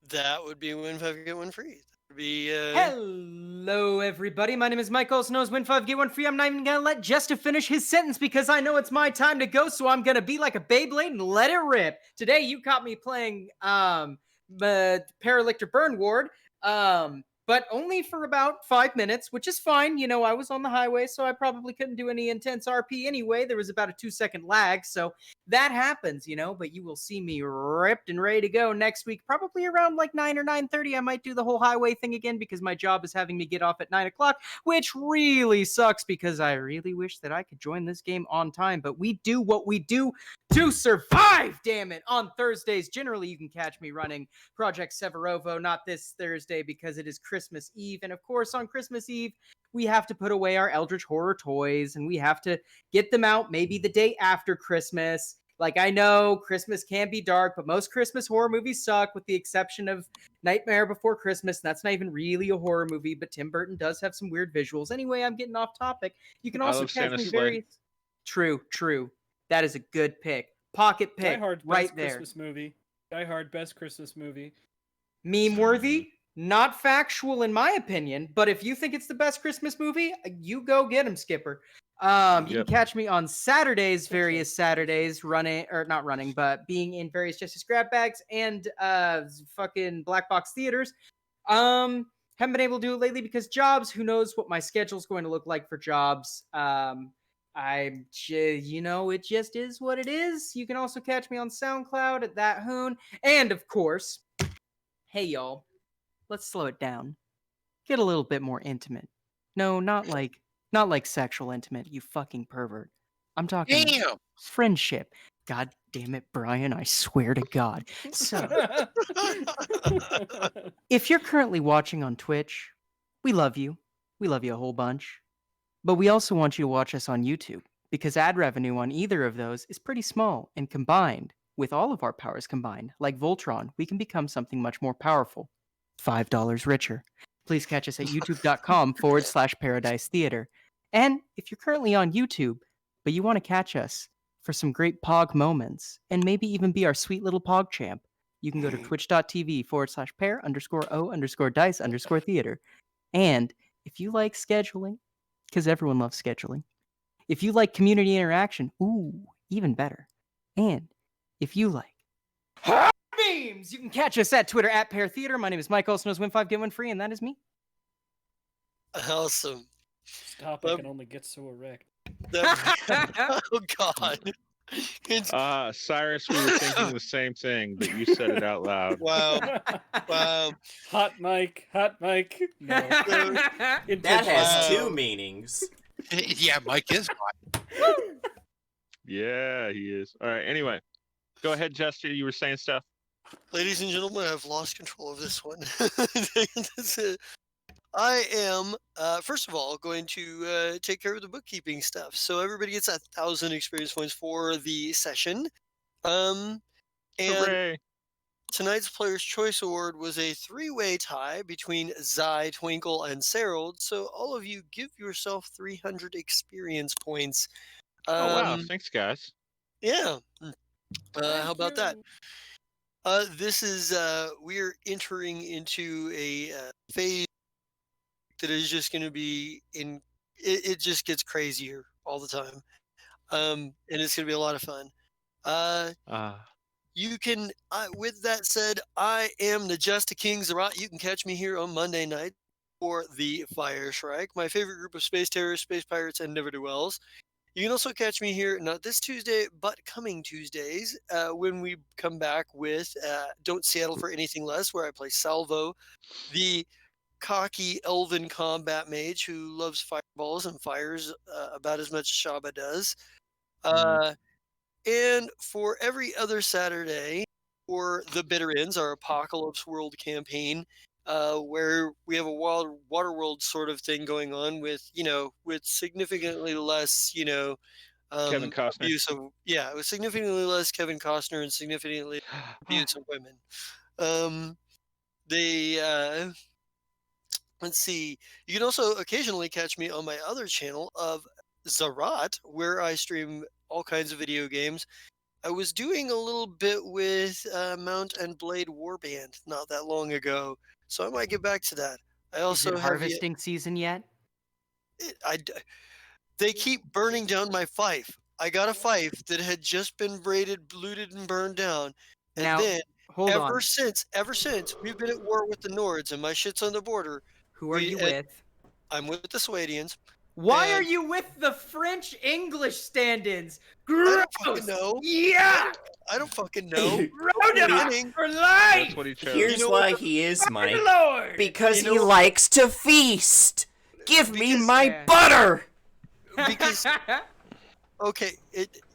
That would be win 5 get 1 free. That would be Hello, Hello, everybody. My name is Mike, also known as Win 5, Get 1 Free. I'm not even going to let Jester finish his sentence because I know it's my time to go, so I'm going to be like a Beyblade and let it rip. Today, you caught me playing Paralictor Burn Ward, but only for about 5 minutes, which is fine. You know, I was on the highway, so I probably couldn't do any intense RP anyway. There was about a 2-second lag, so that happens, you know, but you will see me ripped and ready to go next week, probably around like 9 or 9:30. I might do the whole highway thing again because my job is having me get off at 9 o'clock, which really sucks because I really wish that I could join this game on time, but we do what we do to survive, damn it. On Thursdays, generally you can catch me running Project Severovo, not this Thursday because it is Christmas Eve, and of course on Christmas Eve, we have to put away our Eldritch Horror toys, and we have to get them out maybe the day after Christmas. Like, I know Christmas can be dark, but most Christmas horror movies suck, with the exception of Nightmare Before Christmas. And that's not even really a horror movie, but Tim Burton does have some weird visuals. Anyway, I'm getting off topic. You can I also love catch Santa's me Sled. very... True. That is a good pick. Pocket Die pick, Hard, right best there. Christmas movie. Die Hard, best Christmas movie. Meme worthy, not factual in my opinion, but if you think it's the best Christmas movie, you go get him, Skipper. You can Yep. catch me on Saturdays, various Saturdays, not running, but being in various Justice Grab Bags and fucking Black Box Theaters. Haven't been able to do it lately because jobs. Who knows what my schedule's going to look like for jobs? It just is what it is. You can also catch me on SoundCloud at That Hoon, and of course, hey y'all, let's slow it down. Get a little bit more intimate. No, not like sexual intimate, you fucking pervert. I'm talking Damn. friendship. God damn it, Brian, I swear to God. So, if you're currently watching on Twitch, we love you. We love you a whole bunch. But we also want you to watch us on YouTube, because ad revenue on either of those is pretty small, and combined, with all of our powers combined, like Voltron, we can become something much more powerful. $5 richer. Please catch us at youtube.com/Paradise Theater. And if you're currently on YouTube, but you want to catch us for some great Pog moments, and maybe even be our sweet little Pog champ, you can go to twitch.tv/pair_o_dice_theater. And if you like scheduling, because everyone loves scheduling, if you like community interaction, ooh, even better. And if you like memes, you can catch us at Twitter at Pair Theater. My name is Mike, also known as Win 5 Get 1 Free, and that is me. Awesome. Stop, I can only get so erect. Oh God. Cyrus, we were thinking the same thing, but you said it out loud. Wow. Wow. Hot mic. No. That Intentional. has two Wow. meanings. Yeah, Mike is hot. Yeah, he is. All right. Anyway, go ahead, Jester. You were saying stuff. Ladies and gentlemen, I've lost control of this one. I am, first of all, going to take care of the bookkeeping stuff. So everybody gets 1,000 experience points for the session. And Hooray! tonight's Player's Choice Award was a 3-way tie between Zai, Twinkle, and Serold. So all of you give yourself 300 experience points. Oh wow! Thanks, guys. Yeah. How about that? you. This is, we're entering into a phase that is just going to be it just gets crazier all the time. And it's going to be a lot of fun. You can, with that said, I am the Just a King Zerat. You can catch me here on Monday night for the Fire Shrike, my favorite group of space terrorists, space pirates, and never-do-wells. You can also catch me here, not this Tuesday, but coming Tuesdays, when we come back with Don't Settle for Anything Less, where I play Salvo, the cocky elven combat mage who loves fireballs and fires about as much as Shaba does. And for every other Saturday, for the Bitter Ends, our Apocalypse World campaign, where we have a wild water world sort of thing going on with, with significantly less, Kevin Costner. abuse of, with significantly less Kevin Costner and significantly abuse of women. Let's see. You can also occasionally catch me on my other channel of Zerat, where I stream all kinds of video games. I was doing a little bit with Mount and Blade Warband not that long ago, so I might get back to that. I Is also it have harvesting season yet? they keep burning down my fife. I got a fife that had just been raided, looted, and burned down, and Now, then hold on. ever since we've been at war with the Nords and my shit's on the border. Who are you with? I'm with the Swadians. Why are and you with the French English stand-ins? I Gross! don't fucking know. Yeah! I don't fucking know. Rhoda winning. for That's life! what he chose. Here's know why what? he is, Fucking Mike. Lord! Because You know he what? likes to feast. Give me Because- my Yeah. butter. Because okay,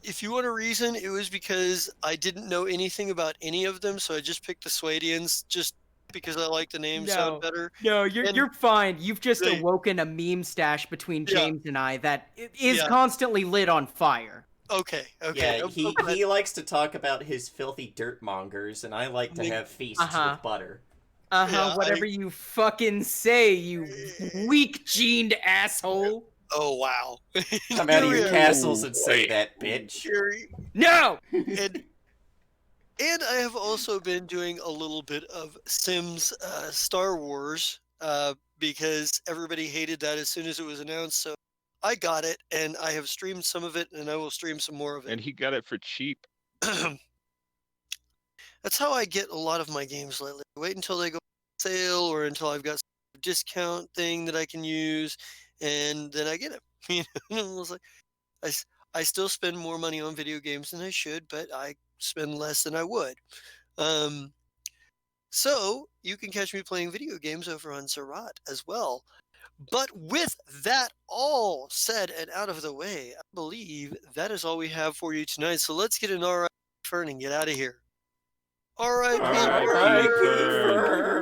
if you want a reason, it was because I didn't know anything about any of them, so I just picked the Swadians just because I like the name sound better. No, And you're fine. You've just they- awoken a meme stash between Yeah. James and I that is Yeah. constantly lit on fire. Okay. Yeah, I'm he glad. he likes to talk about his filthy dirt mongers, and I like to Yeah. have feasts Uh-huh. with butter. Yeah, Whatever you fucking say, you weak-gened asshole. Oh wow. Come out of your Here we are. castles and say that, bitch. Here- No! And I have also been doing a little bit of Sims Star Wars because everybody hated that as soon as it was announced. So I got it, and I have streamed some of it, and I will stream some more of And it. he got it for cheap. That's how I get a lot of my games lately. Wait until they go on sale or until I've got some discount thing that I can use, and then I get it. You know, I was like, I still spend more money on video games than I should, but I spend less than I would. So you can catch me playing video games over on Zerat as well. But with that all said and out of the way, I believe that is all we have for you tonight. So let's get an RIP Fern and get out of here. RIP R.I.P. Fern. Fern.